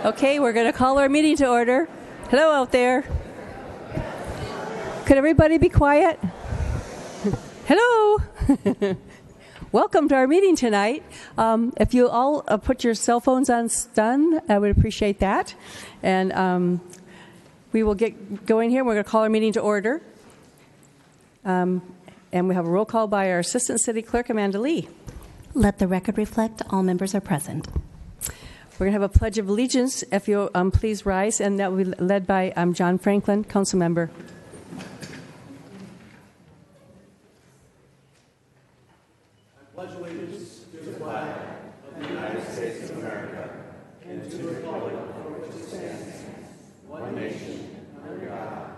Okay, we're going to call our meeting to order. Hello out there. Could everybody be quiet? Hello. Welcome to our meeting tonight. If you all put your cell phones on stun, I would appreciate that. And we will get going here. We're going to call our meeting to order. And we have a roll call by our Assistant City Clerk, Amanda Lee. Let the record reflect all members are present. We're going to have a Pledge of Allegiance. If you'll please rise, and that will be led by John Franklin, Council Member. I pledge allegiance to the flag of the United States of America and to the republic for which it stands, one nation, under God,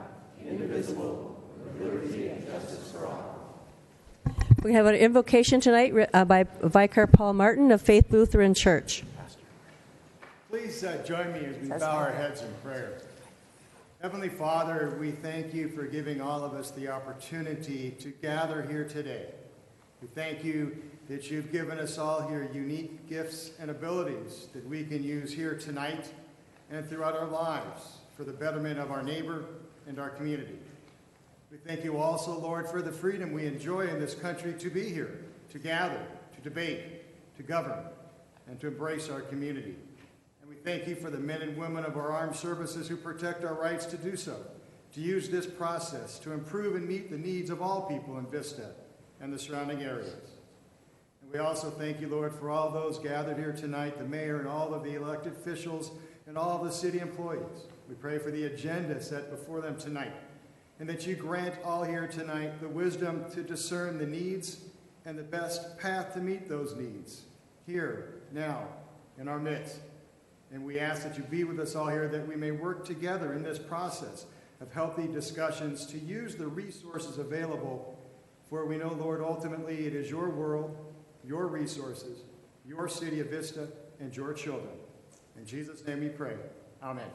indivisible, with liberty and justice for all. We have an invocation tonight by Vicar Paul Martin of Faith Lutheran Church. Please join me as we bow our heads in prayer. Heavenly Father, we thank you for giving all of us the opportunity to gather here today. We thank you that you've given us all here unique gifts and abilities that we can use here tonight and throughout our lives for the betterment of our neighbor and our community. We thank you also, Lord, for the freedom we enjoy in this country to be here, to gather, to debate, to govern, and to embrace our community. Thank you for the men and women of our armed services who protect our rights to do so, to use this process to improve and meet the needs of all people in Vista and the surrounding areas. And we also thank you, Lord, for all those gathered here tonight, the mayor and all of the elected officials and all of the city employees. We pray for the agenda set before them tonight, and that you grant all here tonight the wisdom to discern the needs and the best path to meet those needs, here, now, in our midst. And we ask that you be with us all here, that we may work together in this process of healthy discussions to use the resources available, for we know, Lord, ultimately it is your world, your resources, your city of Vista, and your children. In Jesus' name we pray. Amen.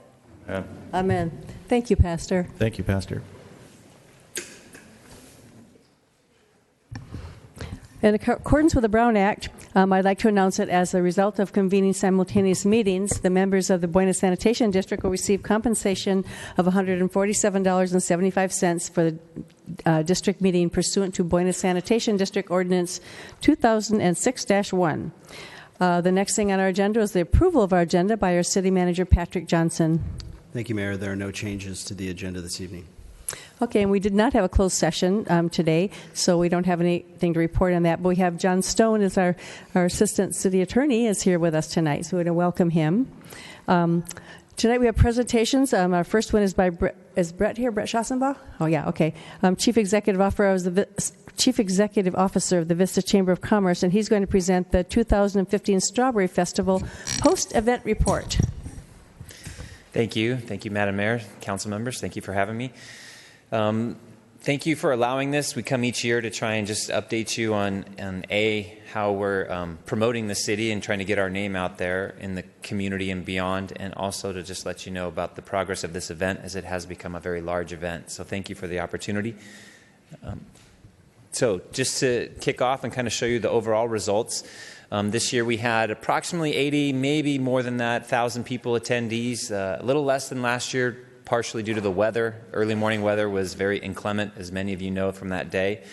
Amen. Amen. Thank you, Pastor. Thank you, Pastor. In accordance with the Brown Act, I'd like to announce that as a result of convening simultaneous meetings, the members of the Buena Sanitation District will receive compensation of $147.75 for the district meeting pursuant to Buena Sanitation District Ordinance 2006-1. The next thing on our agenda is the approval of our agenda by our City Manager, Patrick Johnson. Thank you, Mayor. There are no changes to the agenda this evening. Okay, and we did not have a closed session today, so we don't have anything to report on that. But we have John Stone as our Assistant City Attorney is here with us tonight, so we're going to welcome him. Tonight we have presentations. Our first one is by is Brett here? Brett Schossenbach? Oh, yeah, okay. Chief Executive Officer of the Vista Chamber of Commerce, and he's going to present the 2015 Strawberry Festival post-event report. Thank you, Madam Mayor, council members. Thank you for having me. Thank you for allowing this. We come each year to try and just update you on how we're promoting the city and trying to get our name out there in the community and beyond, and also to just let you know about the progress of this event, as it has become a very large event. So thank you for the opportunity. So just to kick off and kind of show you the overall results, this year we had approximately 80, maybe more than that, 1,000 people attendees, a little less than last year, partially due to the weather. Early morning weather was very inclement, as many of you know from that day.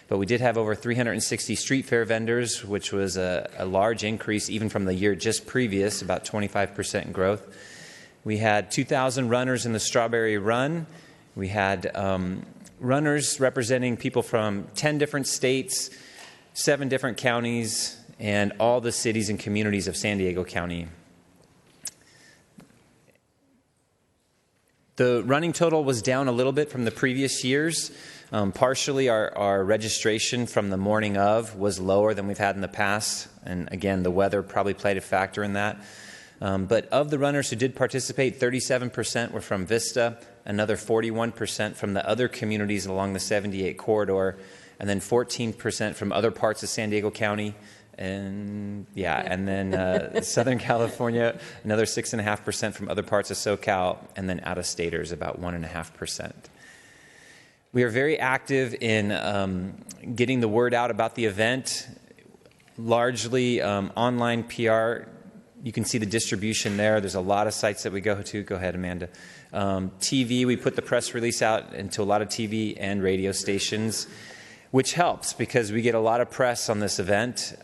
But we did have over 360 street fair vendors, which was a large increase even from the year just previous, about 25% growth. We had 2,000 runners in the Strawberry Run. We had runners representing people from 10 different states, 7 different counties, and all the cities and communities of San Diego County. The running total was down a little bit from the previous years. Partially, our registration from the morning of was lower than we've had in the past. And again, the weather probably played a factor in that. But of the runners who did participate, 37% were from Vista, another 41% from the other communities along the 78 corridor, and then 14% from other parts of San Diego County. And then Southern California, another 6.5% from other parts of SoCal, and then out-of-staters, about 1.5%. We are very active in getting the word out about the event, largely online PR you can see the distribution there. There's a lot of sites that we go to. Go ahead, Amanda. TV, we put the press release out into a lot of TV and radio stations, which helps because we get a lot of press on this event.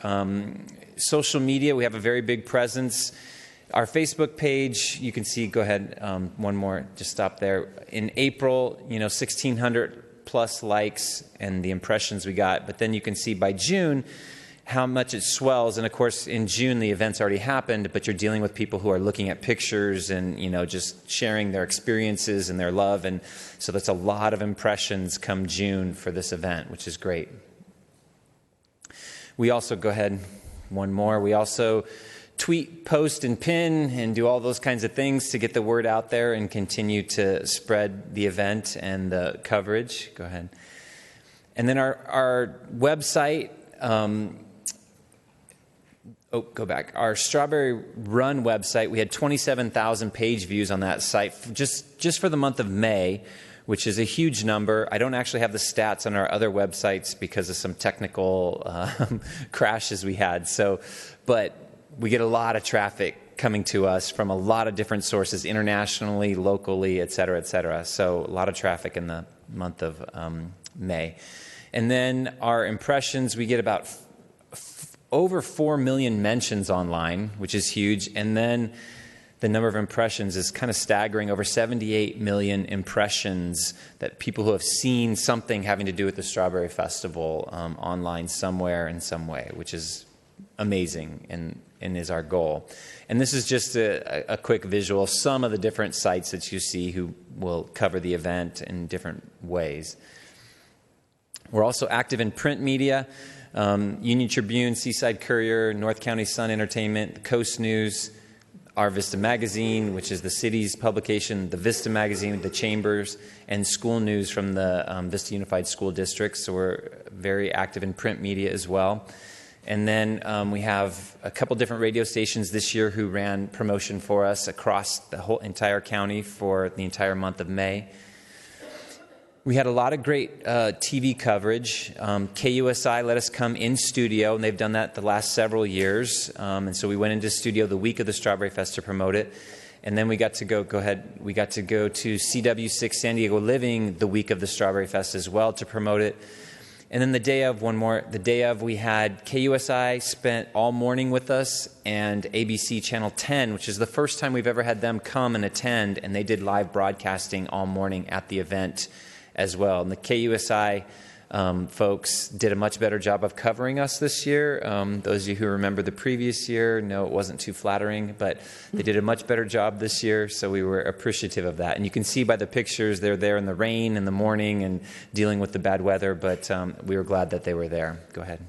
Social media, we have a very big presence. Our Facebook page, you can see, go ahead, one more, just stop there. In April, 1,600 plus likes and the impressions we got. But then you can see by June how much it swells. And of course, in June, the event's already happened, but you're dealing with people who are looking at pictures and, just sharing their experiences and their love. And so that's a lot of impressions come June for this event, which is great. We also, go ahead, one more. We also tweet, post, and pin and do all those kinds of things to get the word out there and continue to spread the event and the coverage. Go ahead. And then our website, go back. Our Strawberry Run website, we had 27,000 page views on that site just for the month of May, which is a huge number. I don't actually have the stats on our other websites because of some technical crashes we had. But we get a lot of traffic coming to us from a lot of different sources, internationally, locally, et cetera, et cetera. So a lot of traffic in the month of May. And then our impressions, we get about over 4 million mentions online, which is huge. And then the number of impressions is kind of staggering, over 78 million impressions that people who have seen something having to do with the Strawberry Festival online somewhere in some way, which is amazing and is our goal. And this is just a quick visual of some of the different sites that you see who will cover the event in different ways. We're also active in print media. Union Tribune, Seaside Courier, North County Sun Entertainment, Coast News, Our Vista Magazine, which is the city's publication, the Vista Magazine, the Chambers, and School News from the Vista Unified School District. So we're very active in print media as well. And then we have a couple different radio stations this year who ran promotion for us across the whole entire county for the entire month of May. We had a lot of great TV coverage. KUSI let us come in studio, and they've done that the last several years. And so we went into studio the week of the Strawberry Fest to promote it. And then we got to go to CW6 San Diego Living the week of the Strawberry Fest as well to promote it. And then the day of, we had KUSI spent all morning with us, and ABC Channel 10, which is the first time we've ever had them come and attend, and they did live broadcasting all morning at the event as well. And the KUSI folks did a much better job of covering us this year. Those of you who remember the previous year know it wasn't too flattering, but they did a much better job this year, so we were appreciative of that. And you can see by the pictures, they're there in the rain in the morning and dealing with the bad weather, but we were glad that they were there. Go ahead.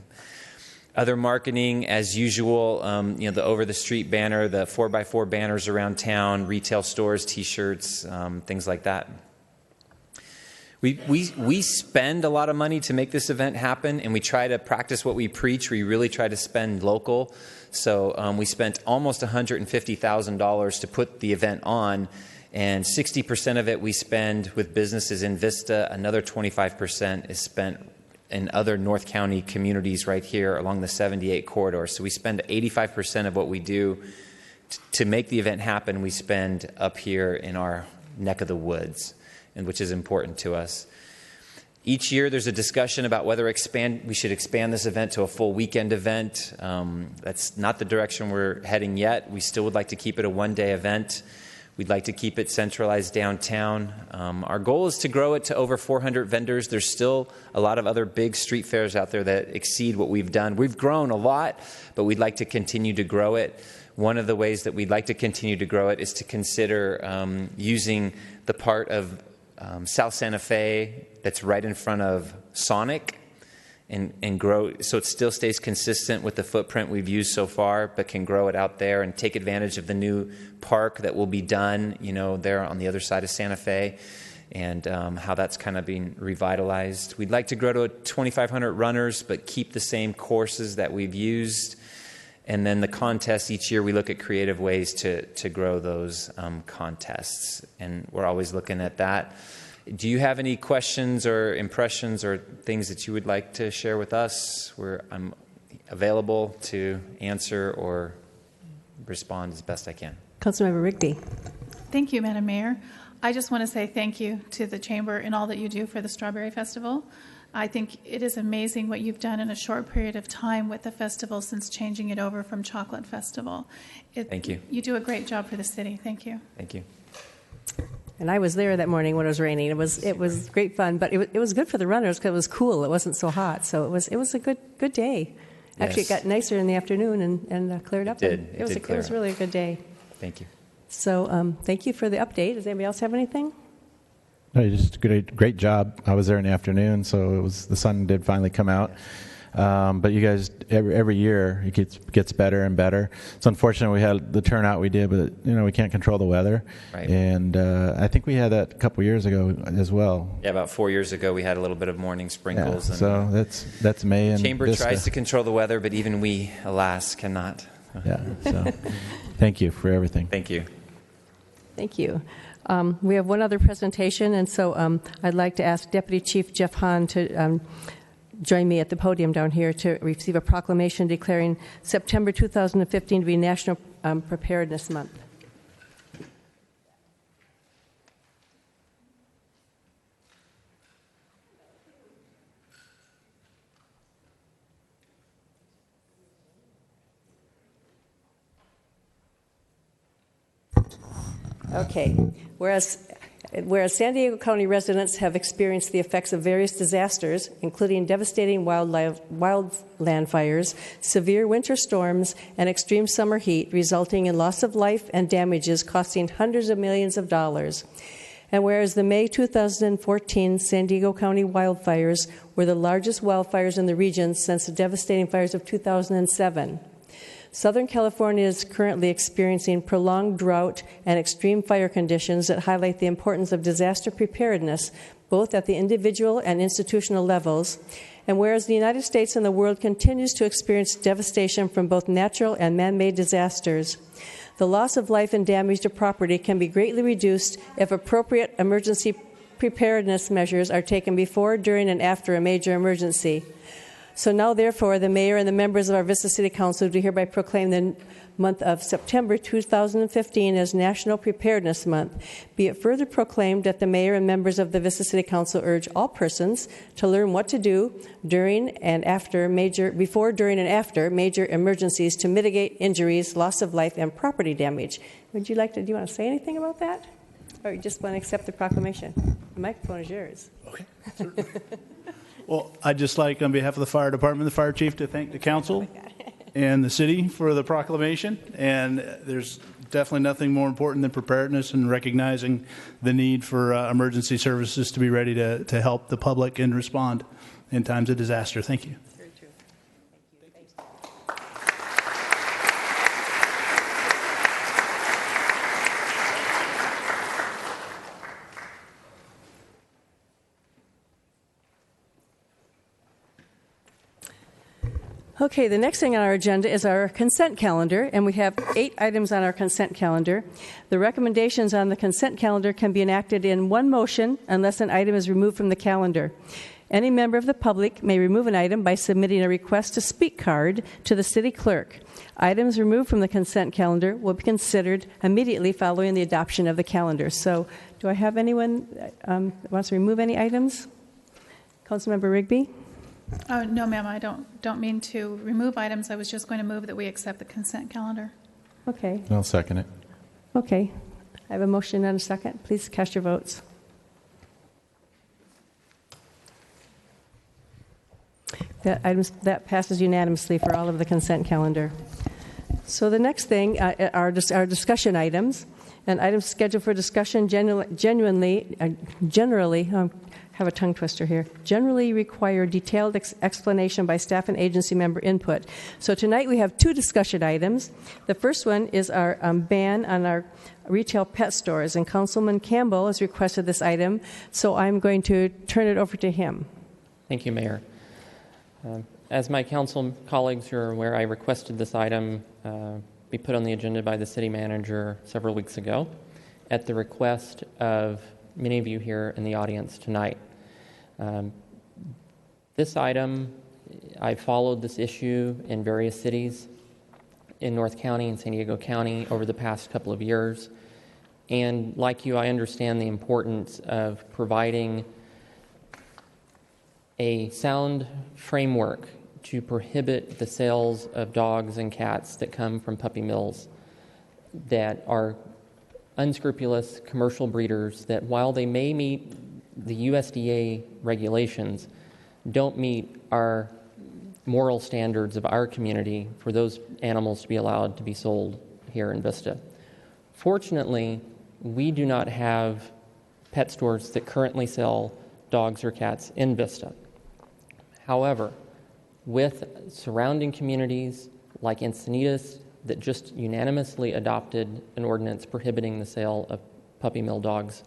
Other marketing, as usual, the over-the-street banner, the 4x4 banners around town, retail stores, T-shirts, things like that. We spend a lot of money to make this event happen, and we try to practice what we preach. We really try to spend local. So we spent almost $150,000 to put the event on, and 60% of it we spend with businesses in Vista. Another 25% is spent in other North County communities right here along the 78 corridor. So we spend 85% of what we do to make the event happen. We spend up here in our neck of the woods, and which is important to us. Each year there's a discussion about whether we should expand this event to a full weekend event. That's not the direction we're heading yet. We still would like to keep it a one-day event. We'd like to keep it centralized downtown. Our goal is to grow it to over 400 vendors. There's still a lot of other big street fairs out there that exceed what we've done. We've grown a lot, but we'd like to continue to grow it. One of the ways that we'd like to continue to grow it is to consider using the part of South Santa Fe that's right in front of Sonic and grow so it still stays consistent with the footprint we've used so far, but can grow it out there and take advantage of the new park that will be done, there on the other side of Santa Fe, and how that's kind of being revitalized. We'd like to grow to 2,500 runners, but keep the same courses that we've used. And then the contests, each year we look at creative ways to grow those contests. And we're always looking at that. Do you have any questions or impressions or things that you would like to share with us? I'm available to answer or respond as best I can. Councilmember Rigby. Thank you, Madam Mayor. I just want to say thank you to the Chamber and all that you do for the Strawberry Festival. I think it is amazing what you've done in a short period of time with the festival since changing it over from Chocolate Festival. Thank you. You do a great job for the city. Thank you. Thank you. And I was there that morning when it was raining. It was great fun, but it was good for the runners because it was cool. It wasn't so hot, so it was a good day. Actually, Yes. it got nicer in the afternoon and cleared up. did. And It did it clear was up. really a good day. Thank you. So thank you for the update. Does anybody else have anything? No, you just did a great job. I was there in the afternoon, so the sun did finally come out. But you guys, every year, it gets better and better. It's unfortunate we had the turnout we did, but we can't control the weather. Right. And I think we had that a couple years ago as well. Yeah, about 4 years ago, we had a little bit of morning Yeah, sprinkles. And so that's May and Chamber Vista. tries to control the weather, but even we, alas, cannot. Yeah. So thank you for everything. Thank you. Thank you. We have one other presentation, and so I'd like to ask Deputy Chief Jeff Hahn to join me at the podium down here to receive a proclamation declaring September 2015 to be National Preparedness Month. Okay. Whereas San Diego County residents have experienced the effects of various disasters, including devastating wildland fires, severe winter storms, and extreme summer heat, resulting in loss of life and damages costing hundreds of millions of dollars. And whereas the May 2014 San Diego County wildfires were the largest wildfires in the region since the devastating fires of 2007. Southern California is currently experiencing prolonged drought and extreme fire conditions that highlight the importance of disaster preparedness, both at the individual and institutional levels. And whereas the United States and the world continues to experience devastation from both natural and man-made disasters, the loss of life and damage to property can be greatly reduced if appropriate emergency preparedness measures are taken before, during, and after a major emergency. So now, therefore, the Mayor and the members of our Vista City Council do hereby proclaim the month of September 2015 as National Preparedness Month. Be it further proclaimed that the Mayor and members of the Vista City Council urge all persons to learn what to do before, during, and after major emergencies to mitigate injuries, loss of life, and property damage. Do you want to say anything about that? Or you just want to accept the proclamation? The microphone is yours. Okay. Well, I'd just like, on behalf of the fire department, the fire chief, to thank the council and the city for the proclamation. And there's definitely nothing more important than preparedness and recognizing the need for emergency services to be ready to help the public and respond in times of disaster. Thank you. Very true. Thank you. Okay, the next thing on our agenda is our consent calendar, and we have 8 items on our consent calendar. The recommendations on the consent calendar can be enacted in one motion unless an item is removed from the calendar. Any member of the public may remove an item by submitting a request to speak card to the city clerk. Items removed from the consent calendar will be considered immediately following the adoption of the calendar. So, do I have anyone that wants to remove any items? Councilmember Rigby? Oh, no, ma'am, I don't mean to remove items. I was just going to move that we accept the consent calendar. Okay. I'll second it. Okay. I have a motion and a second. Please cast your votes. That passes unanimously for all of the consent calendar. So the next thing are discussion items, and items scheduled for discussion generally have a tongue twister here, generally require detailed explanation by staff and agency member input. So tonight we have 2 discussion items. The first one is our ban on our retail pet stores, and Councilman Campbell has requested this item, so I'm going to turn it over to him. Thank you, Mayor. As my council colleagues are aware, I requested this item be put on the agenda by the city manager several weeks ago at the request of many of you here in the audience tonight. This item, I followed this issue in various cities in North County and San Diego County over the past couple of years. And like you, I understand the importance of providing a sound framework to prohibit the sales of dogs and cats that come from puppy mills that are unscrupulous commercial breeders that, while they may meet the USDA regulations, don't meet our moral standards of our community for those animals to be allowed to be sold here in Vista. Fortunately, we do not have pet stores that currently sell dogs or cats in Vista. However, with surrounding communities like Encinitas that just unanimously adopted an ordinance prohibiting the sale of puppy mill dogs,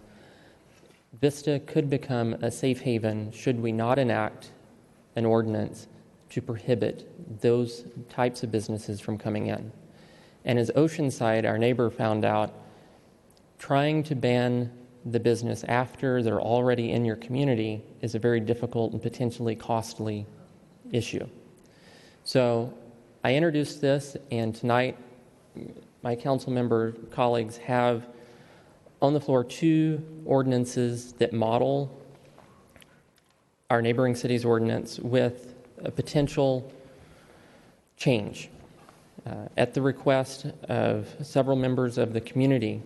Vista could become a safe haven should we not enact an ordinance to prohibit those types of businesses from coming in. And as Oceanside, our neighbor, found out, trying to ban the business after they're already in your community is a very difficult and potentially costly issue. So I introduced this, and tonight my council member colleagues have on the floor 2 ordinances that model our neighboring city's ordinance with a potential change. At the request of several members of the community,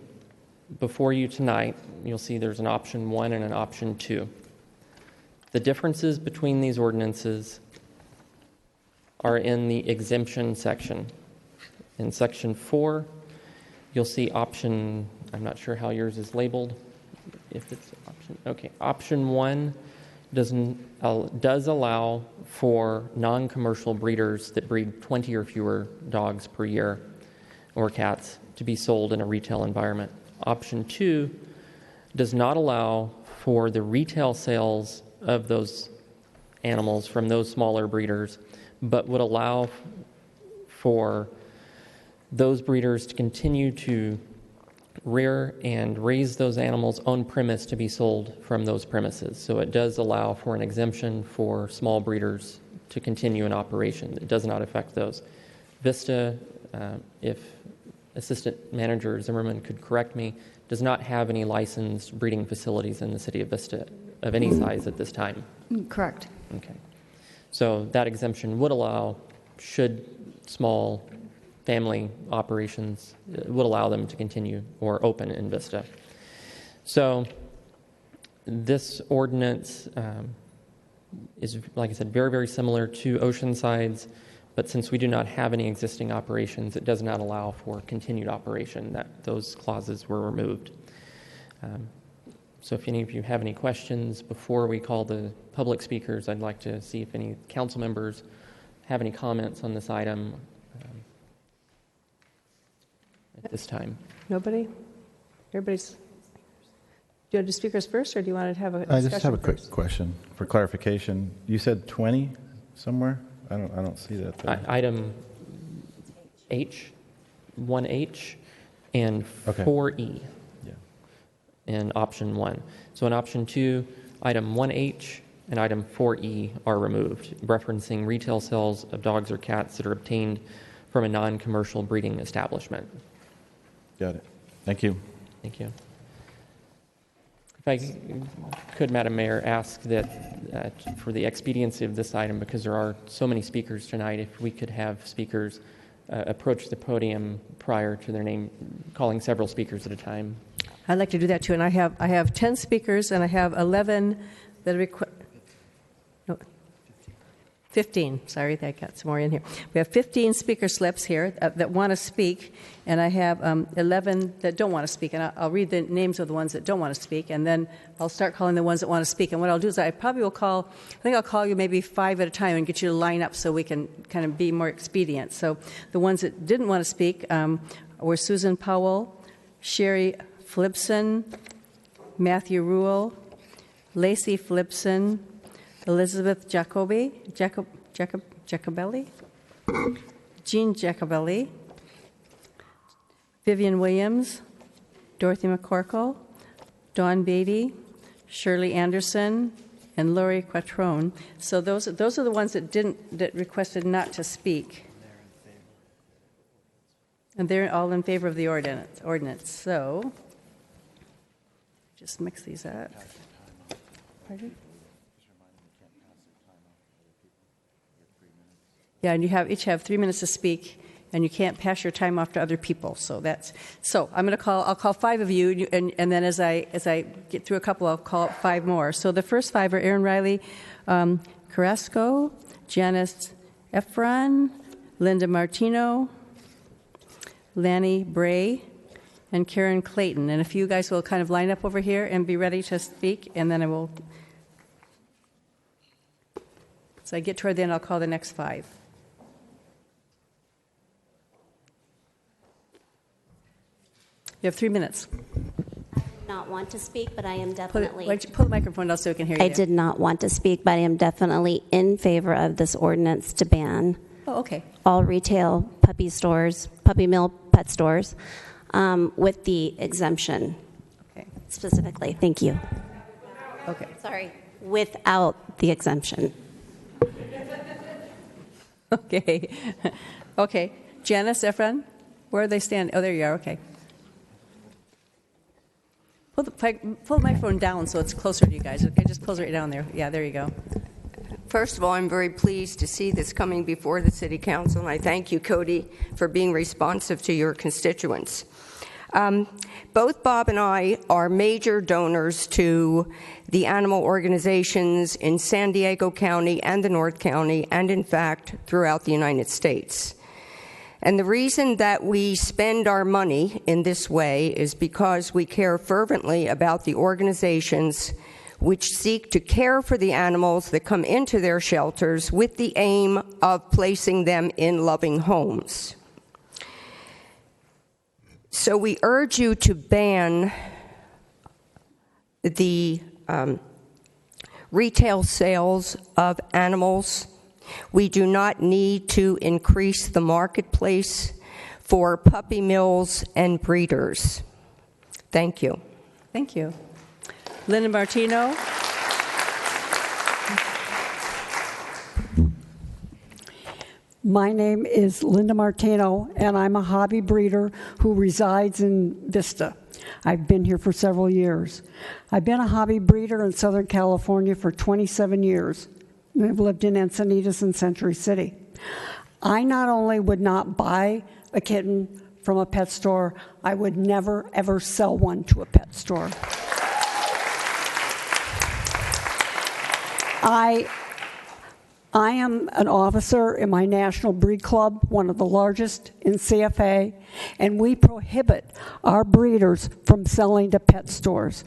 before you tonight, you'll see there's an option 1 and an option 2. The differences between these ordinances are in the exemption section. In section 4, you'll see option, I'm not sure how yours is labeled, if it's option, okay, option 1 does allow for non-commercial breeders that breed 20 or fewer dogs per year or cats to be sold in a retail environment. Option 2 does not allow for the retail sales of those animals from those smaller breeders, but would allow for those breeders to continue to rear and raise those animals on premise to be sold from those premises. So it does allow for an exemption for small breeders to continue in operation. It does not affect those. Vista, if Assistant Manager Zimmerman could correct me, does not have any licensed breeding facilities in the city of Vista of any size at this time. Correct. Okay. So that exemption would allow, should small family operations, would allow them to continue or open in Vista. So this ordinance is, like I said, very, very similar to Oceanside's, but since we do not have any existing operations, it does not allow for continued operation. That those clauses were removed. So if any of you have any questions before we call the public speakers, I'd like to see if any council members have any comments on this item at this time. Nobody? Everybody's... Do you want to do speakers first, or do you want to have a discussion I just have a quick first? question for clarification. You said 20 somewhere? I don't see that there. Item H, 1H, and Okay. 4E Yeah. in option 1. So in option 2, item 1H and item 4E are removed, referencing retail sales of dogs or cats that are obtained from a non-commercial breeding establishment. Got it. Thank you. Thank you. If I could, Madam Mayor, ask that for the expediency of this item, because there are so many speakers tonight, if we could have speakers approach the podium prior to their name, calling several speakers at a time. I'd like to do that too, and I have 10 speakers, and I have 11 that are 15. Sorry, I got some more in here. We have 15 speaker slips here that want to speak, and I have 11 that don't want to speak. And I'll read the names of the ones that don't want to speak, and then I'll start calling the ones that want to speak. And what I'll do is I'll call you maybe 5 at a time and get you to line up so we can kind of be more expedient. So the ones that didn't want to speak were Susan Powell, Sherry Flipson, Matthew Rule, Lacey Flipson, Elizabeth Jacobelli, Jean Jacobelli, Vivian Williams, Dorothy McCorkle, Dawn Beatty, Shirley Anderson, and Lori Quattrone. So those are the ones that requested not to speak. And they're all in favor of the ordinance. So, just mix these up. Pardon? Yeah, and each have 3 minutes to speak, and you can't pass your time off to other people. So I'm going to I'll call 5 of you, and then as I get through a couple, I'll call 5 more. So the first 5 are Aaron Riley, Carrasco, Janice Efron, Linda Martino, Lanny Bray, and Karen Clayton. And if you guys will kind of line up over here and be ready to speak, and then I will. So I get toward the end, I'll call the next 5. You have 3 minutes. I did not want to speak, but I am definitely... Pull the microphone down so we can hear you. I did not want to speak, but I am definitely in favor of this ordinance to ban all retail puppy stores, puppy mill pet stores, with the exemption specifically. Thank you. Okay. Sorry. Without the exemption. Okay. Okay. Janice Efron, where are they standing? Oh, there you are. Okay. Pull the microphone down so it's closer to you guys. Okay, just close it down there. Yeah, there you go. First of all, I'm very pleased to see this coming before the City Council, and I thank you, Cody, for being responsive to your constituents. Both Bob and I are major donors to the animal organizations in San Diego County and the North County, and in fact, throughout the United States. And the reason that we spend our money in this way is because we care fervently about the organizations which seek to care for the animals that come into their shelters with the aim of placing them in loving homes. So we urge you to ban the retail sales of animals. We do not need to increase the marketplace for puppy mills and breeders. Thank you. Thank you. Linda Martino. My name is Linda Martino, and I'm a hobby breeder who resides in Vista. I've been here for several years. I've been a hobby breeder in Southern California for 27 years. I've lived in Encinitas and Century City. I not only would not buy a kitten from a pet store, I would never, ever sell one to a pet store. I am an officer in my National Breed Club, one of the largest in CFA, and we prohibit our breeders from selling to pet stores.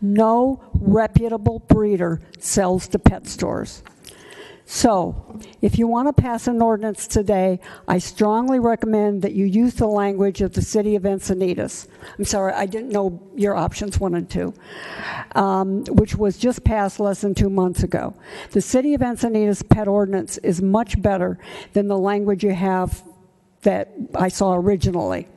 No reputable breeder sells to pet stores. So, if you want to pass an ordinance today, I strongly recommend that you use the language of the City of Encinitas. I'm sorry, I didn't know your options 1 and 2, which was just passed less than 2 months ago. The City of Encinitas pet ordinance is much better than the language you have that I saw originally.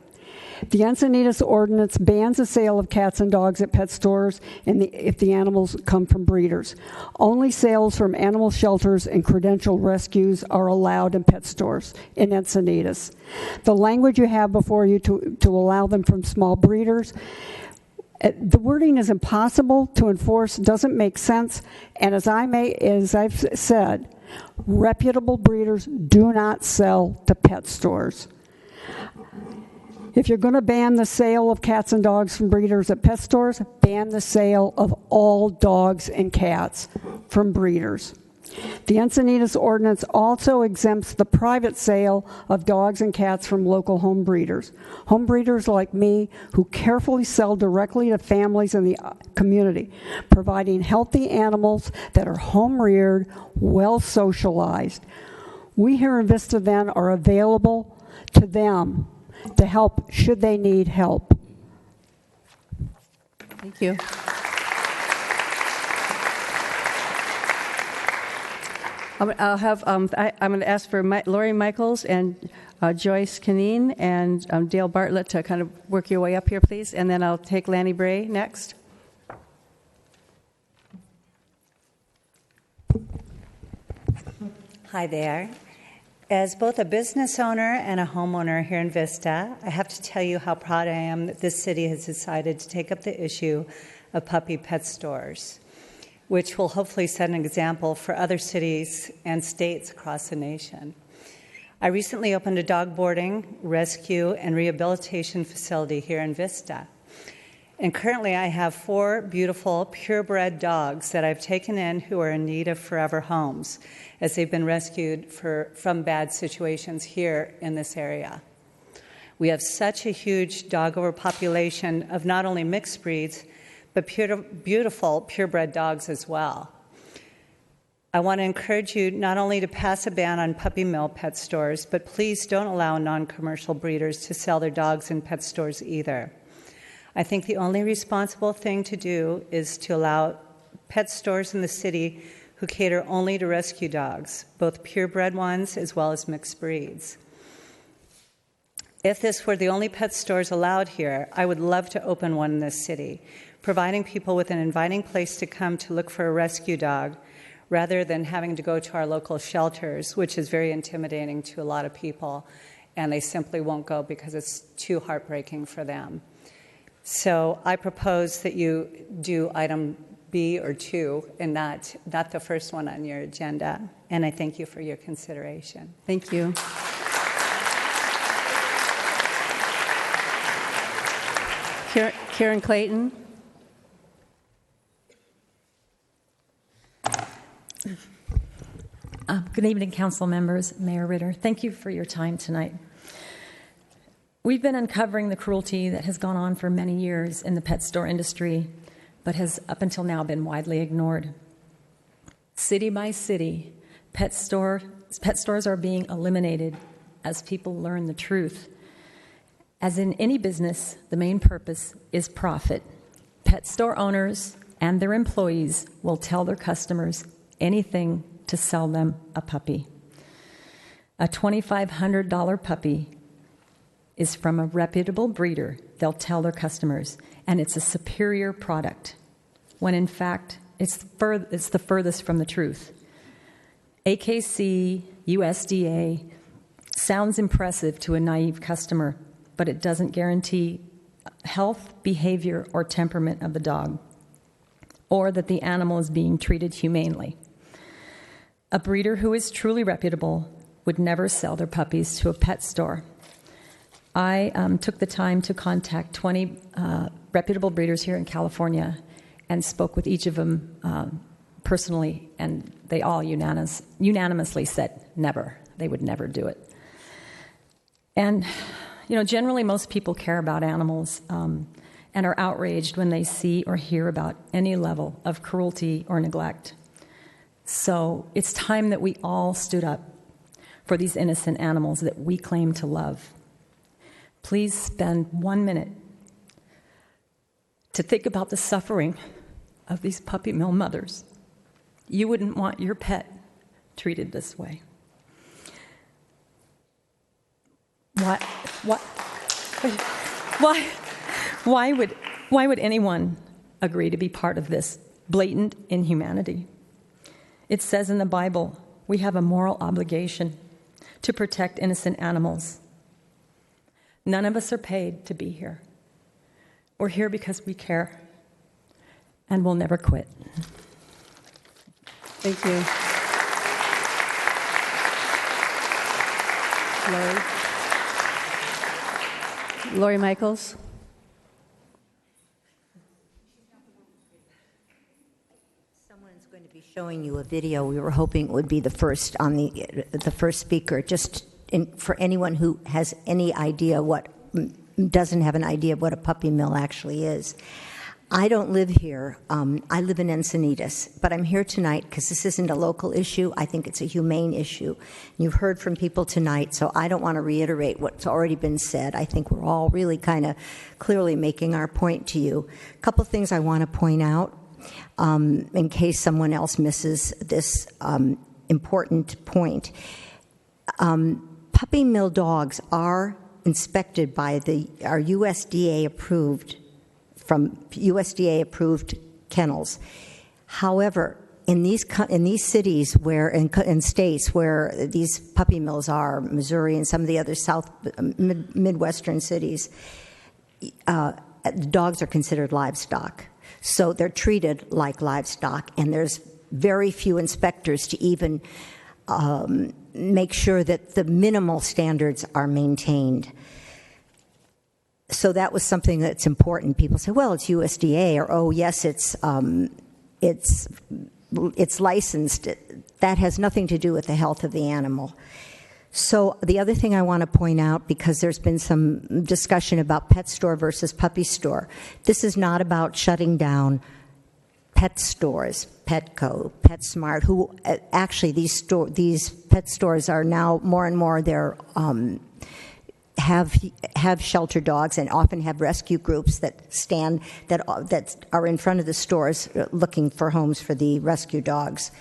The Encinitas ordinance bans the sale of cats and dogs at pet stores if the animals come from breeders. Only sales from animal shelters and credentialed rescues are allowed in pet stores in Encinitas. The language you have before you to allow them from small breeders, the wording is impossible to enforce, doesn't make sense, and as I've said, reputable breeders do not sell to pet stores. If you're going to ban the sale of cats and dogs from breeders at pet stores, ban the sale of all dogs and cats from breeders. The Encinitas ordinance also exempts the private sale of dogs and cats from local home breeders. Home breeders like me who carefully sell directly to families in the community, providing healthy animals that are home-reared, well-socialized. We here in Vista then are available to them to help should they need help. Thank you. I'm going to ask for Lori Michaels and Joyce Canine and Dale Bartlett to kind of work your way up here, please, and then I'll take Lanny Bray next. Hi there. As both a business owner and a homeowner here in Vista, I have to tell you how proud I am that this city has decided to take up the issue of puppy pet stores, which will hopefully set an example for other cities and states across the nation. I recently opened a dog boarding, rescue, and rehabilitation facility here in Vista. And currently I have 4 beautiful purebred dogs that I've taken in who are in need of forever homes as they've been rescued from bad situations here in this area. We have such a huge dog overpopulation of not only mixed breeds, but beautiful purebred dogs as well. I want to encourage you not only to pass a ban on puppy mill pet stores, but please don't allow non-commercial breeders to sell their dogs in pet stores either. I think the only responsible thing to do is to allow pet stores in the city who cater only to rescue dogs, both purebred ones as well as mixed breeds. If this were the only pet stores allowed here, I would love to open one in this city, providing people with an inviting place to come to look for a rescue dog rather than having to go to our local shelters, which is very intimidating to a lot of people, and they simply won't go because it's too heartbreaking for them. So I propose that you do item B or 2 and not the first one on your agenda, and I thank you for your consideration. Thank you. Karen Clayton. Good evening, council members, Mayor Ritter. Thank you for your time tonight. We've been uncovering the cruelty that has gone on for many years in the pet store industry, but has up until now been widely ignored. City by city, pet stores are being eliminated as people learn the truth. As in any business, the main purpose is profit. Pet store owners and their employees will tell their customers anything to sell them a puppy. A $2,500 puppy is from a reputable breeder, they'll tell their customers, and it's a superior product, when in fact it's the furthest from the truth. AKC, USDA sounds impressive to a naive customer, but it doesn't guarantee health, behavior, or temperament of the dog, or that the animal is being treated humanely. A breeder who is truly reputable would never sell their puppies to a pet store. I took the time to contact 20 reputable breeders here in California and spoke with each of them personally, and they all unanimously said never. They would never do it. And, you know, generally most people care about animals and are outraged when they see or hear about any level of cruelty or neglect. So it's time that we all stood up for these innocent animals that we claim to love. Please spend 1 minute to think about the suffering of these puppy mill mothers. You wouldn't want your pet treated this way. Why would anyone agree to be part of this blatant inhumanity? It says in the Bible, we have a moral obligation to protect innocent animals. None of us are paid to be here. We're here because we care, and we'll never quit. Thank you. Lori Michaels. Someone's going to be showing you a video. We were hoping it would be the first on the first speaker, just for anyone who has any idea doesn't have an idea of what a puppy mill actually is. I don't live here. I live in Encinitas, but I'm here tonight because this isn't a local issue. I think it's a humane issue. You've heard from people tonight, so I don't want to reiterate what's already been said. I think we're all really kind of clearly making our point to you. A couple things I want to point out in case someone else misses this important point. Puppy mill dogs are inspected by our USDA approved kennels. However, in these cities where in states where these puppy mills are, Missouri and some of the other midwestern cities, dogs are considered livestock. So they're treated like livestock, and there's very few inspectors to even make sure that the minimal standards are maintained. So that was something that's important. People say, well, it's USDA, or, oh, yes, it's licensed. That has nothing to do with the health of the animal. So the other thing I want to point out, because there's been some discussion about pet store versus puppy store, this is not about shutting down pet stores, Petco, PetSmart, who actually these pet stores are now more and more have shelter dogs and often have rescue groups that are in front of the stores looking for homes for the rescue dogs.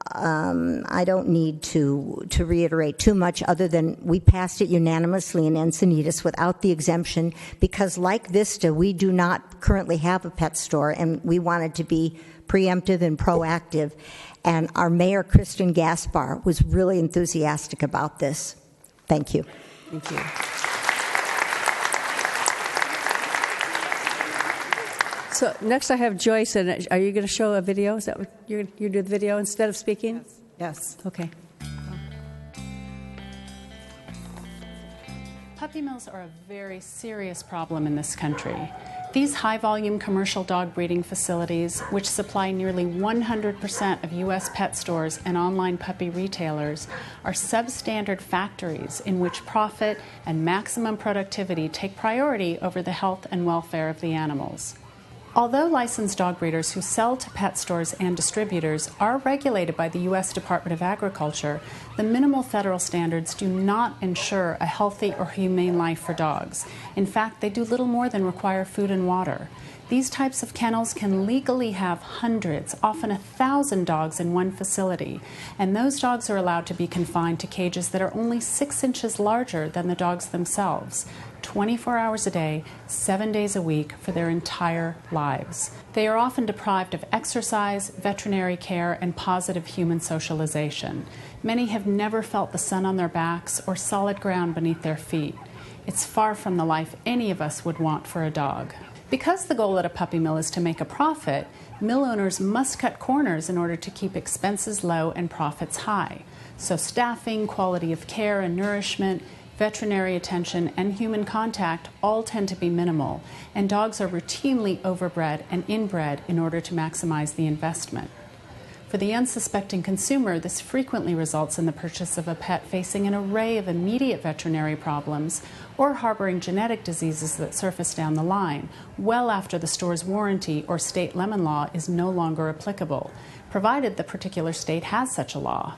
I don't need to reiterate too much other than we passed it unanimously in Encinitas without the exemption because, like Vista, we do not currently have a pet store, and we wanted to be preemptive and proactive. And our mayor, Kristen Gaspar, was really enthusiastic about this. Thank you. Thank you. So next I have Joyce, and are you going to show a video? Is that what you do the video instead of speaking? Yes. Okay. Puppy mills are a very serious problem in this country. These high-volume commercial dog breeding facilities, which supply nearly 100% of U.S. pet stores and online puppy retailers, are substandard factories in which profit and maximum productivity take priority over the health and welfare of the animals. Although licensed dog breeders who sell to pet stores and distributors are regulated by the U.S. Department of Agriculture, the minimal federal standards do not ensure a healthy or humane life for dogs. In fact, they do little more than require food and water. These types of kennels can legally have hundreds, often 1,000 dogs in one facility, and those dogs are allowed to be confined to cages that are only 6 inches larger than the dogs themselves, 24 hours a day, 7 days a week for their entire lives. They are often deprived of exercise, veterinary care, and positive human socialization. Many have never felt the sun on their backs or solid ground beneath their feet. It's far from the life any of us would want for a dog. Because the goal at a puppy mill is to make a profit, mill owners must cut corners in order to keep expenses low and profits high. So staffing, quality of care and nourishment, veterinary attention, and human contact all tend to be minimal, and dogs are routinely overbred and inbred in order to maximize the investment. For the unsuspecting consumer, this frequently results in the purchase of a pet facing an array of immediate veterinary problems or harboring genetic diseases that surface down the line, well after the store's warranty or state lemon law is no longer applicable, provided the particular state has such a law.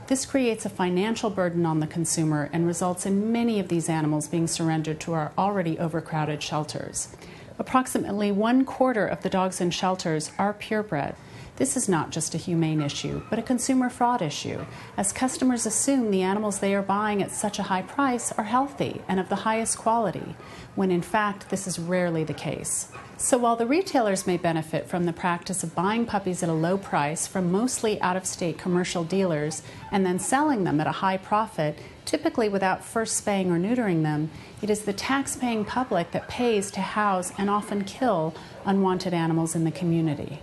This creates a financial burden on the consumer and results in many of these animals being surrendered to our already overcrowded shelters. Approximately 1/4 of the dogs in shelters are purebred. This is not just a humane issue, but a consumer fraud issue, as customers assume the animals they are buying at such a high price are healthy and of the highest quality, when in fact this is rarely the case. So while the retailers may benefit from the practice of buying puppies at a low price from mostly out-of-state commercial dealers and then selling them at a high profit, typically without first spaying or neutering them, it is the tax-paying public that pays to house and often kill unwanted animals in the community.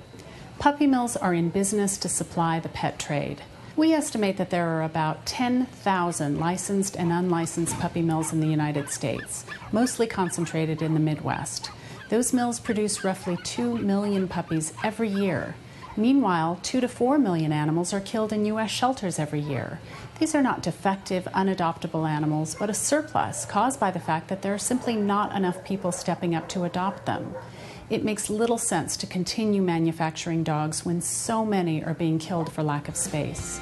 Puppy mills are in business to supply the pet trade. We estimate that there are about 10,000 licensed and unlicensed puppy mills in the United States, mostly concentrated in the Midwest. Those mills produce roughly 2 million puppies every year. Meanwhile, 2 to 4 million animals are killed in U.S. shelters every year. These are not defective, unadoptable animals, but a surplus caused by the fact that there are simply not enough people stepping up to adopt them. It makes little sense to continue manufacturing dogs when so many are being killed for lack of space.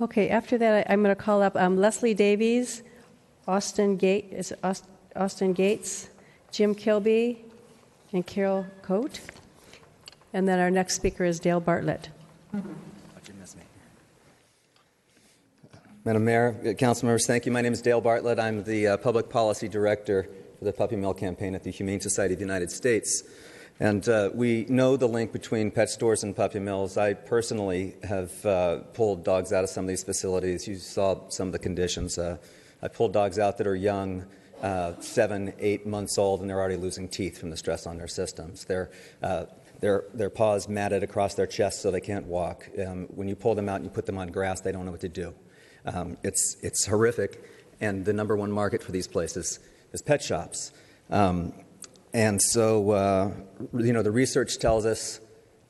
Okay, after that, I'm going to call up Leslie Davies, Austin Gates, Jim Kilby, and Carol Coate. And then our next speaker is Dale Bartlett. Madam Mayor, council members, thank you. My name is Dale Bartlett. I'm the Public Policy Director for the Puppy Mill Campaign at the Humane Society of the United States. And we know the link between pet stores and puppy mills. I personally have pulled dogs out of some of these facilities. You saw some of the conditions. I pulled dogs out that are young, 7, 8 months old, and they're already losing teeth from the stress on their systems. Their paws matted across their chest so they can't walk. When you pull them out and you put them on grass, they don't know what to do. It's horrific, and the number one market for these places is pet shops. And so, the research tells us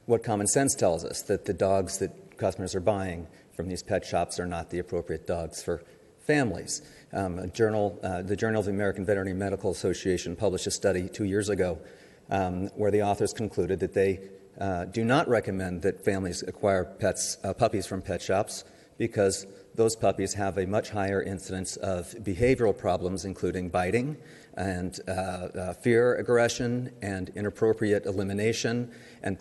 what common sense tells us, that the dogs that customers are buying from these pet shops are not the appropriate dogs for families. The Journal of the American Veterinary Medical Association published a study 2 years ago where the authors concluded that they do not recommend that families acquire puppies from pet shops because those puppies have a much higher incidence of behavioral problems, including biting and fear, aggression, and inappropriate elimination, and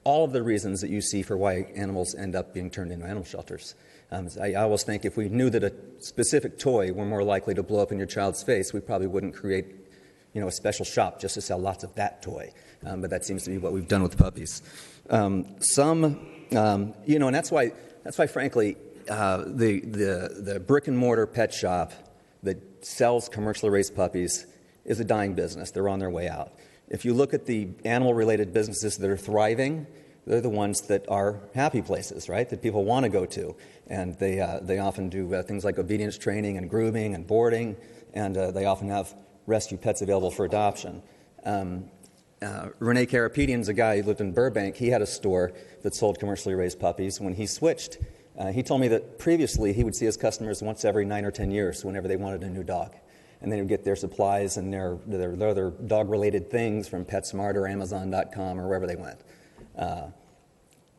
all of the reasons that you see for why animals end up being turned into animal shelters. I always think if we knew that a specific toy were more likely to blow up in your child's face, we probably wouldn't create a special shop just to sell lots of that toy. But that seems to be what we've done with puppies. And that's why, frankly, the brick and mortar pet shop that sells commercially raised puppies is a dying business. They're on their way out. If you look at the animal-related businesses that are thriving, they're the ones that are happy places, right, that people want to go to. And they often do things like obedience training and grooming and boarding, and they often have rescue pets available for adoption. Rene Karapetian's a guy who lived in Burbank. He had a store that sold commercially raised puppies. When he switched, he told me that previously he would see his customers once every 9 or 10 years whenever they wanted a new dog. And they would get their supplies and their other dog-related things from PetSmart or Amazon.com or wherever they went.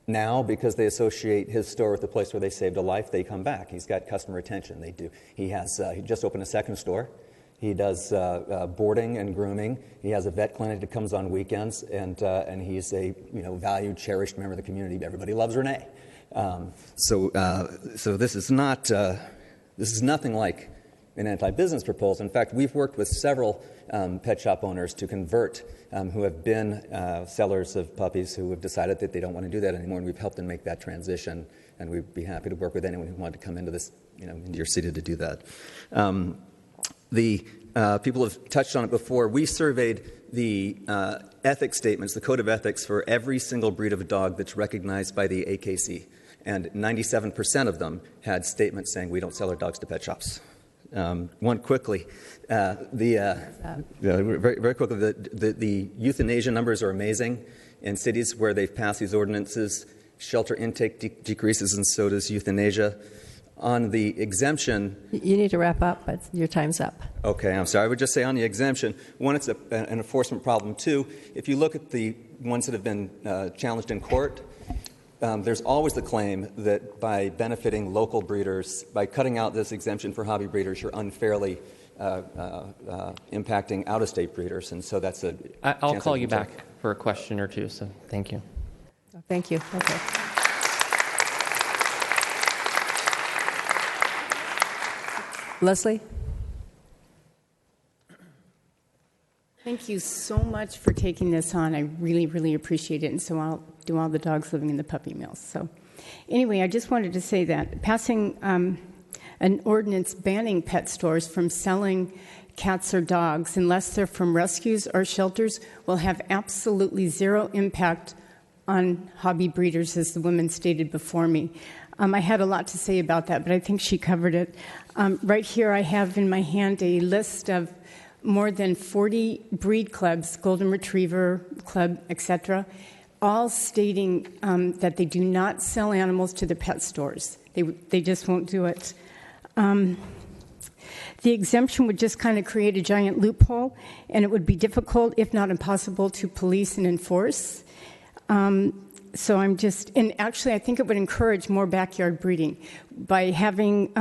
Now, because they associate his store with the place where they saved a life, they come back. He's got customer retention. They do. He just opened a second store. He does boarding and grooming. He has a vet clinic that comes on weekends, and he's a valued, cherished member of the community. Everybody loves Rene. So this is nothing like an anti-business proposal. In fact, we've worked with several pet shop owners to convert who have been sellers of puppies who have decided that they don't want to do that anymore, and we've helped them make that transition. And we'd be happy to work with anyone who wanted to come into this, into your city to do that. The people have touched on it before. We surveyed the ethics statements, the code of ethics for every single breed of dog that's recognized by the AKC, and 97% of them had statements saying we don't sell our dogs to pet shops. One quickly, very quickly, the euthanasia numbers are amazing. In cities where they've passed these ordinances, shelter intake decreases, and so does euthanasia. On the exemption... You need to wrap up, but your time's up. Okay, I'm sorry. I would just say on the exemption, one, it's an enforcement problem. Two, if you look at the ones that have been challenged in court, there's always the claim that by benefiting local breeders, by cutting out this exemption for hobby breeders, you're unfairly impacting out-of-state breeders, and so that's a... I'll call you back for a question or two, so thank you. Thank you. Okay. Leslie? Thank you so much for taking this on. I really, really appreciate it. And so I'll do all the dogs living in the puppy mills. So anyway, I just wanted to say that passing an ordinance banning pet stores from selling cats or dogs, unless they're from rescues or shelters, will have absolutely zero impact on hobby breeders, as the woman stated before me. I had a lot to say about that, but I think she covered it. Right here I have in my hand a list of more than 40 breed clubs, Golden Retriever Club, etc., all stating that they do not sell animals to the pet stores. They just won't do it. The exemption would just kind of create a giant loophole, and it would be difficult, if not impossible, to police and enforce. So and actually I think it would encourage more backyard breeding. By having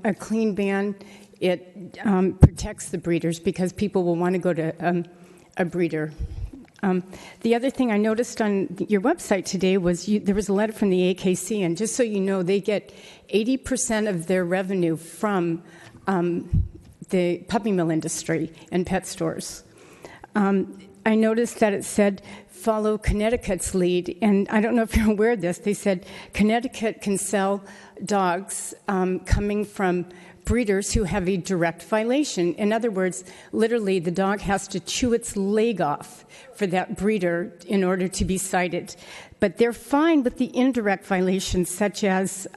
a clean ban, it protects the breeders because people will want to go to a breeder. The other thing I noticed on your website today was there was a letter from the AKC, and just so you know, they get 80% of their revenue from the puppy mill industry and pet stores. I noticed that it said follow Connecticut's lead, and I don't know if you're aware of this. They said Connecticut can sell dogs coming from breeders who have a direct violation. In other words, literally the dog has to chew its leg off for that breeder in order to be cited. But they're fine with the indirect violations, such as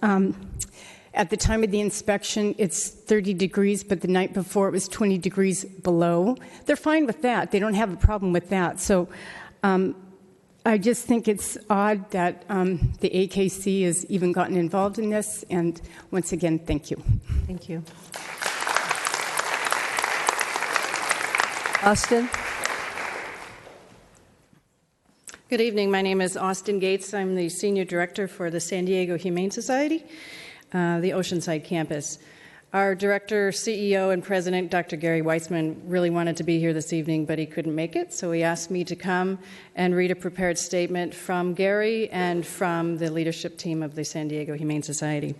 at the time of the inspection, it's 30 degrees, but the night before it was 20 degrees below. They're fine with that. They don't have a problem with that. So I just think it's odd that the AKC has even gotten involved in this. And once again, thank you. Thank you. Austin? Good evening. My name is Austin Gates. I'm the Senior Director for the San Diego Humane Society, the Oceanside campus. Our Director, CEO, and President, Dr. Gary Weitzman, really wanted to be here this evening, but he couldn't make it, so he asked me to come and read a prepared statement from Gary and from the leadership team of the San Diego Humane Society.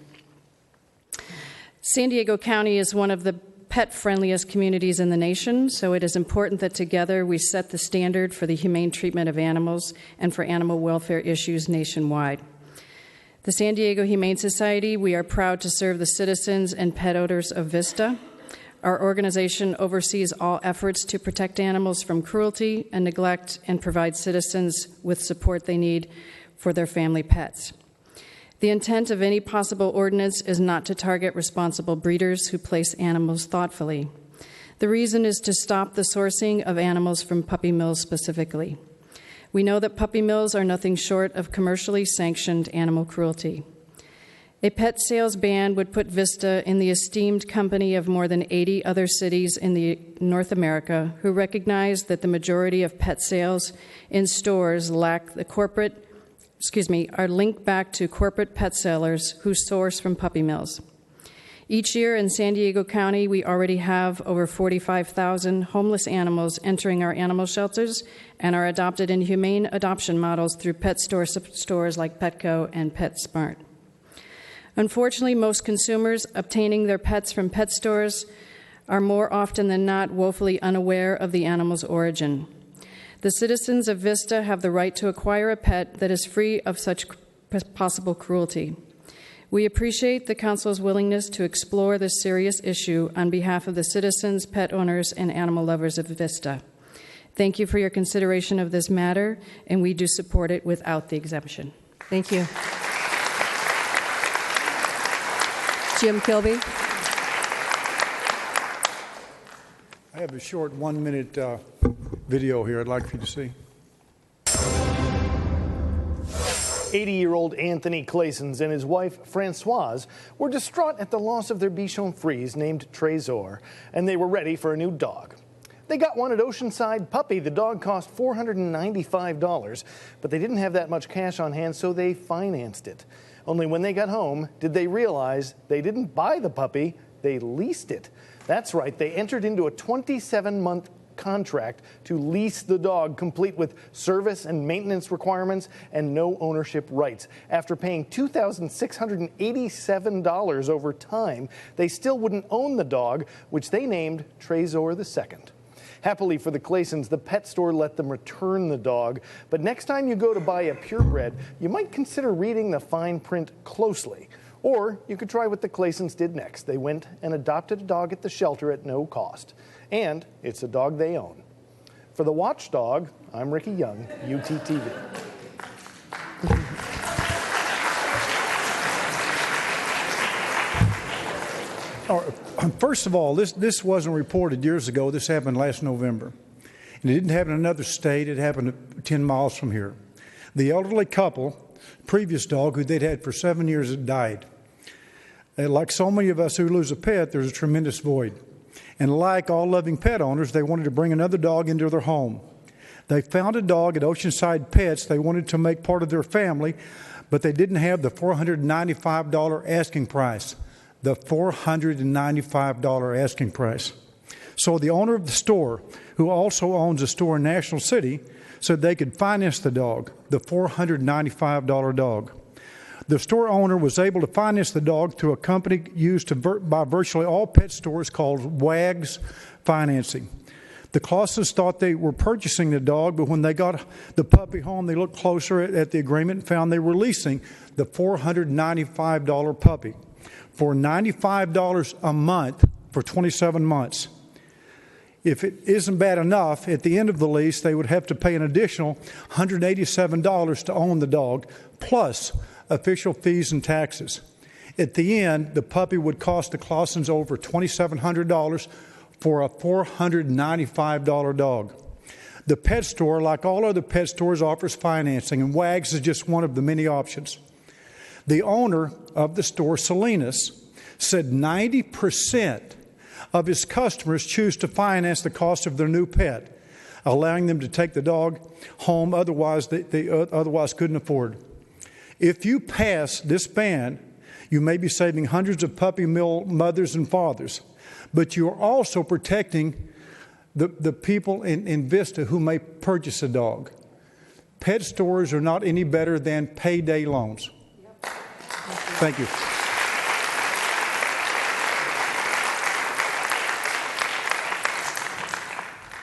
San Diego County is one of the pet-friendliest communities in the nation, so it is important that together we set the standard for the humane treatment of animals and for animal welfare issues nationwide. The San Diego Humane Society, we are proud to serve the citizens and pet owners of Vista. Our organization oversees all efforts to protect animals from cruelty and neglect and provide citizens with support they need for their family pets. The intent of any possible ordinance is not to target responsible breeders who place animals thoughtfully. The reason is to stop the sourcing of animals from puppy mills specifically. We know that puppy mills are nothing short of commercially sanctioned animal cruelty. A pet sales ban would put Vista in the esteemed company of more than 80 other cities in North America who recognize that the majority of pet sales in stores are linked back to corporate pet sellers who source from puppy mills. Each year in San Diego County, we already have over 45,000 homeless animals entering our animal shelters and are adopted in humane adoption models through pet stores like Petco and PetSmart. Unfortunately, most consumers obtaining their pets from pet stores are more often than not woefully unaware of the animal's origin. The citizens of Vista have the right to acquire a pet that is free of such possible cruelty. We appreciate the Council's willingness to explore this serious issue on behalf of the citizens, pet owners, and animal lovers of Vista. Thank you for your consideration of this matter, and we do support it without the exemption. Thank you. Jim Kilby. I have a short 1-minute video here I'd like for you to see. 80-year-old Anthony Claessens and his wife, Francoise, were distraught at the loss of their Bichon Frise named Trésor, and they were ready for a new dog. They got one at Oceanside Puppy. The dog cost $495, but they didn't have that much cash on hand, so they financed it. Only when they got home did they realize they didn't buy the puppy, they leased it. That's right, they entered into a 27-month contract to lease the dog, complete with service and maintenance requirements and no ownership rights. After paying $2,687 over time, they still wouldn't own the dog, which they named Trésor II. Happily for the Claessens, the pet store let them return the dog. But next time you go to buy a purebred, you might consider reading the fine print closely. Or you could try what the Claessens did next. They went and adopted a dog at the shelter at no cost. And it's a dog they own. For The Watchdog, I'm Ricky Young, UTTV. First of all, this wasn't reported years ago. This happened last November. And it didn't happen in another state. It happened 10 miles from here. The elderly couple, previous dog, who they'd had for 7 years, had died. Like so many of us who lose a pet, there's a tremendous void. And like all loving pet owners, they wanted to bring another dog into their home. They found a dog at Oceanside Pets they wanted to make part of their family, but they didn't have the $495 asking price. The $495 asking price. So the owner of the store, who also owns a store in National City, said they could finance the dog, the $495 dog. The store owner was able to finance the dog through a company used by virtually all pet stores called WAGS Financing. The Clausens thought they were purchasing the dog, but when they got the puppy home, they looked closer at the agreement and found they were leasing the $495 puppy for $95 a month for 27 months. If it isn't bad enough, at the end of the lease, they would have to pay an additional $187 to own the dog, plus official fees and taxes. At the end, the puppy would cost the Clausens over $2,700 for a $495 dog. The pet store, like all other pet stores, offers financing, and WAGS is just one of the many options. The owner of the store, Salinas, said 90% of his customers choose to finance the cost of their new pet, allowing them to take the dog home otherwise they otherwise couldn't afford. If you pass this ban, you may be saving hundreds of puppy mill mothers and fathers, but you are also protecting the people in Vista who may purchase a dog. Pet stores are not any better than payday loans. Thank you.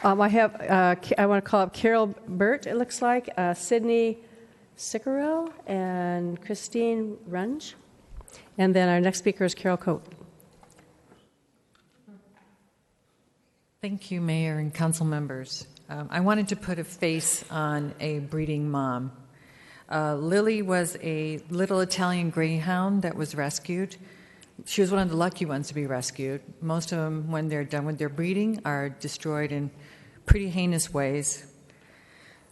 I want to call up Carol Burt, it looks like, Sydney Sickerell, and Christine Runge. And then our next speaker is Carol Coate. Thank you, Mayor and council members. I wanted to put a face on a breeding mom. Lily was a little Italian greyhound that was rescued. She was one of the lucky ones to be rescued. Most of them, when they're done with their breeding, are destroyed in pretty heinous ways.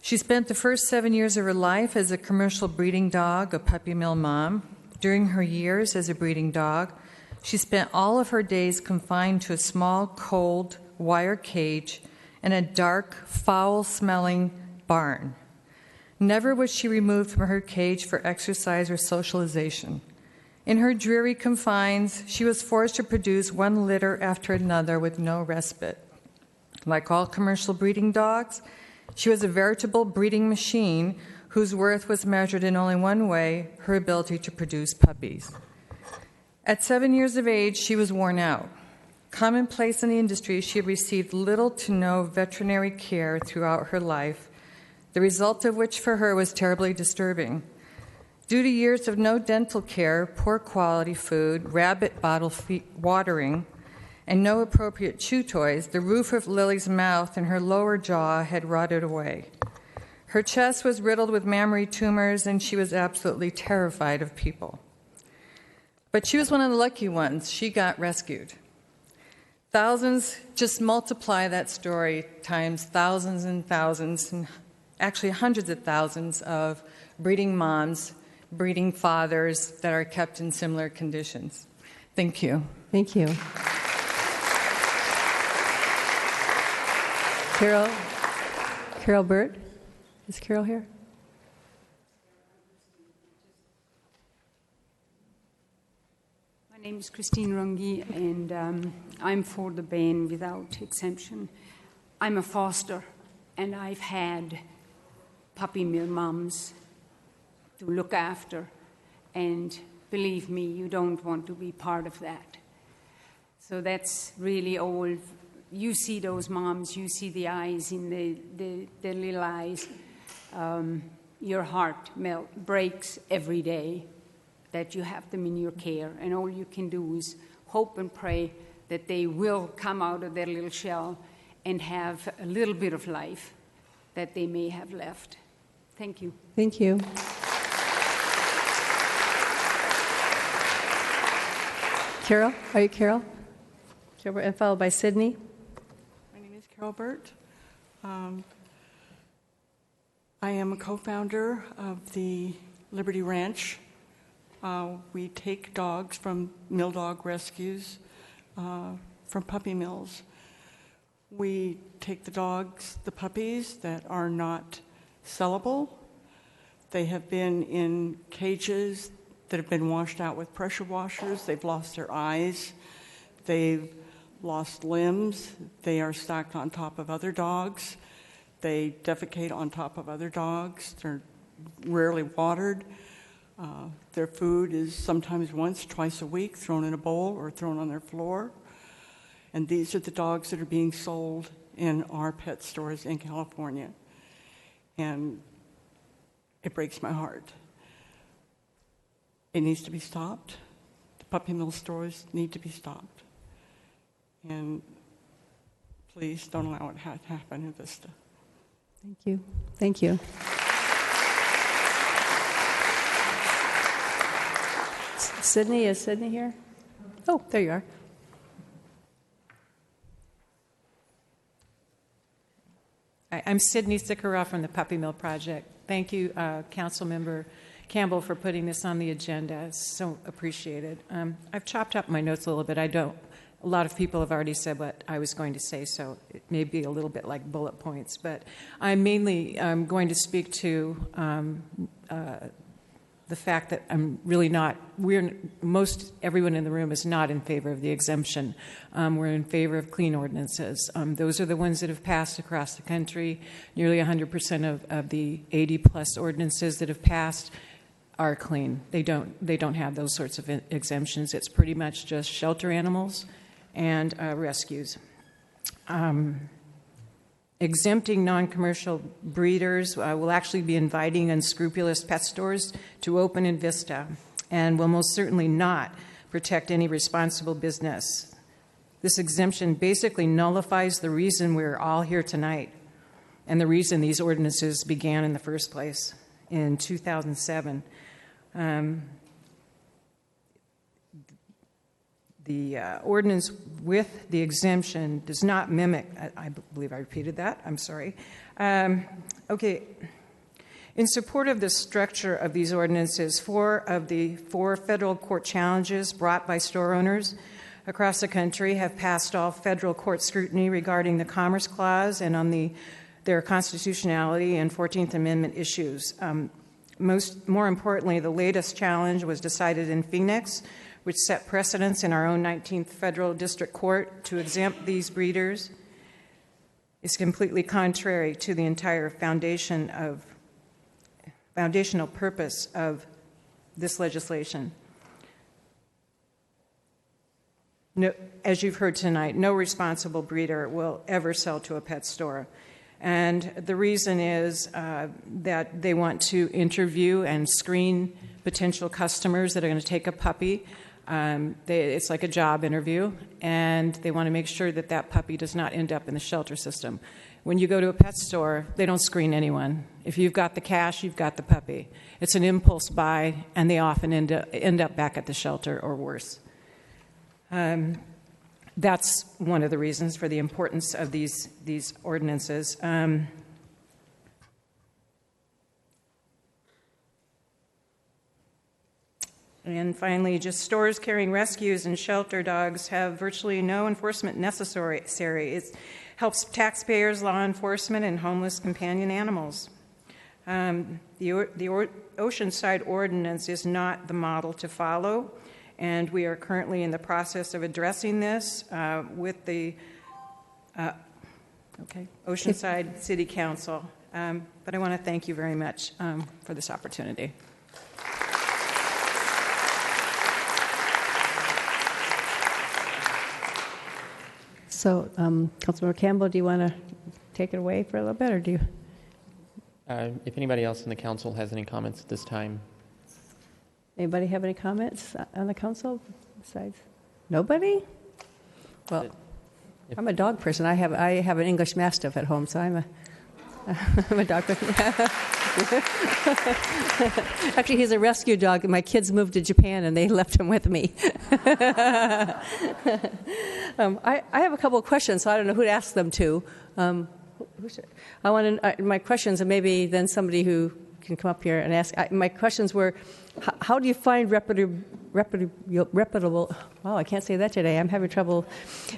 She spent the first 7 years of her life as a commercial breeding dog, a puppy mill mom. During her years as a breeding dog, she spent all of her days confined to a small, cold, wire cage in a dark, foul-smelling barn. Never was she removed from her cage for exercise or socialization. In her dreary confines, she was forced to produce one litter after another with no respite. Like all commercial breeding dogs, she was a veritable breeding machine whose worth was measured in only one way, her ability to produce puppies. At 7 years of age, she was worn out. Commonplace in the industry, she had received little to no veterinary care throughout her life, the result of which for her was terribly disturbing. Due to years of no dental care, poor quality food, rabbit bottle watering, and no appropriate chew toys, the roof of Lily's mouth and her lower jaw had rotted away. Her chest was riddled with mammary tumors, and she was absolutely terrified of people. But she was one of the lucky ones. She got rescued. Thousands, just multiply that story times thousands and thousands, and actually hundreds of thousands of breeding moms, breeding fathers that are kept in similar conditions. Thank you. Thank you. Carol Burt. Is Carol here? My name is Christine Runge, and I'm for the ban without exemption. I'm a foster, and I've had puppy mill moms to look after, and believe me, you don't want to be part of that. So that's really all. You see those moms, you see the eyes in the little eyes. Your heart breaks every day that you have them in your care, and all you can do is hope and pray that they will come out of their little shell and have a little bit of life that they may have left. Thank you. Thank you. Carol, are you Carol? And followed by Sydney. My name is Carol Burt. I am a co-founder of the Liberty Ranch. We take dogs from mill dog rescues from puppy mills. We take the dogs, the puppies that are not sellable. They have been in cages that have been washed out with pressure washers. They've lost their eyes. They've lost limbs. They are stacked on top of other dogs. They defecate on top of other dogs. They're rarely watered. Their food is sometimes once, twice a week, thrown in a bowl or thrown on their floor. And these are the dogs that are being sold in our pet stores in California. And it breaks my heart. It needs to be stopped. The puppy mill stores need to be stopped. And please don't allow it to happen in Vista. Thank you. Thank you. Sydney, is Sydney here? Oh, there you are. I'm Sydney Sikora from the Puppy Mill Project. Thank you, Councilmember Campbell, for putting this on the agenda. It's so appreciated. I've chopped up my notes a little bit. A lot of people have already said what I was going to say, so it may be a little bit like bullet points. But I'm mainly going to speak to the fact that everyone in the room is not in favor of the exemption. We're in favor of clean ordinances. Those are the ones that have passed across the country. Nearly 100% of the 80-plus ordinances that have passed are clean. They don't have those sorts of exemptions. It's pretty much just shelter animals and rescues. Exempting non-commercial breeders will actually be inviting unscrupulous pet stores to open in Vista and will most certainly not protect any responsible business. This exemption basically nullifies the reason we're all here tonight and the reason these ordinances began in the first place in 2007. The ordinance with the exemption does not mimic, I believe I repeated that, I'm sorry. Okay. In support of the structure of these ordinances, 4 of the 4 federal court challenges brought by store owners across the country have passed all federal court scrutiny regarding the Commerce Clause and on their constitutionality and 14th Amendment issues. More importantly, the latest challenge was decided in Phoenix, which set precedents in our own 19th Federal District Court to exempt these breeders. Is completely contrary to the entire foundational purpose of this legislation. No, as you've heard tonight, no responsible breeder will ever sell to a pet store. And the reason is that they want to interview and screen potential customers that are going to take a puppy. It's like a job interview, and they want to make sure that that puppy does not end up in the shelter system. When you go to a pet store, they don't screen anyone. If you've got the cash, you've got the puppy. It's an impulse buy, and they often end up back at the shelter or worse. That's one of the reasons for the importance of these ordinances. And finally, just stores carrying rescues and shelter dogs have virtually no enforcement necessary. It helps taxpayers, law enforcement, and homeless companion animals. The Oceanside Ordinance is not the model to follow, and we are currently in the process of addressing this with the Oceanside City Council. But I want to thank you very much for this opportunity. So, Councilmember Campbell, do you want to take it away for a little bit, or do you? If anybody else in the council has any comments at this time. Anybody have any comments on the council besides? Nobody? Well, I'm a dog person. I have an English Mastiff at home, so I'm a dog person. Actually, he's a rescue dog. My kids moved to Japan, and they left him with me. I have a couple of questions, so I don't know who to ask them to. I want my questions, and maybe then somebody who can come up here and ask. My questions were, how do you find reputable? Wow, I can't say that today. I'm having trouble.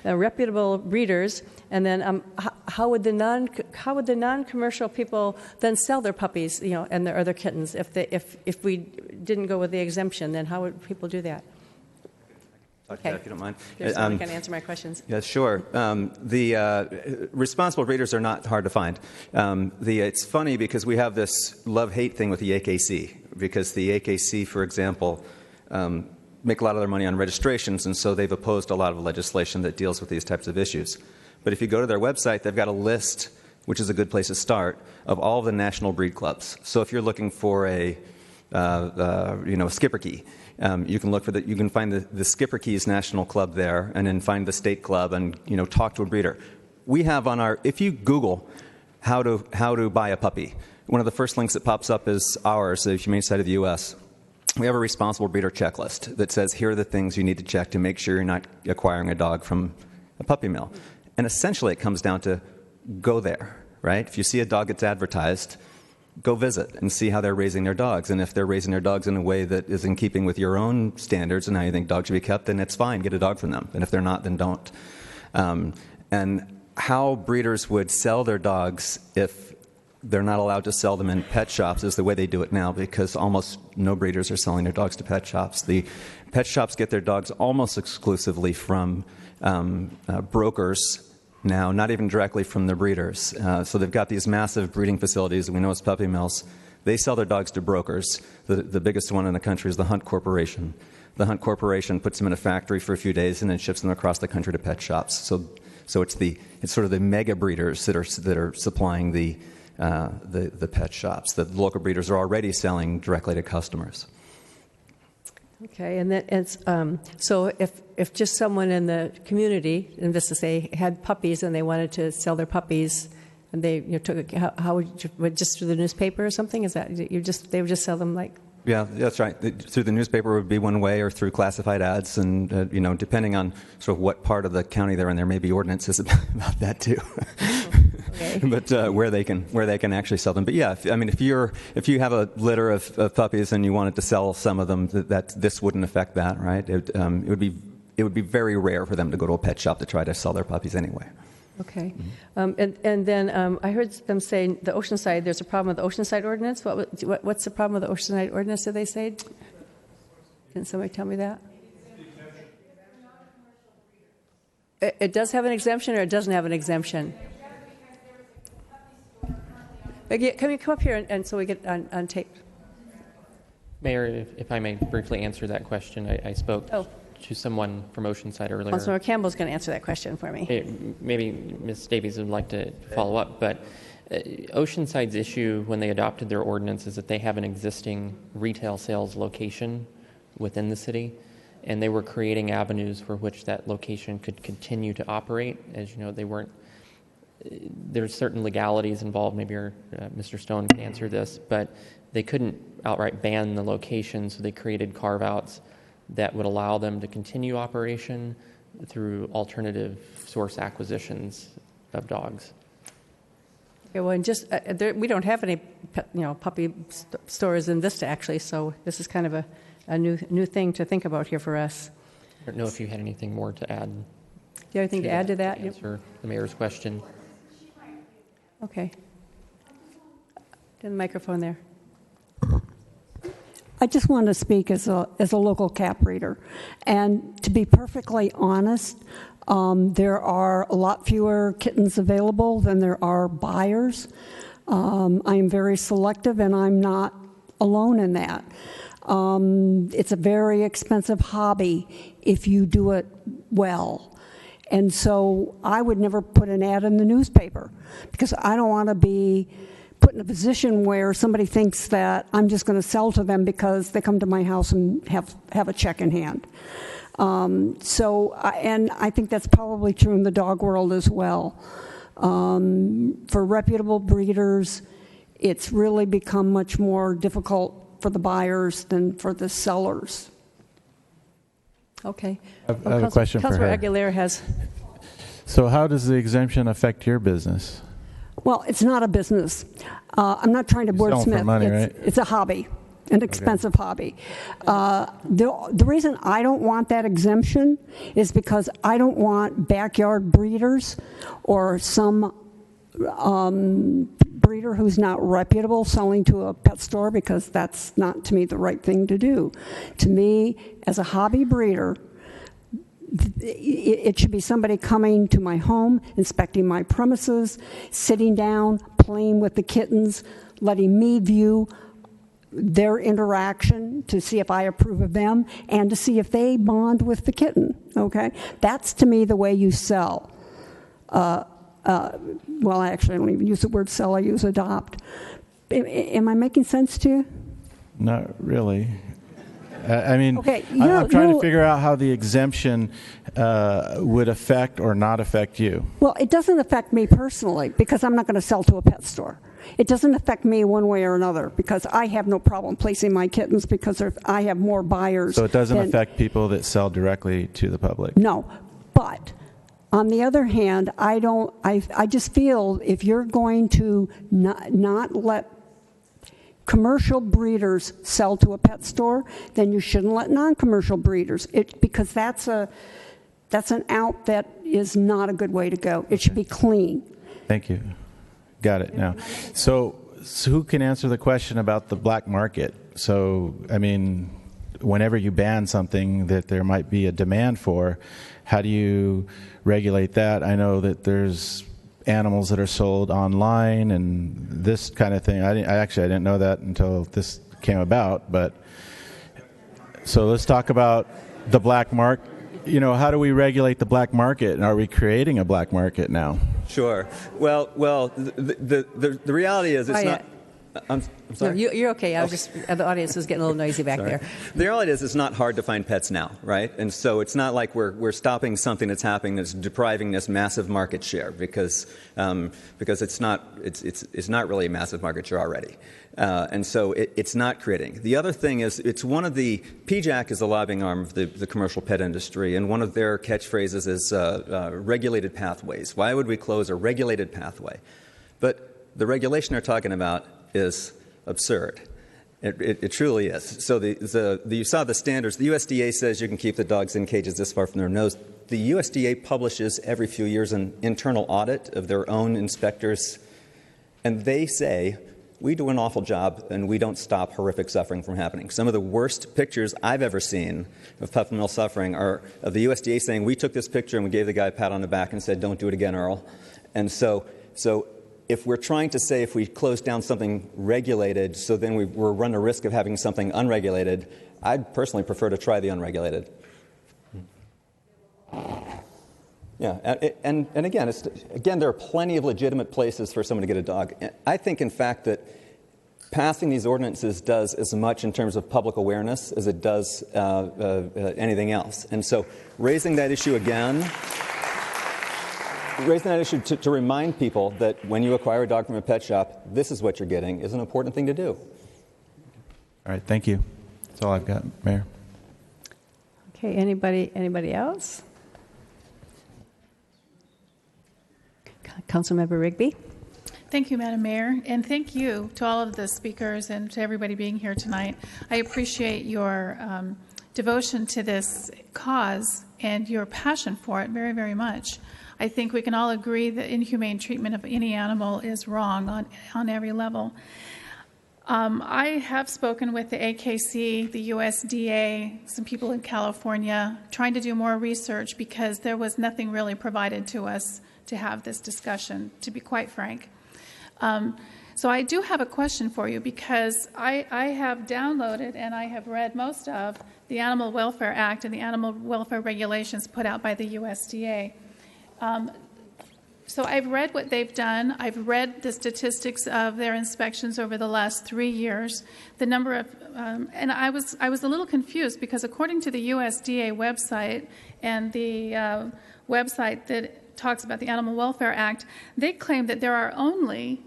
Reputable breeders, and then how would the non-commercial people then sell their puppies, and their other kittens? If we didn't go with the exemption, then how would people do that? Okay. If you don't mind. There's someone can answer my questions. Yeah, sure. The responsible breeders are not hard to find. It's funny because we have this love-hate thing with the AKC, because the AKC, for example, make a lot of their money on registrations, and so they've opposed a lot of legislation that deals with these types of issues. But if you go to their website, they've got a list, which is a good place to start, of all the national breed clubs. So if you're looking for a Schipperke, you can look for you can find the Schipperke's National Club there, and then find the state club, and talk to a breeder. We have if you Google how to buy a puppy, one of the first links that pops up is ours, the Humane Society of the U.S. We have a responsible breeder checklist that says here are the things you need to check to make sure you're not acquiring a dog from a puppy mill. And essentially, it comes down to go there, right? If you see a dog that's advertised, go visit and see how they're raising their dogs. And if they're raising their dogs in a way that is in keeping with your own standards and how you think dogs should be kept, then it's fine. Get a dog from them. And if they're not, then don't. And how breeders would sell their dogs if they're not allowed to sell them in pet shops is the way they do it now, because almost no breeders are selling their dogs to pet shops. The pet shops get their dogs almost exclusively from brokers now, not even directly from the breeders. So they've got these massive breeding facilities that we know as puppy mills. They sell their dogs to brokers. The biggest one in the country is the Hunt Corporation. The Hunt Corporation puts them in a factory for a few days and then ships them across the country to pet shops. So it's sort of the mega breeders that are supplying the pet shops. The local breeders are already selling directly to customers. Okay, and that it's so if just someone in the community, and just to say, had puppies and they wanted to sell their puppies, and they took how would you, just through the newspaper or something? Is that they would just sell them like? Yeah, that's right. Through the newspaper would be one way, or through classified ads, and depending on sort of what part of the county they're in, there may be ordinances about that too. Okay. But where they can actually sell them. But yeah, if you have a litter of puppies and you wanted to sell some of them, that this wouldn't affect that, right? It would be very rare for them to go to a pet shop to try to sell their puppies anyway. Okay, and then I heard them saying the Oceanside. There's a problem with the Oceanside ordinance. What's the problem with the Oceanside ordinance? Did they say? Can somebody tell me that? It does have an exemption, or it doesn't have an exemption. Can you come up here and so we get on tape? Mayor, if I may briefly answer that question, I spoke to someone from Oceanside earlier. Councilor Campbell's going to answer that question for me. Maybe Ms. Davies would like to follow up, but Oceanside's issue when they adopted their ordinance is that they have an existing retail sales location within the city, and they were creating avenues for which that location could continue to operate. As you know, there's certain legalities involved. Maybe Mr. Stone can answer this, but they couldn't outright ban the location, so they created carve-outs that would allow them to continue operation through alternative source acquisitions of dogs. Okay, well, and just we don't have any, puppy stores in Vista actually, so this is kind of a new thing to think about here for us. I don't know if you had anything more to add. Do you have anything to add to that? To answer the mayor's question. Okay. To the microphone there. I just want to speak as a local cat breeder. And to be perfectly honest, there are a lot fewer kittens available than there are buyers. I am very selective, and I'm not alone in that. It's a very expensive hobby if you do it well. And so I would never put an ad in the newspaper because I don't want to be put in a position where somebody thinks that I'm just going to sell to them because they come to my house and have a check in hand. And I think that's probably true in the dog world as well. For reputable breeders, it's really become much more difficult for the buyers than for the sellers. Okay. I have a question for her. Councilor Aguilera has. So how does the exemption affect your business? Well, it's not a business. I'm not trying to wordsmith. For money, right? It's a hobby, an expensive hobby. The reason I don't want that exemption is because I don't want backyard breeders or some breeder who's not reputable selling to a pet store, because that's not, to me, the right thing to do. To me, as a hobby breeder, It should be somebody coming to my home, inspecting my premises, sitting down, playing with the kittens, letting me view their interaction to see if I approve of them and to see if they bond with the kitten, okay? That's, to me, the way you sell. Well, actually, I don't even use the word sell, I use adopt. Am I making sense to you? Not really. I mean, okay, I'm trying to figure out how the exemption would affect or not affect you. Well, it doesn't affect me personally because I'm not going to sell to a pet store. It doesn't affect me one way or another because I have no problem placing my kittens because I have more buyers. So it doesn't affect people that sell directly to the public? No, but on the other hand, I just feel if you're going to not let commercial breeders sell to a pet store, then you shouldn't let non-commercial breeders, because that's an out that is not a good way to go. It should be clean. Thank you. Got it now. So who can answer the question about the black market? So, I mean, whenever you ban something that there might be a demand for, how do you regulate that? I know that there's animals that are sold online and this kind of thing. I didn't know that until this came about. But so let's talk about the black market. You know, how do we regulate the black market? And are we creating a black market now? Sure. Well, the reality is it's not. I'm sorry. No, you're okay. The audience was getting a little noisy back there. The reality is it's not hard to find pets now, right? And so it's not like we're stopping something that's happening that's depriving this massive market share because it's not really a massive market share already. And so it's not creating. The other thing is it's one of the PJAC is the lobbying arm of the commercial pet industry, and one of their catchphrases is regulated pathways. Why would we close a regulated pathway? But the regulation they're talking about is absurd. It truly is. So you saw the standards. The USDA says you can keep the dogs in cages this far from their nose. The USDA publishes every few years an internal audit of their own inspectors, and they say, we do an awful job and we don't stop horrific suffering from happening. Some of the worst pictures I've ever seen of puppy mill suffering are of the USDA saying, we took this picture and we gave the guy a pat on the back and said, don't do it again, Earl. And so if we're trying to say if we close down something regulated, so then we run the risk of having something unregulated, I'd personally prefer to try the unregulated. Yeah, and again, there are plenty of legitimate places for someone to get a dog. I think, in fact, that passing these ordinances does as much in terms of public awareness as it does anything else. And so raising that issue again, to remind people that when you acquire a dog from a pet shop, this is what you're getting, is an important thing to do. All right, thank you. That's all I've got, Mayor. Okay, anybody else? Councilmember Rigby. Thank you, Madam Mayor, and thank you to all of the speakers and to everybody being here tonight. I appreciate your devotion to this cause and your passion for it very, very much. I think we can all agree that inhumane treatment of any animal is wrong on every level. I have spoken with the AKC, the USDA, some people in California, trying to do more research because there was nothing really provided to us to have this discussion, to be quite frank. So I do have a question for you because I have downloaded and I have read most of the Animal Welfare Act and the Animal Welfare Regulations put out by the USDA. So I've read what they've done. I've read the statistics of their inspections over the last 3 years. The number of, and I was a little confused because according to the USDA website and the website that talks about the Animal Welfare Act, they claim that there are only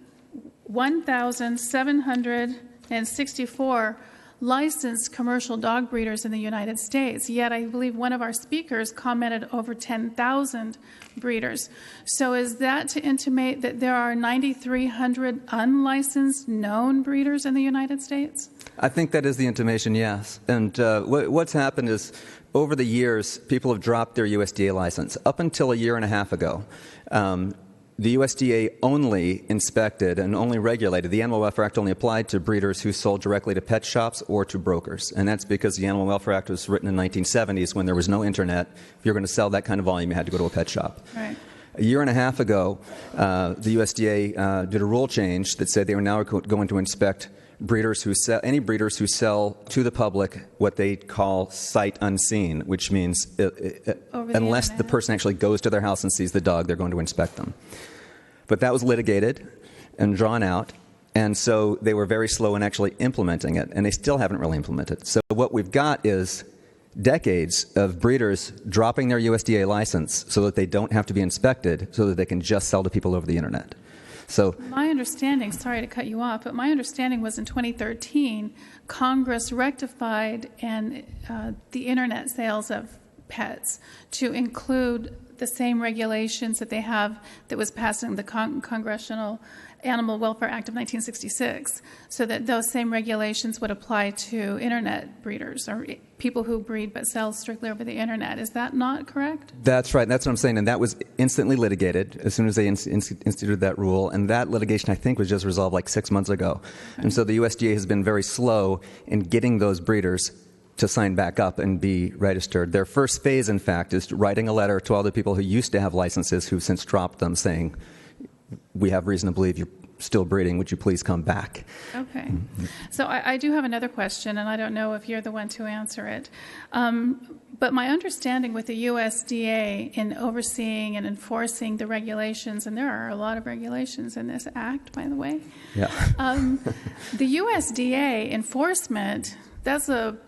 1,764 licensed commercial dog breeders in the United States. Yet I believe one of our speakers commented over 10,000 breeders. So is that to intimate that there are 9,300 unlicensed known breeders in the United States? I think that is the intimation, yes. And what's happened is over the years, people have dropped their USDA license. Up until a year and a half ago, the USDA only inspected and only regulated. The Animal Welfare Act only applied to breeders who sold directly to pet shops or to brokers. And that's because the Animal Welfare Act was written in the 1970s when there was no internet. If you're going to sell that kind of volume, you had to go to a pet shop. Right. A year and a half ago, the USDA did a rule change that said they were now going to inspect any breeders who sell to the public what they call sight unseen, which means unless the person actually goes to their house and sees the dog, they're going to inspect them. But that was litigated and drawn out, and so they were very slow in actually implementing it, and they still haven't really implemented it. So what we've got is decades of breeders dropping their USDA license so that they don't have to be inspected, so that they can just sell to people over the internet. So my understanding, sorry to cut you off, but my understanding was in 2013, Congress rectified the internet sales of pets to include the same regulations that they have that was passed in the Congressional Animal Welfare Act of 1966, so that those same regulations would apply to internet breeders or people who breed but sell strictly over the internet. Is that not correct? That's right. That's what I'm saying. And that was instantly litigated as soon as they instituted that rule. And that litigation, I think, was just resolved like 6 months ago. Okay. And so the USDA has been very slow in getting those breeders to sign back up and be registered. Their first phase, in fact, is writing a letter to all the people who used to have licenses who've since dropped them saying, we have reason to believe you're still breeding. Would you please come back? Okay. So I do have another question, and I don't know if you're the one to answer it. But my understanding with the USDA in overseeing and enforcing the regulations, and there are a lot of regulations in this act, by the way. Yeah. The USDA enforcement, that's a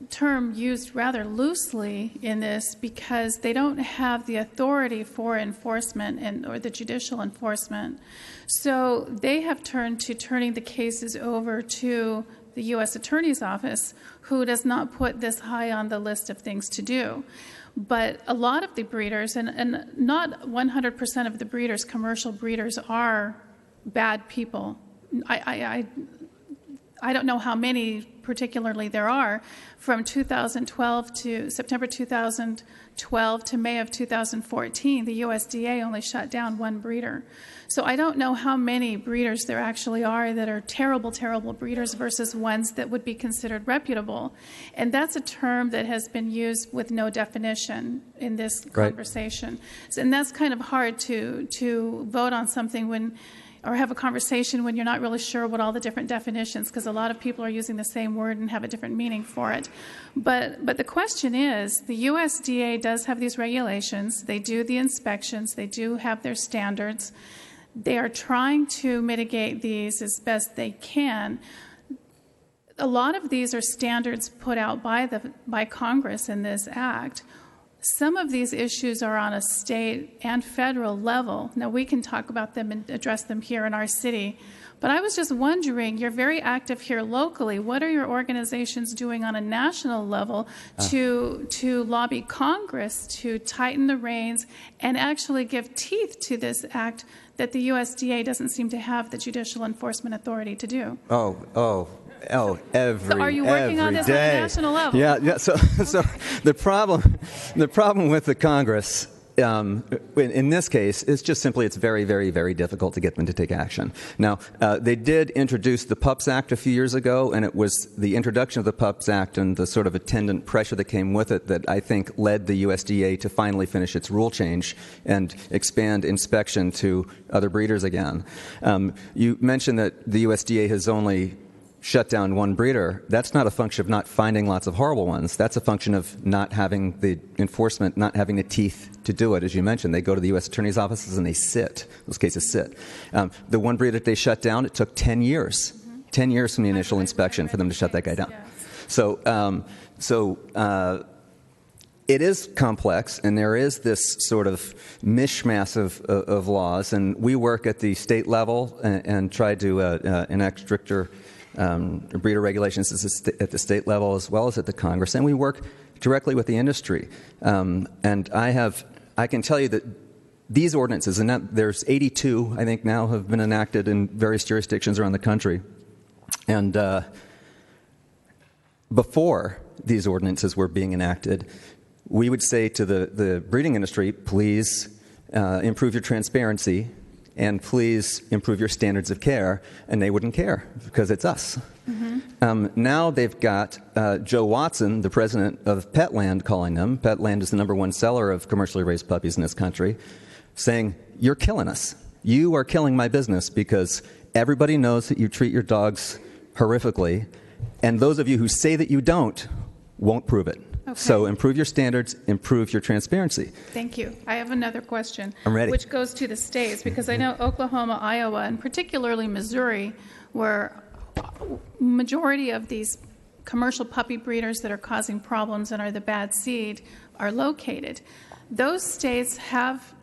term used rather loosely in this because they don't have the authority for enforcement or the judicial enforcement. So they have turned to turning the cases over to the U.S. Attorney's Office, who does not put this high on the list of things to do. But a lot of the breeders, and not 100% of the breeders, commercial breeders, are bad people. I don't know how many particularly there are. From 2012 to September 2012 to May of 2014, the USDA only shut down one breeder. So I don't know how many breeders there actually are that are terrible, terrible breeders versus ones that would be considered reputable. And that's a term that has been used with no definition in this conversation. And that's kind of hard to vote on something or have a conversation when you're not really sure what all the different definitions, because a lot of people are using the same word and have a different meaning for it. But the question is, the USDA does have these regulations. They do the inspections. They do have their standards. They are trying to mitigate these as best they can. A lot of these are standards put out by Congress in this act. Some of these issues are on a state and federal level. Now, we can talk about them and address them here in our city. But I was just wondering, you're very active here locally. What are your organizations doing on a national level to lobby Congress to tighten the reins and actually give teeth to this act that the USDA doesn't seem to have the judicial enforcement authority to do? Every So are you working on this day. on a national level? Yeah. So the problem with the Congress in this case is just simply it's very, very, very difficult to get them to take action. Now, they did introduce the PUPS Act a few years ago, and it was the introduction of the PUPS Act and the sort of attendant pressure that came with it that I think led the USDA to finally finish its rule change and expand inspection to other breeders again. You mentioned that the USDA has only shut down one breeder. That's not a function of not finding lots of horrible ones. That's a function of not having the enforcement, not having the teeth to do it. As you mentioned, they go to the U.S. Attorney's offices and they sit. Those cases sit. The one breeder that they shut down, it took 10 years. 10 years from the initial inspection for them to shut that guy down. So it is complex, and there is this sort of mishmash of laws, and we work at the state level and try to enact stricter breeder regulations at the state level as well as at the Congress, and we work directly with the industry. And I can tell you that these ordinances, and there's 82, I think, now have been enacted in various jurisdictions around the country. And before these ordinances were being enacted, we would say to the breeding industry, please improve your transparency and please improve your standards of care. And they wouldn't care because it's us. Now they've got Joe Watson, the president of Petland, calling them. Petland is the #1 seller of commercially raised puppies in this country, saying, "You're killing us. You are killing my business because everybody knows that you treat your dogs horrifically, and those of you who say that you don't won't prove it." Okay. So improve your standards, improve your transparency. Thank you. I have another question. I'm ready. Which goes to the states, because I know Oklahoma, Iowa, and particularly Missouri, where majority of these commercial puppy breeders that are causing problems and are the bad seed are located. Those states have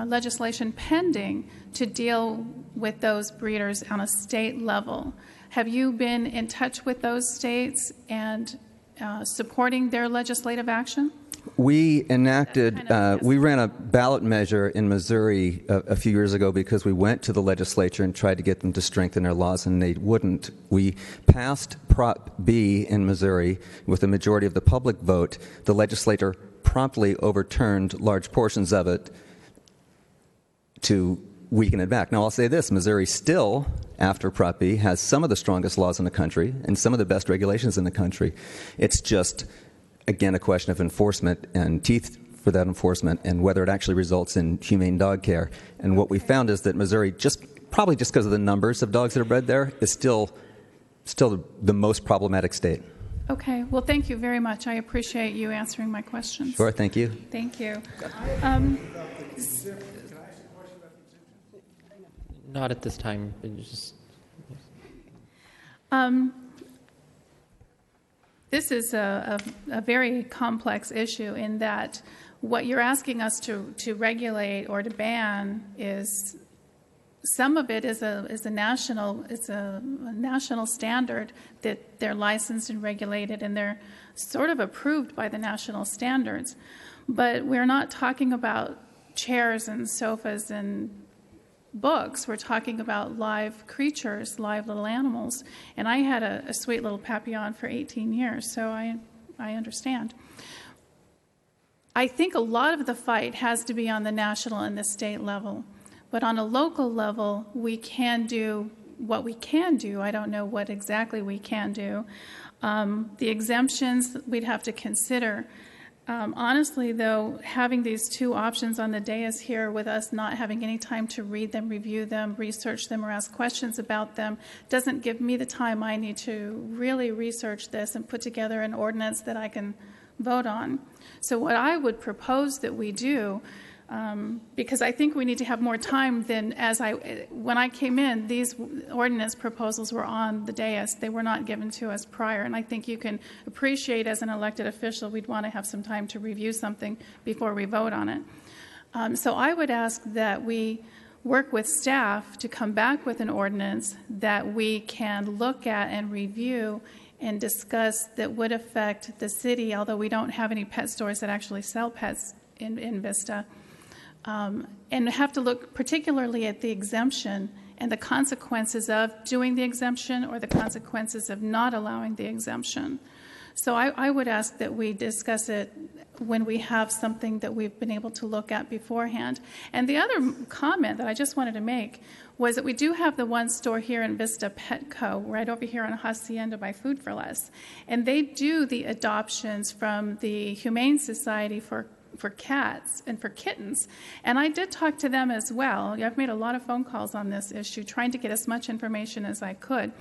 legislation pending to deal with those breeders on a state level. Have you been in touch with those states and supporting their legislative action? We enacted, we ran a ballot measure in Missouri a few years ago because we went to the legislature and tried to get them to strengthen their laws, and they wouldn't. We passed Prop B in Missouri with a majority of the public vote. The legislature promptly overturned large portions of it to weaken it back. Now, I'll say this. Missouri still, after Prop B, has some of the strongest laws in the country and some of the best regulations in the country. It's just, again, a question of enforcement and teeth for that enforcement and whether it actually results in humane dog care. And what we found is that Missouri, probably just because of the numbers of dogs that are bred there, is still the most problematic state. Okay. Well, thank you very much. I appreciate you answering my questions. Sure. Thank you. Thank you. Not at this time. This is a very complex issue in that what you're asking us to regulate or to ban is some of it is a national standard that they're licensed and regulated and they're sort of approved by the national standards. But we're not talking about chairs and sofas and books. We're talking about live creatures, live little animals. And I had a sweet little Papillon for 18 years, so I understand. I think a lot of the fight has to be on the national and the state level. But on a local level, we can do what we can do. I don't know what exactly we can do. The exemptions we'd have to consider. Honestly, though, having these two options on the dais here with us not having any time to read them, review them, research them, or ask questions about them doesn't give me the time I need to really research this and put together an ordinance that I can vote on. So what I would propose that we do, because I think we need to have more time than when I came in, these ordinance proposals were on the dais. They were not given to us prior, and I think you can appreciate as an elected official we'd want to have some time to review something before we vote on it. So I would ask that we work with staff to come back with an ordinance that we can look at and review and discuss that would affect the city, although we don't have any pet stores that actually sell pets in Vista. And have to look particularly at the exemption and the consequences of doing the exemption or the consequences of not allowing the exemption. So I would ask that we discuss it when we have something that we've been able to look at beforehand. And the other comment that I just wanted to make was that we do have the one store here in Vista, Petco, right over here on Hacienda by Food for Less. And they do the adoptions from the Humane Society for cats and for kittens. And I did talk to them as well. I've made a lot of phone calls on this issue, trying to get as much information as I could.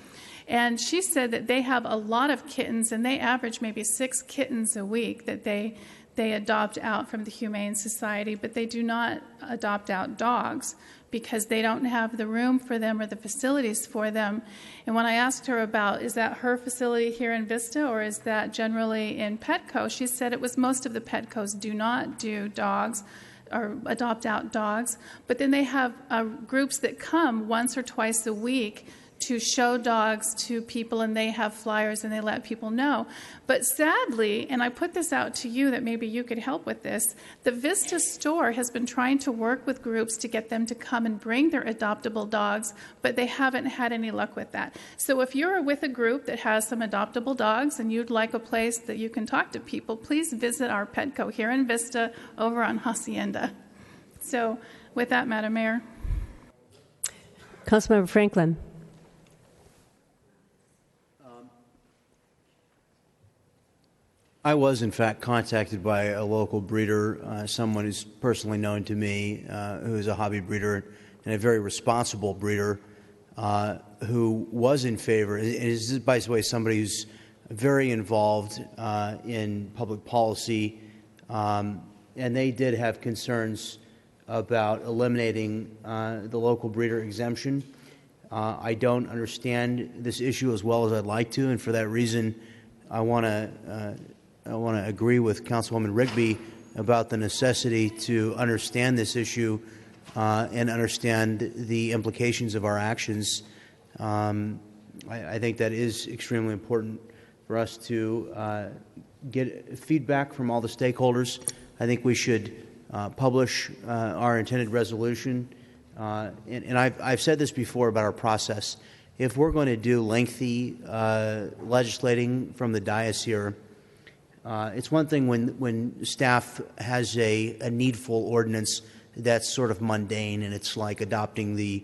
And she said that they have a lot of kittens, and they average maybe 6 kittens a week that they adopt out from the Humane Society, but they do not adopt out dogs because they don't have the room for them or the facilities for them. And when I asked her about, is that her facility here in Vista or is that generally in Petco, she said it was most of the Petcos do not do dogs or adopt out dogs, but then they have groups that come once or twice a week to show dogs to people, and they have flyers and they let people know. But sadly, and I put this out to you that maybe you could help with this, the Vista store has been trying to work with groups to get them to come and bring their adoptable dogs, but they haven't had any luck with that. So if you're with a group that has some adoptable dogs and you'd like a place that you can talk to people, please visit our Petco here in Vista over on Hacienda. So, with that, Madam Mayor. Councilmember Franklin. I was, in fact, contacted by a local breeder, someone who's personally known to me, who is a hobby breeder and a very responsible breeder, who was in favor. And is, by the way, somebody who's very involved in public policy, and they did have concerns about eliminating the local breeder exemption. I don't understand this issue as well as I'd like to, and for that reason, I want to agree with Councilwoman Rigby about the necessity to understand this issue and understand the implications of our actions. I think that is extremely important for us to get feedback from all the stakeholders. I think we should publish our intended resolution. And I've said this before about our process. If we're going to do lengthy legislating from the dais here, it's one thing when staff has a needful ordinance that's sort of mundane and it's like adopting the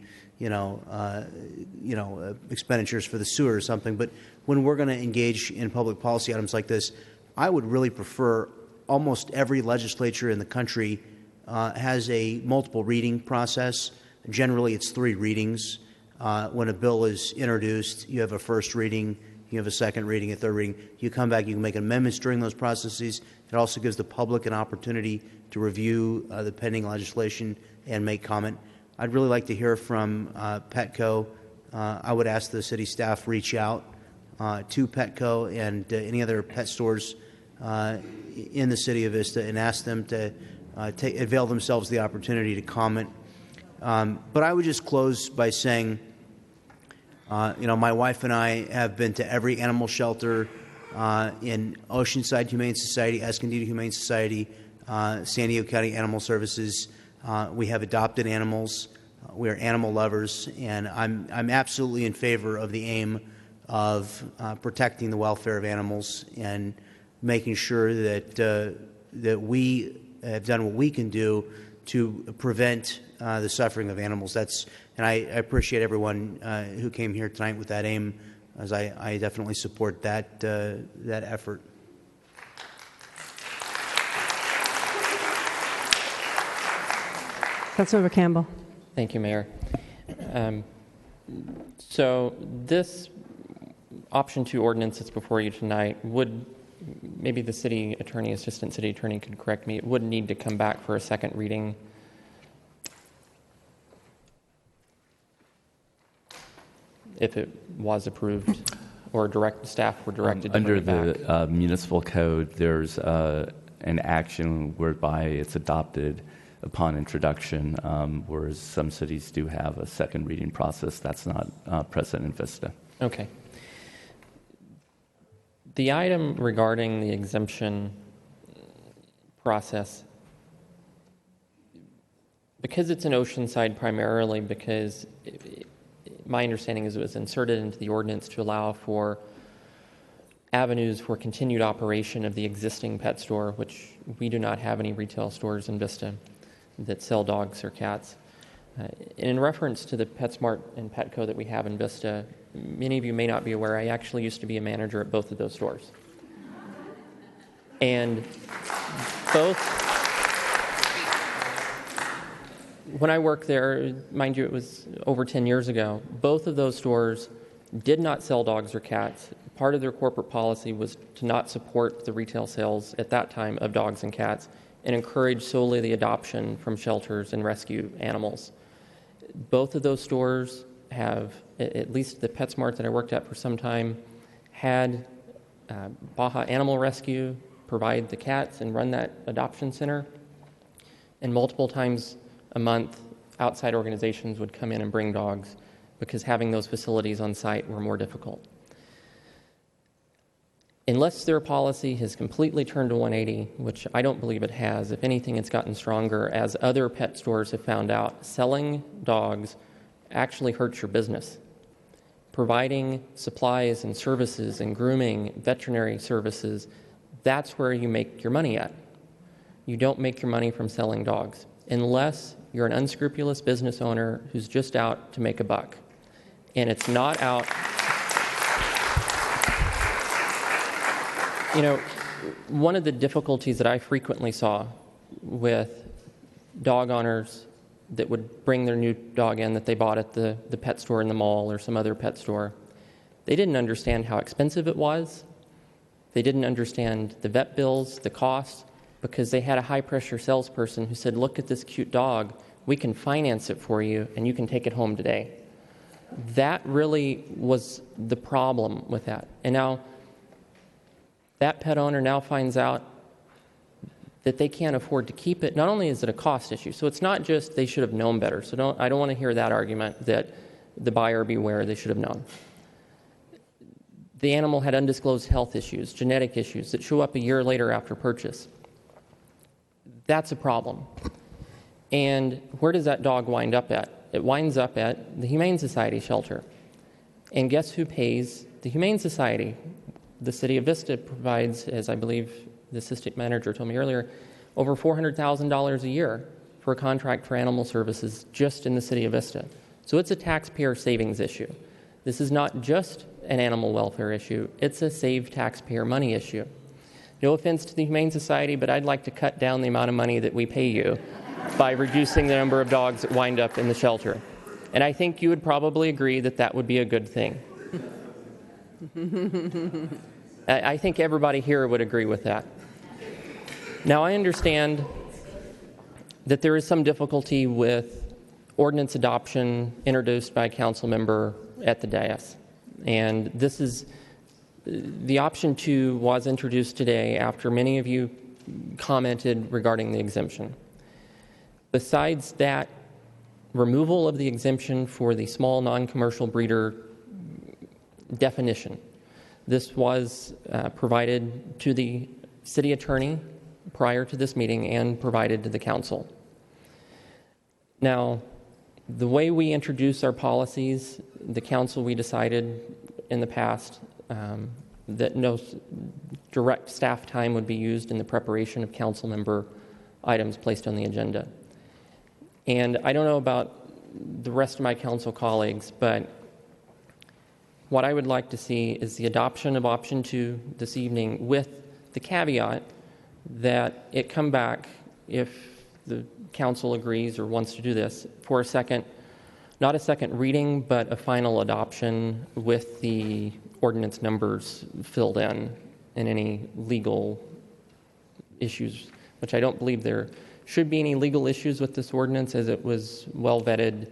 expenditures for the sewer or something. But when we're going to engage in public policy items like this, I would really prefer almost every legislature in the country has a multiple reading process. Generally, it's 3 readings. When a bill is introduced, you have a first reading, you have a second reading, a third reading. You come back, you can make amendments during those processes. It also gives the public an opportunity to review the pending legislation and make comment. I'd really like to hear from Petco. I would ask the city staff reach out to Petco and any other pet stores in the city of Vista and ask them to avail themselves of the opportunity to comment. But I would just close by saying, my wife and I have been to every animal shelter in Oceanside Humane Society, Escondido Humane Society, San Diego County Animal Services. We have adopted animals. We are animal lovers, and I'm absolutely in favor of the aim of protecting the welfare of animals and making sure that we have done what we can do to prevent the suffering of animals. And I appreciate everyone who came here tonight with that aim, as I definitely support that effort. Councilmember Campbell. Thank you, Mayor. So this option 2 ordinance that's before you tonight would, maybe the city attorney, assistant city attorney could correct me, it would need to come back for a second reading. If it was approved or staff were directed to under bring it the municipal code, there's an action whereby it's adopted upon introduction, whereas some cities do have a second reading process. That's not present in Vista. Okay. The item regarding the exemption process, because it's in Oceanside primarily, because my understanding is it was inserted into the ordinance to allow for avenues for continued operation of the existing pet store, which we do not have any retail stores in Vista that sell dogs or cats. In reference to the PetSmart and Petco that we have in Vista, many of you may not be aware, I actually used to be a manager at both of those stores. And both, when I worked there, mind you, it was over 10 years ago, both of those stores did not sell dogs or cats. Part of their corporate policy was to not support the retail sales at that time of dogs and cats and encourage solely the adoption from shelters and rescue animals. Both of those stores have, at least the PetSmart that I worked at for some time, had Baja Animal Rescue provide the cats and run that adoption center. And multiple times a month, outside organizations would come in and bring dogs because having those facilities on site were more difficult. Unless their policy has completely turned to 180, which I don't believe it has, if anything, it's gotten stronger, as other pet stores have found out, selling dogs actually hurts your business. Providing supplies and services and grooming, veterinary services, that's where you make your money at. You don't make your money from selling dogs. unless you're an unscrupulous business owner who's just out to make a buck. And it's not out. You know, one of the difficulties that I frequently saw with dog owners that would bring their new dog in that they bought at the pet store in the mall or some other pet store, they didn't understand how expensive it was. They didn't understand the vet bills, the costs, because they had a high-pressure salesperson who said, look at this cute dog, we can finance it for you, and you can take it home today. That really was the problem with that. And now, that pet owner now finds out that they can't afford to keep it. Not only is it a cost issue, so it's not just they should have known better. So I don't want to hear that argument that the buyer beware, they should have known. The animal had undisclosed health issues, genetic issues that show up a year later after purchase. That's a problem. And where does that dog wind up at? It winds up at the Humane Society shelter. And guess who pays the Humane Society? The City of Vista provides, as I believe the assistant manager told me earlier, over $400,000 a year for a contract for animal services just in the City of Vista. So it's a taxpayer savings issue. This is not just an animal welfare issue. It's a save taxpayer money issue. No offense to the Humane Society, but I'd like to cut down the amount of money that we pay you by reducing the number of dogs that wind up in the shelter. And I think you would probably agree that that would be a good thing. I think everybody here would agree with that. Now, I understand that there is some difficulty with ordinance adoption introduced by a council member at the dais. And this is, the option 2 was introduced today after many of you commented regarding the exemption. Besides that removal of the exemption for the small non-commercial breeder definition, this was provided to the city attorney prior to this meeting and provided to the council. Now, the way we introduce our policies, the council, we decided in the past that no direct staff time would be used in the preparation of council member items placed on the agenda. And I don't know about the rest of my council colleagues, but what I would like to see is the adoption of option 2 this evening with the caveat that it come back, if the council agrees or wants to do this, for a second, not a second reading, but a final adoption with the ordinance numbers filled in and any legal issues, which I don't believe there should be any legal issues with this ordinance as it was well vetted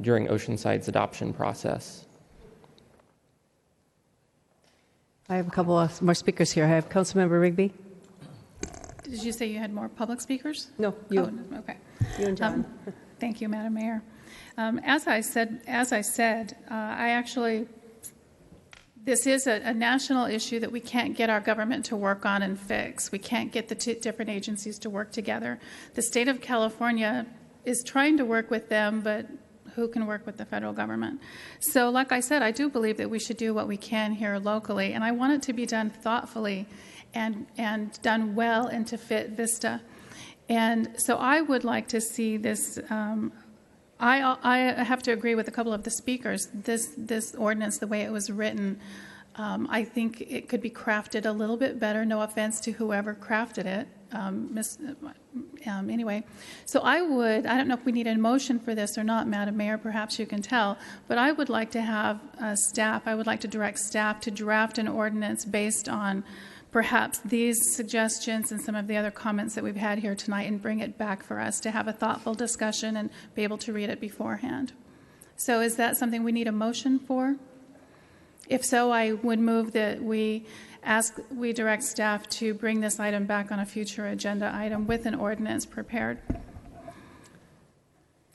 during Oceanside's adoption process. I have a couple of more speakers here. I have Councilmember Rigby. Did you say you had more public speakers? No, you. Oh, okay. You and John. Thank you, Madam Mayor. As I said, I actually, this is a national issue that we can't get our government to work on and fix. We can't get the different agencies to work together. The state of California is trying to work with them, but who can work with the federal government? So like I said, I do believe that we should do what we can here locally, and I want it to be done thoughtfully and done well and to fit Vista. And so I would like to see this, I have to agree with a couple of the speakers. This ordinance, the way it was written, I think it could be crafted a little bit better. No offense to whoever crafted it. Anyway, so I don't know if we need a motion for this or not, Madam Mayor, perhaps you can tell, but I would like to have I would like to direct staff to draft an ordinance based on perhaps these suggestions and some of the other comments that we've had here tonight and bring it back for us to have a thoughtful discussion and be able to read it beforehand. So is that something we need a motion for? If so, I would move that we direct staff to bring this item back on a future agenda item with an ordinance prepared.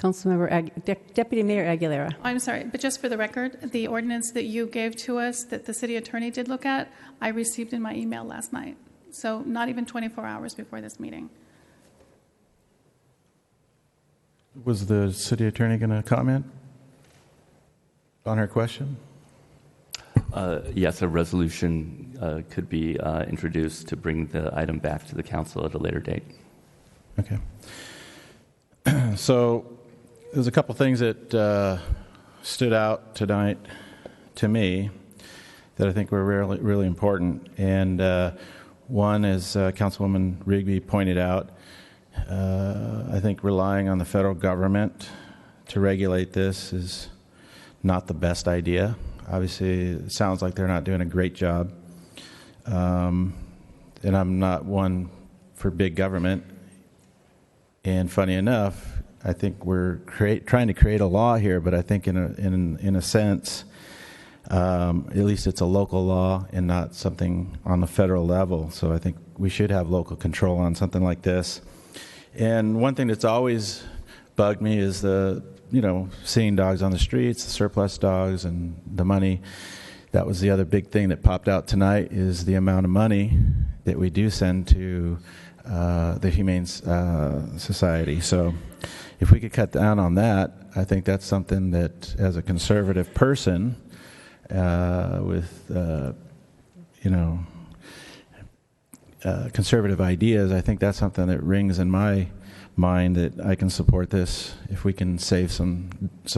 Deputy Mayor Aguilera. I'm sorry, but just for the record, the ordinance that you gave to us that the city attorney did look at, I received in my email last night. So not even 24 hours before this meeting. Was the city attorney going to comment on her question? Yes, a resolution could be introduced to bring the item back to the council at a later date. Okay. So there's a couple things that stood out tonight to me that I think were really, really important. And one, as Councilwoman Rigby pointed out, I think relying on the federal government to regulate this is not the best idea. Obviously, it sounds like they're not doing a great job. And I'm not one for big government. And funny enough, I think we're trying to create a law here, but I think in a sense, at least it's a local law and not something on the federal level. So I think we should have local control on something like this. And one thing that's always bugged me is seeing dogs on the streets, the surplus dogs, and the money. That was the other big thing that popped out tonight, is the amount of money that we do send to the Humane Society. So if we could cut down on that, I think that's something that, as a conservative person with conservative ideas, I think that's something that rings in my mind, that I can support this if we can save some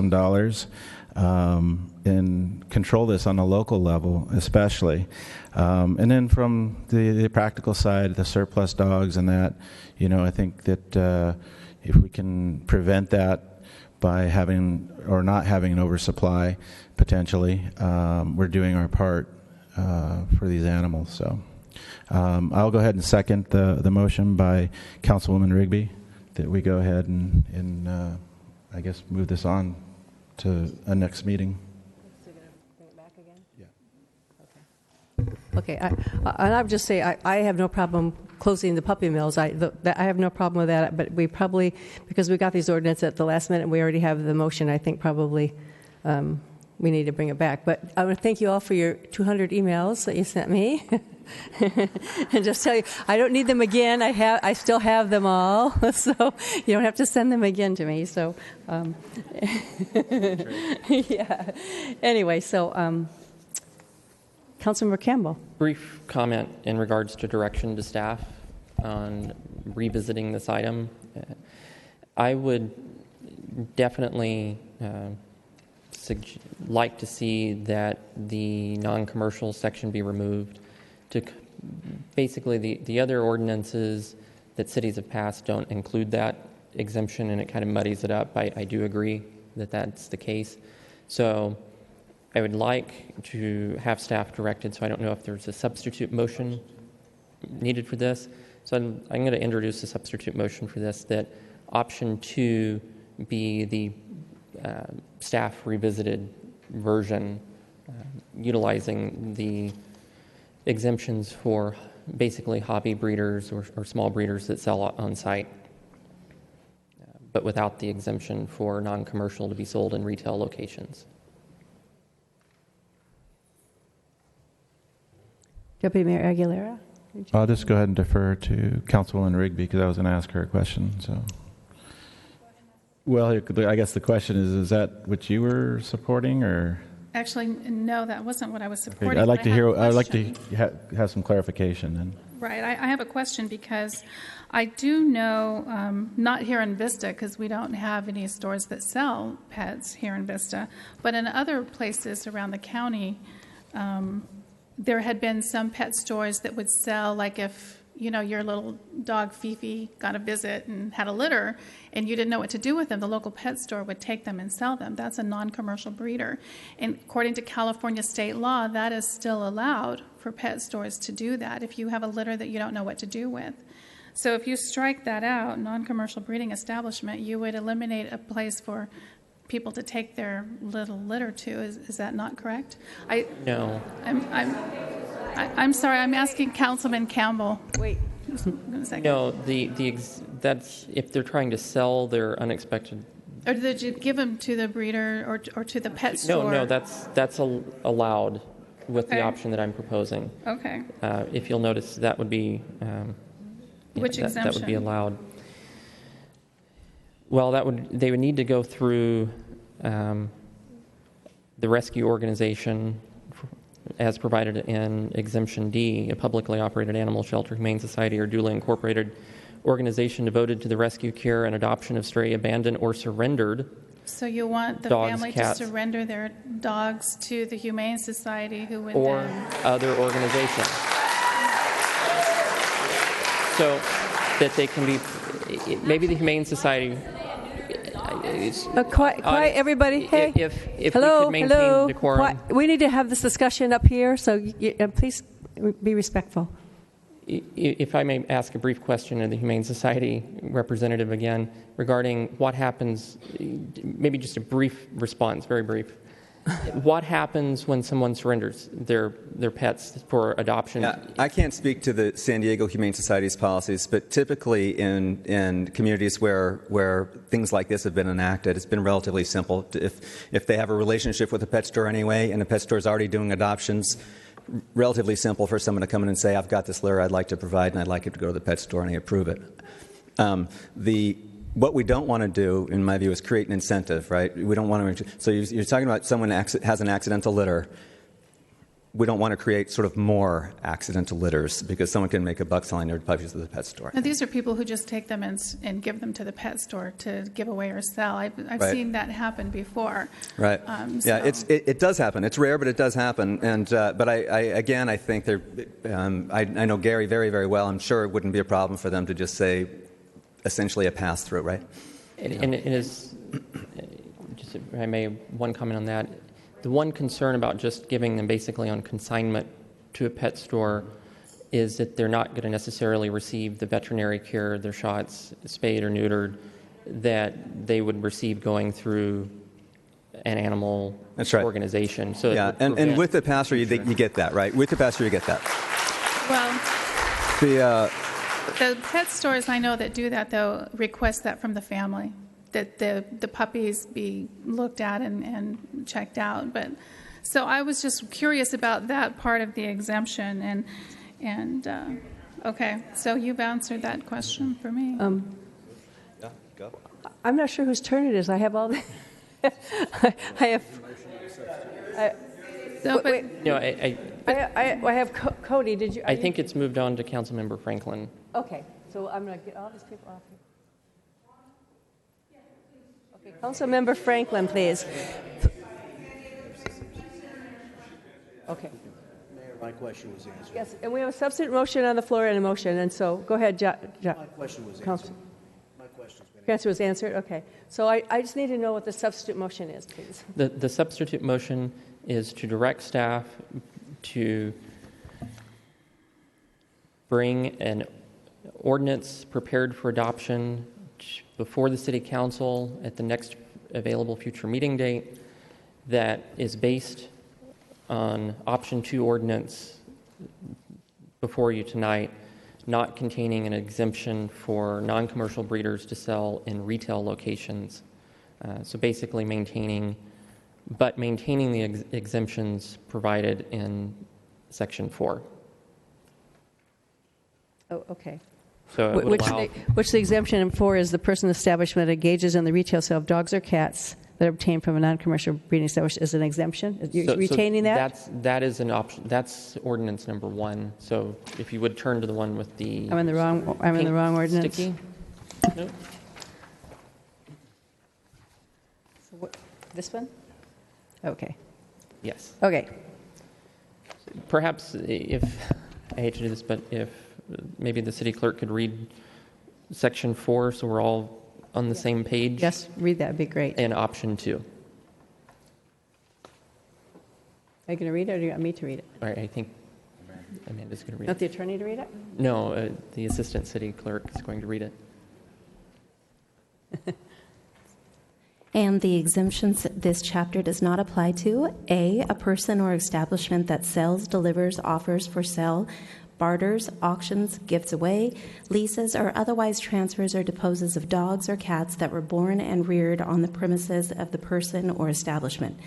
dollars and control this on a local level, especially. And then from the practical side, the surplus dogs and that, I think that if we can prevent that by having or not having an oversupply, potentially, we're doing our part for these animals. So I'll go ahead and second the motion by Councilwoman Rigby that we go ahead and I guess move this on to a next meeting. Okay, and I would just say I have no problem closing the puppy mills. I have no problem with that, but we probably, because we got these ordinances at the last minute and we already have the motion, I think probably we need to bring it back. But I want to thank you all for your 200 emails that you sent me. And just tell you, I don't need them again. I still have them all, so you don't have to send them again to me. So, yeah. Anyway, so Councilmember Campbell. Brief comment in regards to direction to staff on revisiting this item. I would definitely like to see that the non-commercial section be removed. Basically, the other ordinances that cities have passed don't include that exemption, and it kind of muddies it up. I do agree that that's the case. So I would like to have staff directed, so I don't know if there's a substitute motion needed for this. So I'm going to introduce a substitute motion for this, that option 2 be the staff revisited version, utilizing the exemptions for basically hobby breeders or small breeders that sell on site, but without the exemption for non-commercial to be sold in retail locations. Deputy Mayor Aguilera? I'll just go ahead and defer to Councilwoman Rigby because I was going to ask her a question. So, well, I guess the question is that what you were supporting, or? Actually, no, that wasn't what I was supporting. I'd like to hear. I'd like to have some clarification then. Right, I have a question because I do know, not here in Vista, because we don't have any stores that sell pets here in Vista, but in other places around the county, there had been some pet stores that would sell, like if your little dog Fifi got a visit and had a litter and you didn't know what to do with them, the local pet store would take them and sell them. That's a non-commercial breeder. And according to California state law, that is still allowed for pet stores to do that if you have a litter that you don't know what to do with. So if you strike that out, non-commercial breeding establishment, you would eliminate a place for people to take their little litter to. Is that not correct? No. I'm sorry. I'm asking Councilman Campbell. Wait. No. That's if they're trying to sell their unexpected. Or did you give them to the breeder or to the pet store? No. That's allowed with the option that I'm proposing. Okay. If you'll notice, that would be. Which exemption? That would be allowed. Well, they would need to go through the rescue organization as provided in Exemption D, a publicly operated animal shelter, humane society, or duly incorporated organization devoted to the rescue, care, and adoption of stray, abandoned, or surrendered So you want the dogs, family cats, to surrender their dogs to the Humane Society, who would or then... other organization, so that they can be, maybe the Humane Society. Quiet, everybody. Hey, if hello, we could maintain hello. decorum. Quiet. We need to have this discussion up here, so please be respectful. If I may ask a brief question of the Humane Society representative again regarding what happens, maybe just a brief response, very brief. What happens when someone surrenders their pets for adoption? Yeah, I can't speak to the San Diego Humane Society's policies, but typically in communities where things like this have been enacted, it's been relatively simple. If they have a relationship with a pet store anyway, and the pet store is already doing adoptions, relatively simple for someone to come in and say, I've got this litter I'd like to provide, and I'd like it to go to the pet store, and I approve it. What we don't want to do, in my view, is create an incentive, right? We don't want to. So you're talking about someone has an accidental litter. We don't want to create sort of more accidental litters because someone can make a buck selling their puppies at the pet store. Now, these are people who just take them and give them to the pet store to give away or sell. I've Right. seen that happen before. Right. Yeah, it does happen. It's rare, but it does happen. And but I think I know Gary very, very well. I'm sure it wouldn't be a problem for them to just say, essentially a pass through, right? And it is, just if I may, one comment on that. The one concern about just giving them basically on consignment to a pet store is that they're not going to necessarily receive the veterinary care, their shots, spayed or neutered, that they would receive going through an animal organization. So yeah, and with the pass through, you get that, right? With the pass through, you get that. Well, the pet stores I know that do that, though, request that from the family, that the puppies be looked at and checked out. But so I was just curious about that part of the exemption, and okay, so you've answered that question for me. Yeah, go. I'm not sure whose turn it is. I have all the. I have. No, I have Cody. Did you? I think it's moved on to Councilmember Franklin. Okay, so I'm going to get all these people off here. Okay, Councilmember Franklin, please. Okay. Mayor, my question was answered. Yes, and we have a substitute motion on the floor and a motion, and so go ahead, My question was answered. My question's been Answer was answered. Okay, so I just need to know what the substitute motion is, please. The substitute motion is to direct staff to bring an ordinance prepared for adoption before the City Council at the next available future meeting date that is based on option 2 ordinance before you tonight, not containing an exemption for non-commercial breeders to sell in retail locations. So basically maintaining the exemptions provided in Section 4. Oh, okay. So it would allow, which the exemption for is the person establishment engages in the retail sale of dogs or cats that are obtained from a non-commercial breeding establishment is an exemption. You're retaining that? That is an option. That's ordinance number 1. So if you would turn to the one with the I'm in the wrong ordinance. sticky. Nope. So this one? Okay. Yes. Okay. Perhaps if I hate to do this, but if maybe the city clerk could read Section 4 so we're all on the same page. Yes, read that. Would be great. And option 2. Are you going to read it, or do you want me to read it? All right, I think Amanda's going to read Not it. the attorney to read it? No, the assistant city clerk is going to read it. And the exemptions this chapter does not apply to A person or establishment that sells, delivers, offers for sale, barters, auctions, gives away, leases, or otherwise transfers or disposes of dogs or cats that were born and reared on the premises of the person or establishment.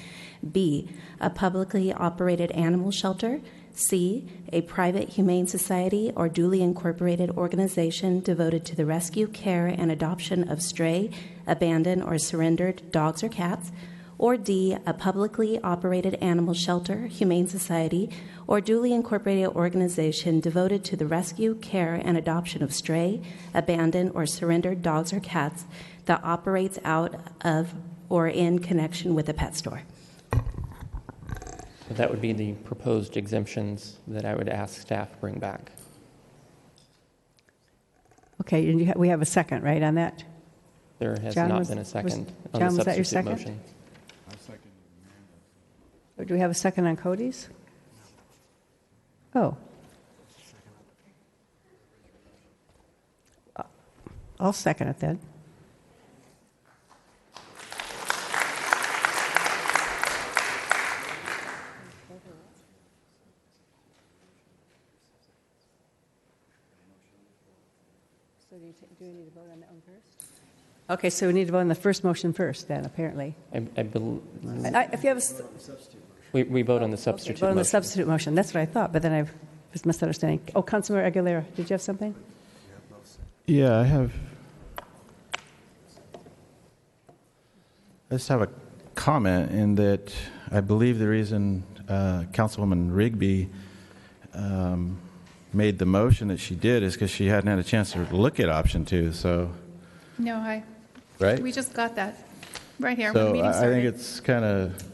B, a publicly operated animal shelter. C, a private humane society or duly incorporated organization devoted to the rescue, care, and adoption of stray, abandoned, or surrendered dogs or cats, Or D, a publicly operated animal shelter, humane society, or duly incorporated organization devoted to the rescue, care, and adoption of stray, abandoned, or surrendered dogs or cats that operates out of or in connection with a pet store. So that would be the proposed exemptions that I would ask staff bring back. Okay, and we have a second, right, on that? There has John, not been a second on John, the was that your substitute second? motion. Do we have a second on Cody's? Oh. I'll second it then. So do we need to vote on that one first? Okay, so we need to vote on the first motion first then, apparently. I believe. If you have We vote on the substitute vote on the motion. substitute motion. That's what I thought, but then I was misunderstanding. Oh, Councilor Aguilera, did you have something? Yeah, I just have a comment in that I believe the reason Councilwoman Rigby made the motion that she did is because she hadn't had a chance to look at option 2. So, No, right? we just got that right here when So the meeting I started. think it's kind of,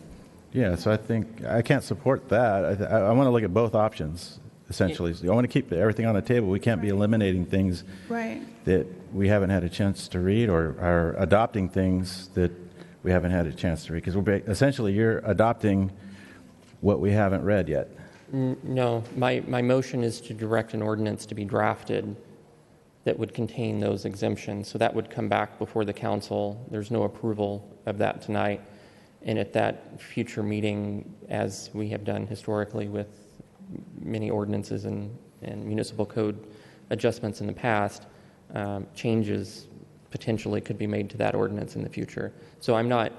yeah. So I think I can't support that. I want to look at both options essentially. So I want to keep everything on the table. We can't be eliminating things Right. that we haven't had a chance to read, or are adopting things that we haven't had a chance to read. Because essentially you're adopting what we haven't read yet. No, my motion is to direct an ordinance to be drafted that would contain those exemptions. So that would come back before the council. There's no approval of that tonight. And at that future meeting, as we have done historically with many ordinances and municipal code adjustments in the past, changes potentially could be made to that ordinance in the future. So I'm not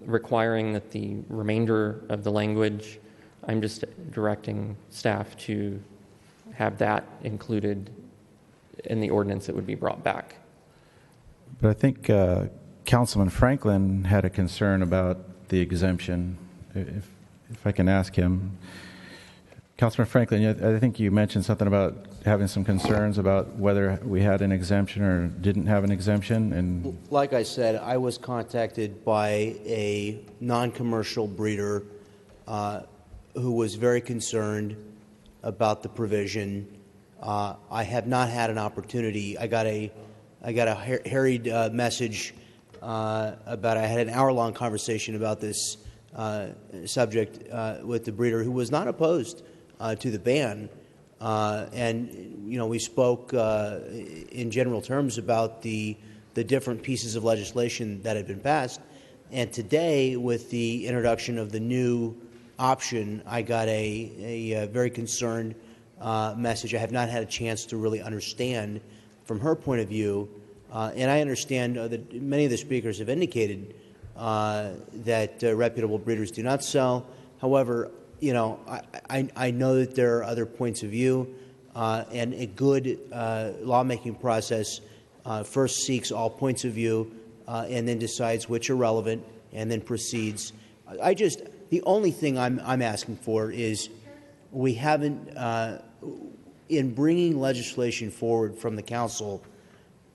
requiring that the remainder of the language, I'm just directing staff to have that included in the ordinance that would be brought back. But I think Councilman Franklin had a concern about the exemption. If I can ask him. Councilman Franklin, I think you mentioned something about having some concerns about whether we had an exemption or didn't have an exemption. And like I said, I was contacted by a non-commercial breeder who was very concerned about the provision. I have not had an opportunity. I got a harried message about. I had an hour-long conversation about this subject with the breeder, who was not opposed to the ban, and we spoke in general terms about the different pieces of legislation that had been passed. And today, with the introduction of the new option, I got a very concerned message. I have not had a chance to really understand from her point of view, and I understand that many of the speakers have indicated that reputable breeders do not sell. However, I know that there are other points of view, and a good lawmaking process first seeks all points of view and then decides which are relevant and then proceeds. The only thing I'm asking for is we haven't, in bringing legislation forward from the council,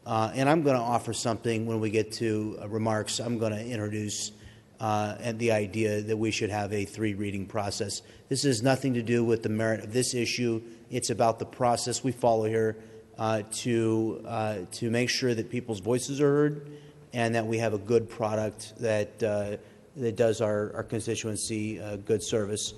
and I'm going to offer something when we get to remarks. I'm going to introduce and the idea that we should have a 3-reading process. This has nothing to do with the merit of this issue. It's about the process we follow here to make sure that people's voices are heard and that we have a good product that does our constituency good service.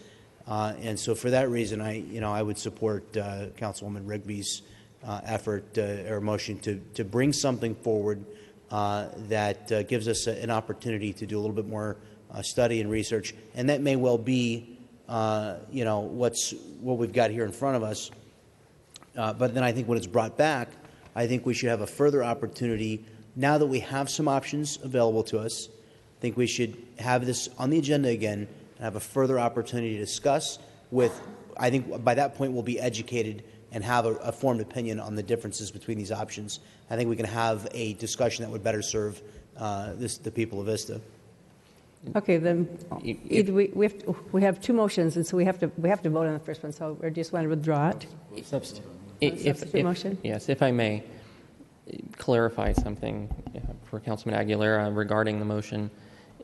And so, for that reason, I would support Councilwoman Rigby's effort or motion to bring something forward that gives us an opportunity to do a little bit more study and research, and that may well be, what we've got here in front of us. But then I think when it's brought back, I think we should have a further opportunity. Now that we have some options available to us, I think we should have this on the agenda again and have a further opportunity to discuss with. I think by that point we'll be educated and have a formed opinion on the differences between these options. I think we can have a discussion that would better serve the people of Vista. Okay, then either we have two motions, and so we have to vote on the first one. So we just want to withdraw it. Substitute motion. Yes, if I may clarify something for Councilman Aguilera regarding the motion,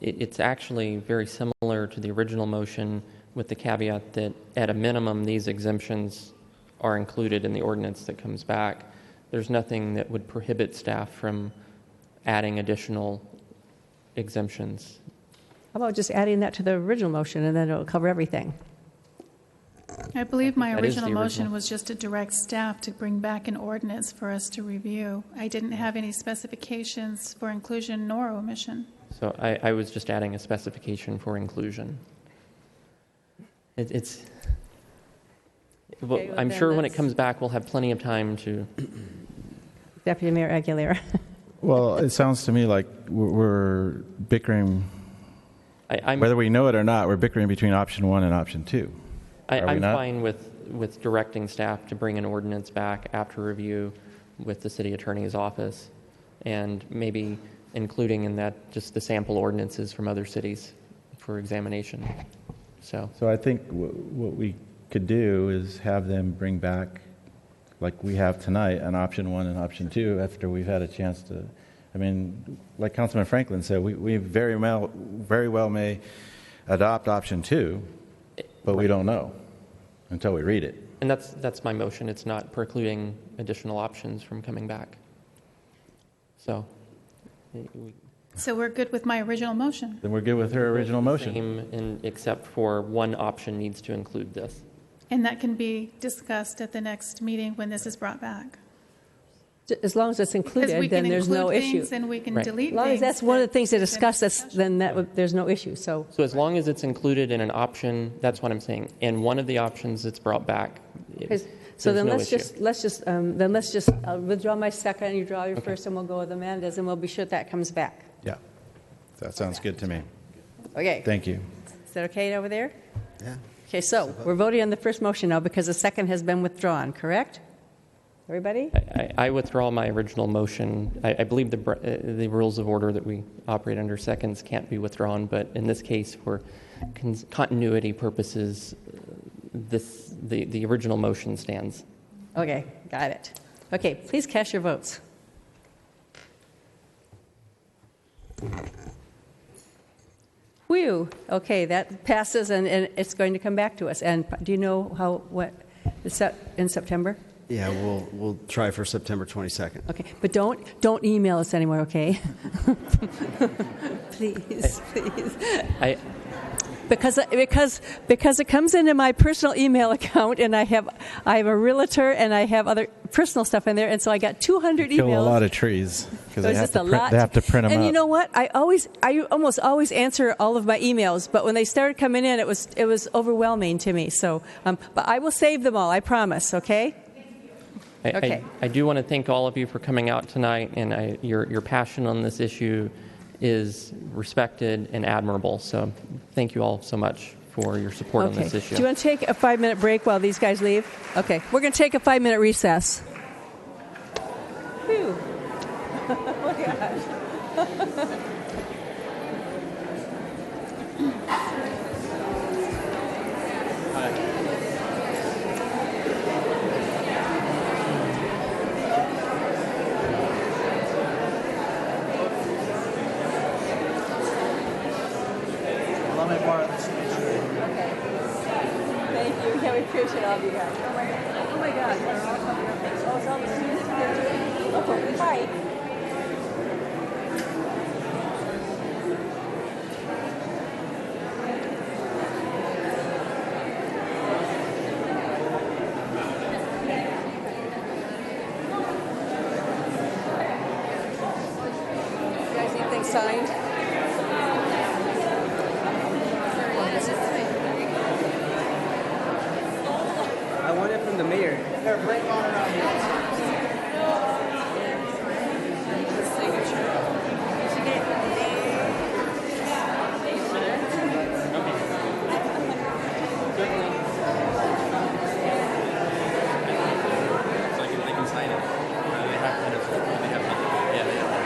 it's actually very similar to the original motion, with the caveat that at a minimum these exemptions are included in the ordinance that comes back. There's nothing that would prohibit staff from adding additional exemptions. How about just adding that to the original motion, and then it'll cover everything? I believe my That is original the motion original. was just to direct staff to bring back an ordinance for us to review. I didn't have any specifications for inclusion nor omission. So I was just adding a specification for inclusion. It's. Well, Okay, well, I'm then sure when it let's- comes back, we'll have plenty of time to. Deputy Mayor Aguilera. Well, it sounds to me like we're bickering, I'm- whether we know it or not, we're bickering between option 1 and option 2. Are we I'm not? fine with directing staff to bring an ordinance back after review with the city attorney's office, and maybe including in that just the sample ordinances from other cities for examination. So I think what we could do is have them bring back, like we have tonight, an option 1 and option 2 after we've had a chance to. I mean, like Councilman Franklin said, we very well may adopt option 2, but we don't know until we read it. And that's my motion. It's not precluding additional options from coming back. So. So we're good with my original motion. Then we're good with her original motion. Same, except for one option needs to include this. And that can be discussed at the next meeting when this is brought back. As long as it's Because included, we then can there's no include issue. things and we can Right. delete As long as things. that's one of the things to discuss, there's no issue. So So as long as it's included in an option, that's what I'm saying. And one of the options that's brought back. So then there's no let's issue. just withdraw my second. You draw your first, and we'll go with Amanda's, and we'll be sure that comes back. Yeah, that sounds good to me. Okay. Thank you. Is that okay over there? Yeah. Okay. So we're voting on the first motion now because the second has been withdrawn. Correct? Everybody? I withdraw my original motion. I believe the rules of order that we operate under seconds can't be withdrawn, but in this case, for continuity purposes, the original motion stands. Okay. Got it. Okay. Please cast your votes. Whew. Okay. That passes, and it's going to come back to us. And do you know what is set in September? Yeah, we'll try for September 22nd. Okay, but don't email us anymore, okay? Please. Because it comes into my personal email account, and I have a realtor, and I have other personal stuff in there, and so I got 200 emails. Kill a lot of trees because they have to print them and up. you know what? I almost always answer all of my emails, but when they started coming in, it was overwhelming to me. So, but I will save them all. I promise. Okay. Okay. I do want to thank all of you for coming out tonight, and your passion on this issue is respected and admirable. So thank you all so much for your support on this issue. Do you want to take a 5-minute break while these guys leave? Okay. We're going to take a 5-minute recess. Phew. Oh, my gosh. Let me borrow this. Thank you. Yeah, we appreciate all of you guys. Oh my God. Oh, it's all the students here. Okay, hi. You guys need things signed? I want it from the mayor. Bring on around here. They can sign it. They have nothing. Yeah.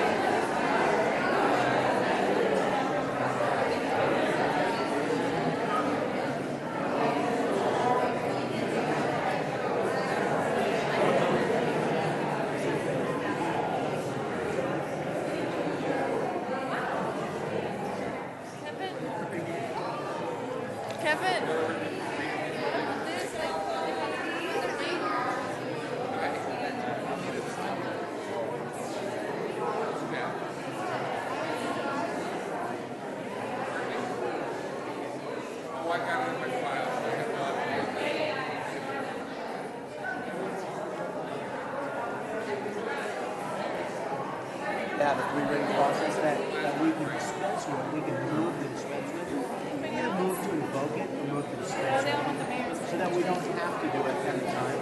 have a three-ring process that we can dispense with. We can move to dispense with. We can move to invoke it or move to dispense with. So that we don't have to do it every time.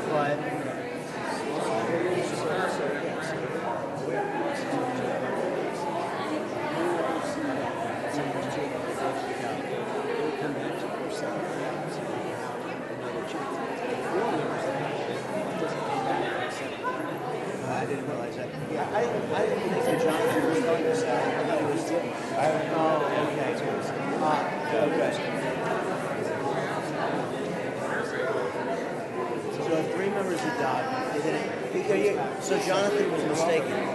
But I didn't realize that. Yeah, I didn't think that Jonathan was going to say. I thought he was. Okay. So if three members adopt, so Jonathan was mistaken.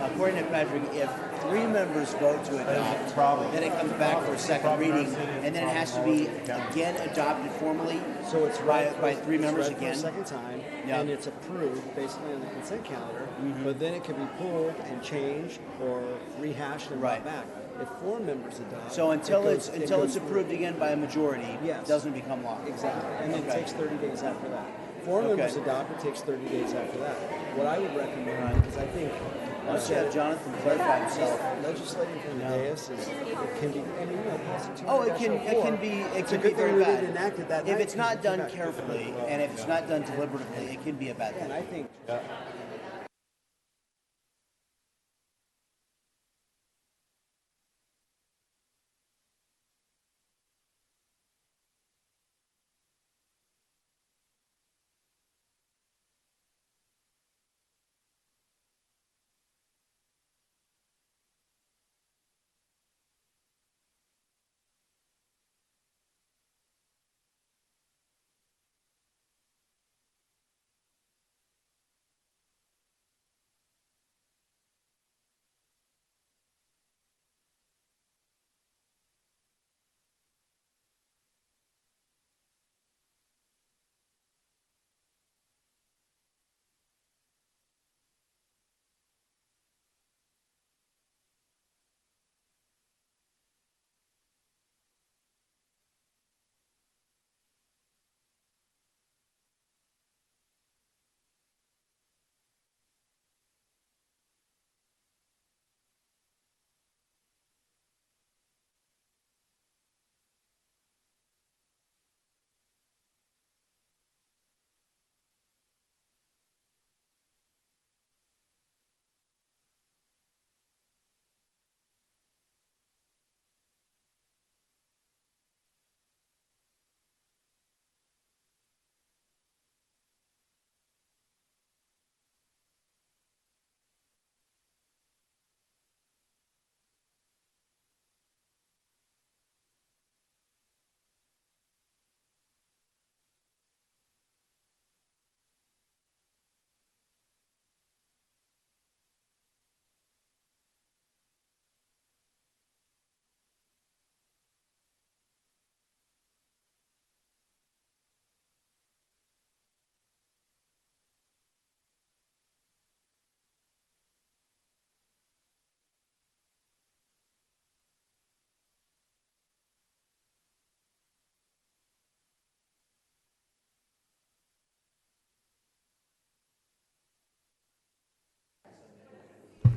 According to Patrick, if three members vote to adopt, then it comes back for a second reading, and then it has to be again adopted formally. So it's by three members read again. for a second time, Yeah. and it's approved basically on the consent calendar. But then it can be pulled and changed or rehashed and brought back. If four members adopt, So until it it's goes approved through. again by a majority, Yes. it doesn't become law. Exactly, and then it Okay. takes 30 days after that. Four Okay. members adopt, it takes 30 days after that. What I would recommend, because I think Let's have Jonathan clarify himself. legislating from the dais is it can be. I mean, policy 204. Oh, it can be. It It's a can be good very thing we bad. didn't enact it that If night, it's not because done carefully, and if it's not done deliberatively, it can be a bad thing. And I think.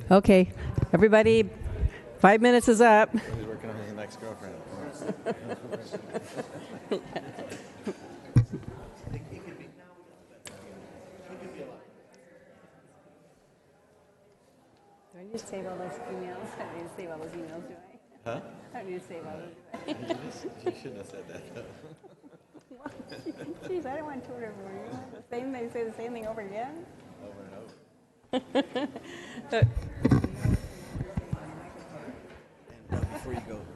Okay, everybody, 5 minutes is up. He's working on his next girlfriend. Do I need to save all those emails? I don't need to save all those emails, do I? Huh? I don't need to save all those, do I? You shouldn't have said that, though. Jeez, I don't want to tour everywhere. The same, they say the same thing over again? Over and over. And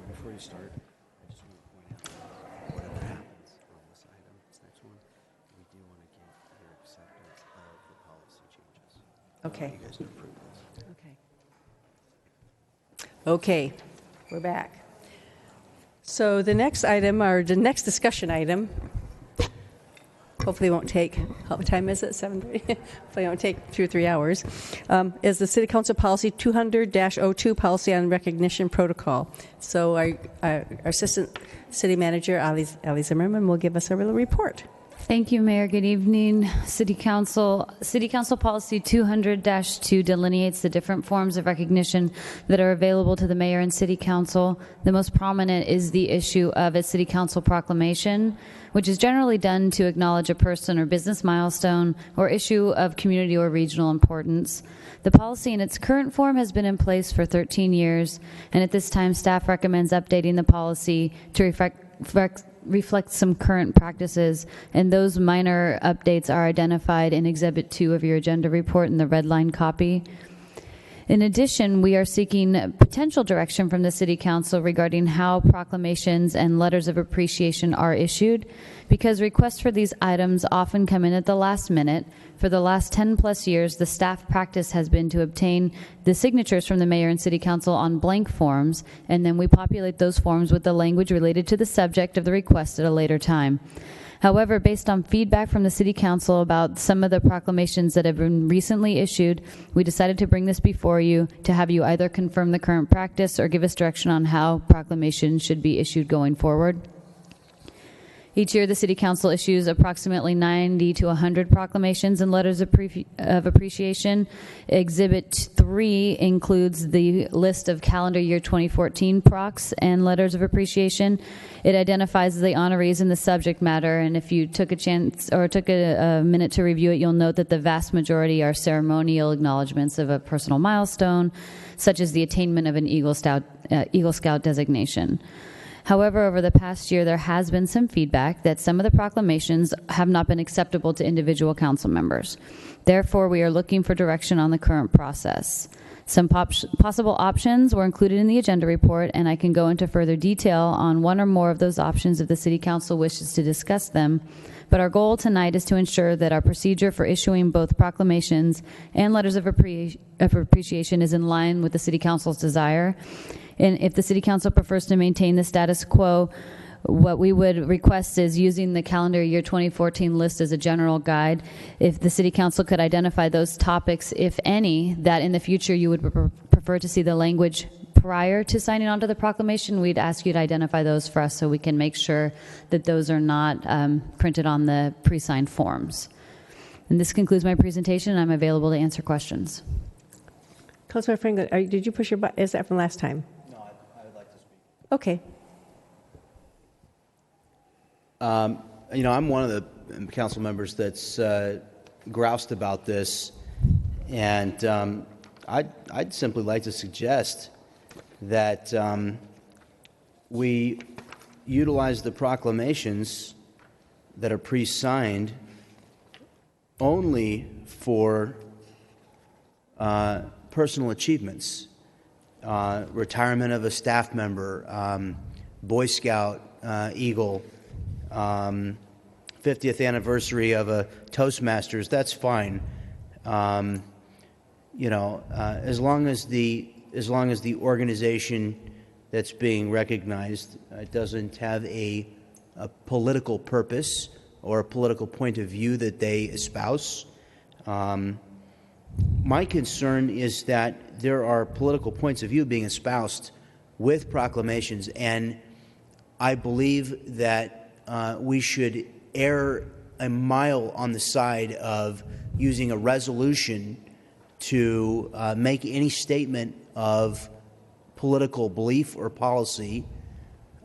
before you start, I just want to point out, whatever happens on this item, this next one, we do want to get your acceptance of the policy changes. Okay. You guys can approve this. Okay, we're back. So the next item, or the next discussion item, hopefully won't take, what time is it, 7:30? Hopefully it won't take 2 or 3 hours, is the City Council Policy 200-02, Policy on Recognition Protocol. So our Assistant City Manager, Ali Zimmerman, will give us a little report. Thank you, Mayor. Good evening, City Council. City Council Policy 200-2 delineates the different forms of recognition that are available to the Mayor and City Council. The most prominent is the issue of a City Council proclamation, which is generally done to acknowledge a person or business milestone or issue of community or regional importance. The policy in its current form has been in place for 13 years, and at this time, staff recommends updating the policy to reflect some current practices, and those minor updates are identified in Exhibit 2 of your agenda report in the red line copy. In addition, we are seeking potential direction from the City Council regarding how proclamations and letters of appreciation are issued, because requests for these items often come in at the last minute. For the last 10 plus years, the staff practice has been to obtain the signatures from the Mayor and City Council on blank forms, and then we populate those forms with the language related to the subject of the request at a later time. However, based on feedback from the City Council about some of the proclamations that have been recently issued, we decided to bring this before you to have you either confirm the current practice or give us direction on how proclamations should be issued going forward. Each year, the City Council issues approximately 90 to 100 proclamations and letters of appreciation. Exhibit 3 includes the list of calendar year 2014 procs and letters of appreciation. It identifies the honorees and the subject matter, and if you took a chance or took a minute to review it, you'll note that the vast majority are ceremonial acknowledgments of a personal milestone, such as the attainment of an Eagle Scout designation. However, over the past year, there has been some feedback that some of the proclamations have not been acceptable to individual council members. Therefore, we are looking for direction on the current process. Some possible options were included in the agenda report, and I can go into further detail on one or more of those options if the City Council wishes to discuss them. But our goal tonight is to ensure that our procedure for issuing both proclamations and letters of appreciation is in line with the City Council's desire. And if the City Council prefers to maintain the status quo, what we would request is using the calendar year 2014 list as a general guide. If the City Council could identify those topics, if any, that in the future you would prefer to see the language prior to signing on to the proclamation, we'd ask you to identify those for us so we can make sure that those are not printed on the pre-signed forms. And this concludes my presentation, and I'm available to answer questions. Councilor Franklin, did you push your button? Is that from last time? No, I would like to speak. Okay. I'm one of the council members that's groused about this, and I'd simply like to suggest that we utilize the proclamations that are pre-signed only for personal achievements, retirement of a staff member, Boy Scout, Eagle, 50th anniversary of a Toastmasters, that's fine. As long as the organization that's being recognized doesn't have a political purpose or a political point of view that they espouse. My concern is that there are political points of view being espoused with proclamations, and I believe that we should err a mile on the side of using a resolution to make any statement of political belief or policy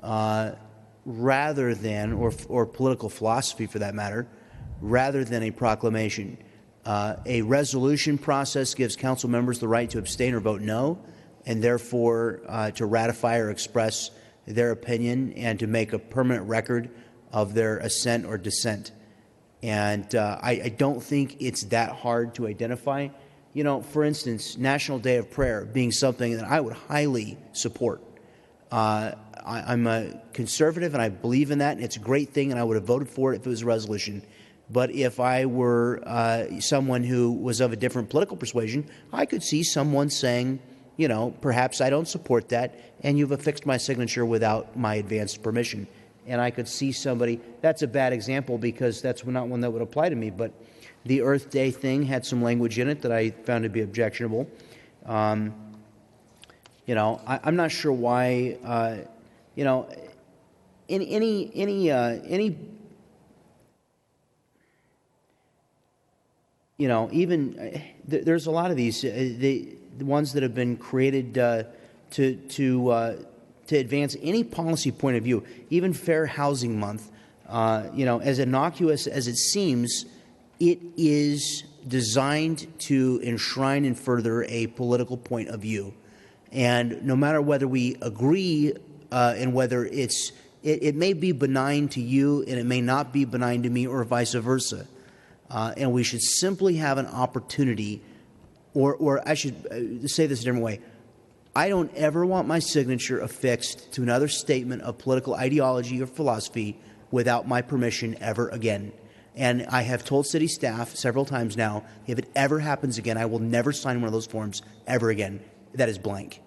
rather than, or political philosophy for that matter, rather than a proclamation. A resolution process gives council members the right to abstain or vote no, and therefore to ratify or express their opinion and to make a permanent record of their assent or dissent. And I don't think it's that hard to identify. For instance, National Day of Prayer being something that I would highly support. I'm a conservative and I believe in that, and it's a great thing, and I would have voted for it if it was a resolution. But if I were someone who was of a different political persuasion, I could see someone saying, perhaps I don't support that, and you've affixed my signature without my advanced permission. And I could see somebody, that's a bad example because that's not one that would apply to me, but the Earth Day thing had some language in it that I found to be objectionable. I'm not sure why, any even there's a lot of these, the ones that have been created to advance any policy point of view, even Fair Housing Month. As innocuous as it seems, it is designed to enshrine and further a political point of view. And no matter whether we agree and whether it may be benign to you and it may not be benign to me or vice versa. And we should simply have an opportunity, or I should say this a different way. I don't ever want my signature affixed to another statement of political ideology or philosophy without my permission ever again. And I have told city staff several times now, if it ever happens again, I will never sign one of those forms ever again. That is blank.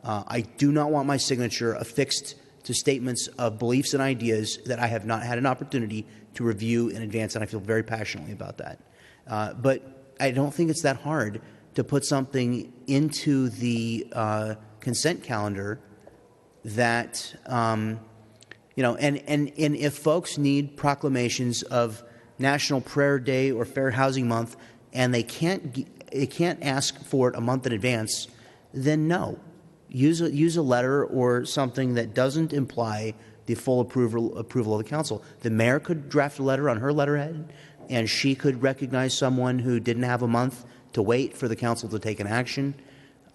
I do not want my signature affixed to statements of beliefs and ideas that I have not had an opportunity to review in advance, and I feel very passionately about that. But I don't think it's that hard to put something into the consent calendar that, and if folks need proclamations of National Prayer Day or Fair Housing Month, and they can't ask for it a month in advance, then no. Use a letter or something that doesn't imply the full approval of the council. The mayor could draft a letter on her letterhead, and she could recognize someone who didn't have a month to wait for the council to take an action.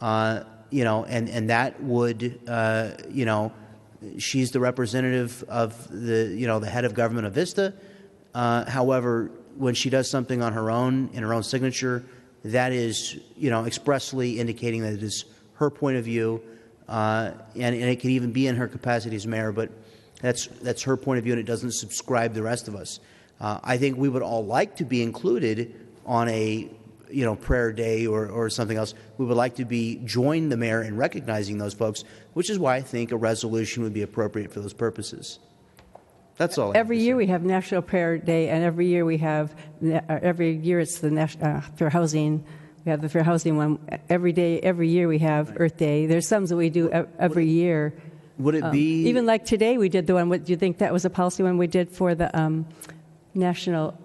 And that would, she's the representative of the head of government of Vista. However, when she does something on her own, in her own signature, that is, expressly indicating that it is her point of view, and it can even be in her capacity as mayor, but that's her point of view, and it doesn't subscribe the rest of us. I think we would all like to be included on a prayer day or something else. We would like to join the mayor in recognizing those folks, which is why I think a resolution would be appropriate for those purposes. That's all. Every year we have National Prayer Day, and every year it's the Fair Housing. We have the Fair Housing one every year we have Earth Day. There's some that we do every year. Would it be even like today? We did the one. Do you think that was a policy one we did for the national?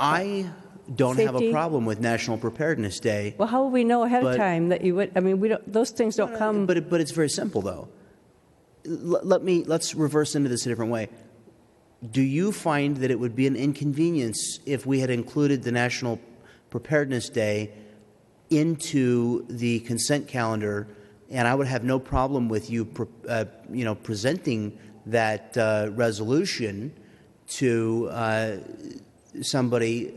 I don't have a problem with National Preparedness Day. Well, how would we know ahead of time that you would? I mean, we don't. Those things don't come. But it's very simple, though. Let's reverse into this a different way. Do you find that it would be an inconvenience if we had included the National Preparedness Day into the consent calendar, and I would have no problem with you, presenting that resolution to somebody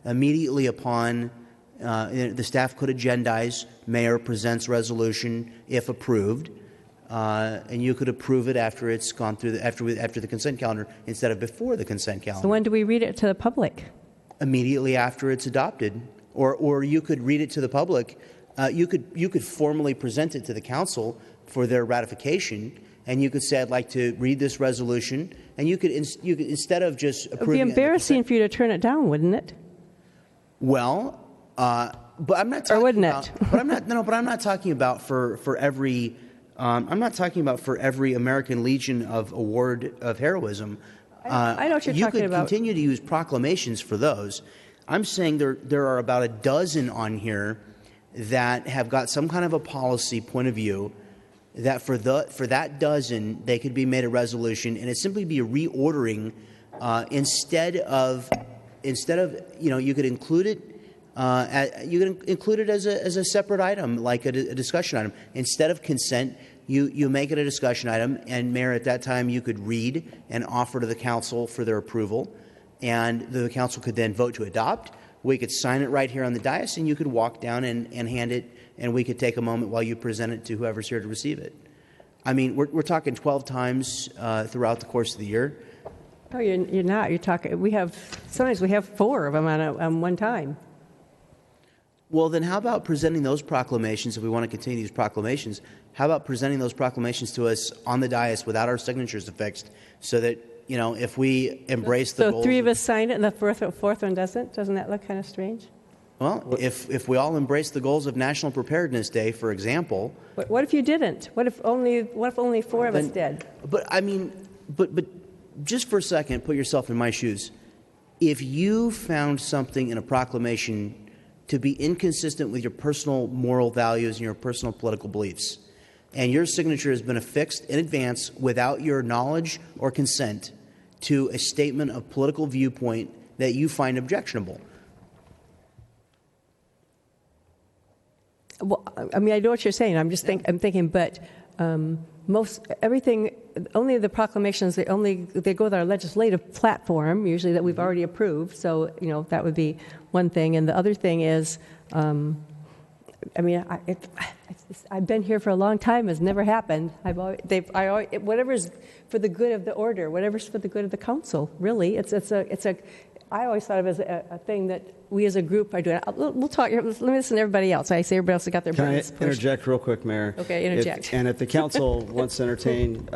immediately upon the staff could agendize. Mayor presents resolution if approved, and you could approve it after it's gone through after the consent calendar instead of before the consent calendar. So when do we read it to the public? Immediately after it's adopted. Or you could read it to the public. You could formally present it to the council for their ratification, and you could say, "I'd like to read this resolution." And you could instead of just approving. It would be embarrassing for you to turn it down, wouldn't it? Well, but I'm not. Talking or wouldn't about, it? But I'm not. No, but I'm not talking about for every. I'm not talking about for every American Legion of Award of Heroism. I know what you're talking about. You could continue to use proclamations for those. I'm saying there are about a dozen on here that have got some kind of a policy point of view that for that dozen they could be made a resolution, and it simply be a reordering instead of you could include it you could include it as a separate item, like a discussion item instead of consent. You make it a discussion item, and Mayor, at that time you could read and offer to the council for their approval. And the council could then vote to adopt. We could sign it right here on the dais, and you could walk down and hand it, and we could take a moment while you present it to whoever's here to receive it. I mean, we're talking 12 times throughout the course of the year. No, you're not. You're talking. Sometimes we have 4 of them on one time. Well, then how about presenting those proclamations, if we want to continue these proclamations, how about presenting those proclamations to us on the dais without our signatures affixed, so that, if we embrace the goals. So 3 of us signed it and the fourth one doesn't? Doesn't that look kind of strange? Well, if we all embrace the goals of National Preparedness Day, for example. What if you didn't? What if only 4 of us did? But I mean, but just for a second, put yourself in my shoes. if you found something in a proclamation to be inconsistent with your personal moral values and your personal political beliefs, and your signature has been affixed in advance without your knowledge or consent to a statement of political viewpoint that you find objectionable. Well, I mean, I know what you're saying. I'm just I'm thinking, but most everything, only the proclamations, they go with our legislative platform usually that we've already approved. So that would be one thing, and the other thing is, I mean, I've been here for a long time. It's never happened. Whatever's for the good of the order, whatever's for the good of the council. Really, I always thought of it as a thing that we as a group are doing. We'll talk. Let me listen to everybody else. I say everybody else has got their buttons pushed. Can I interject real quick, Mayor? Okay, interject. If the council wants to entertain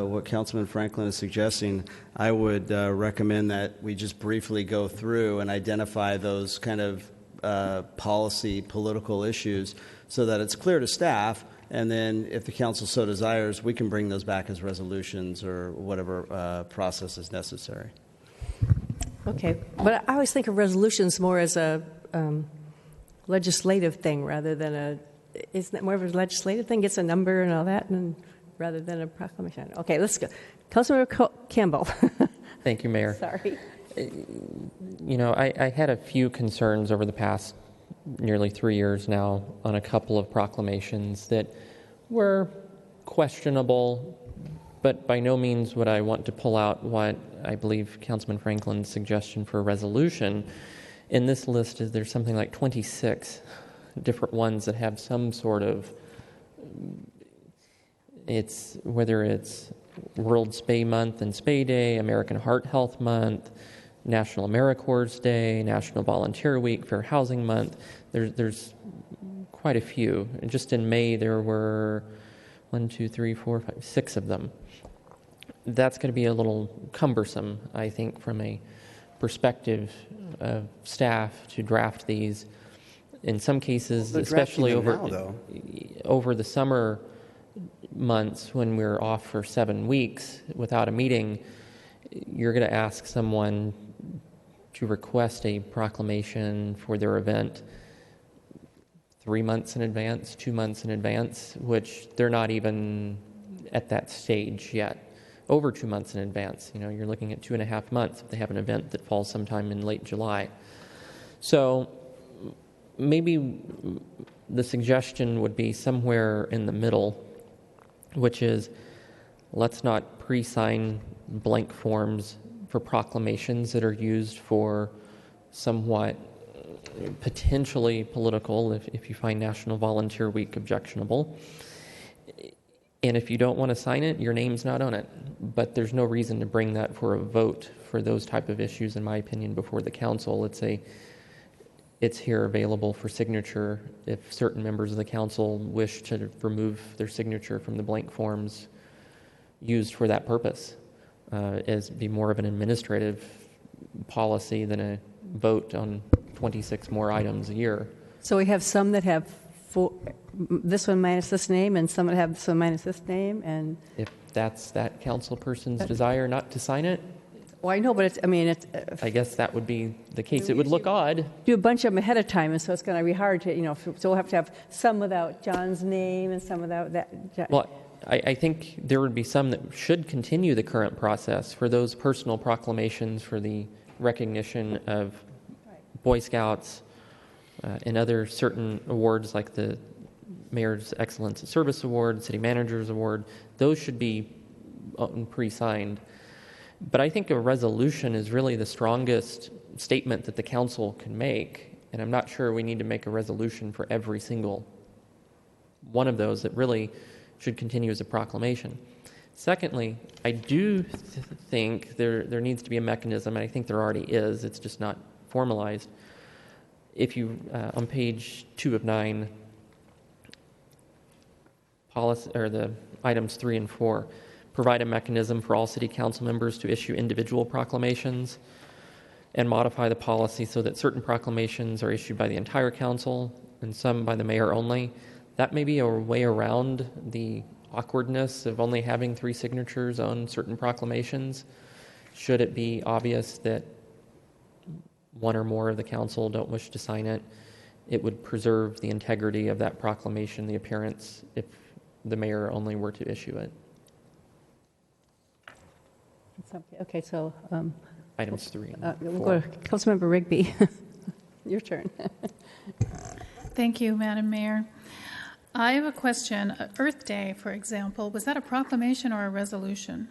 what Councilman Franklin is suggesting, I would recommend that we just briefly go through and identify those kind of policy, political issues so that it's clear to staff. And then if the council so desires, we can bring those back as resolutions or whatever process is necessary. Okay, but I always think of resolutions more as a legislative thing rather than isn't it more of a legislative thing? Gets a number and all that, and rather than a proclamation. Okay, let's go. Councilmember Campbell. Thank you, Mayor. Sorry. I had a few concerns over the past nearly 3 years now on a couple of proclamations that were questionable, but by no means would I want to pull out what I believe Councilman Franklin's suggestion for a resolution. In this list, there's something like 26 different ones that have some sort of, whether it's World Spay Month and Spay Day, American Heart Health Month, National AmeriCorps Day, National Volunteer Week, Fair Housing Month. There's quite a few. And just in May, there were 6 of them. That's going to be a little cumbersome, I think, from a perspective of staff to draft these. In some cases, especially over the summer months when we're off for 7 weeks without a meeting, you're going to ask someone to request a proclamation for their event 3 months in advance, 2 months in advance, which they're not even at that stage yet. Over 2 months in advance. You're looking at 2.5 months if they have an event that falls sometime in late July. So maybe the suggestion would be somewhere in the middle, which is let's not pre-sign blank forms for proclamations that are used for somewhat potentially political, if you find National Volunteer Week objectionable. And if you don't want to sign it, your name's not on it. But there's no reason to bring that for a vote for those type of issues, in my opinion, before the council. It's here available for signature if certain members of the council wish to remove their signature from the blank forms used for that purpose, as be more of an administrative policy than a vote on 26 more items a year. So we have some that have this one minus this name, and some that have this one minus this name, and if that's that council person's desire not to sign it, well, I know, but I guess that would be the case. It would look odd. Do a bunch of them ahead of time, and so it's going to be hard to, so we'll have to have some without John's name and some without that. Well, I think there would be some that should continue the current process for those personal proclamations for the recognition of Boy Scouts and other certain awards like the Mayor's Excellence of Service Award, City Manager's Award. Those should be pre-signed. But I think a resolution is really the strongest statement that the council can make, and I'm not sure we need to make a resolution for every single one of those. That really should continue as a proclamation. Secondly, I do think there needs to be a mechanism, and I think there already is, it's just not formalized. If you, on page 2 of 9, policy, or the items 3 and 4, provide a mechanism for all city council members to issue individual proclamations and modify the policy so that certain proclamations are issued by the entire council and some by the mayor only. That may be a way around the awkwardness of only having 3 signatures on certain proclamations. Should it be obvious that one or more of the council don't wish to sign it, it would preserve the integrity of that proclamation, the appearance, if the mayor only were to issue it. Okay, so items 3 and 4. we'll go to Councilmember Rigby. Your turn. Thank you, Madam Mayor. I have a question. Earth Day, for example, was that a proclamation or a resolution?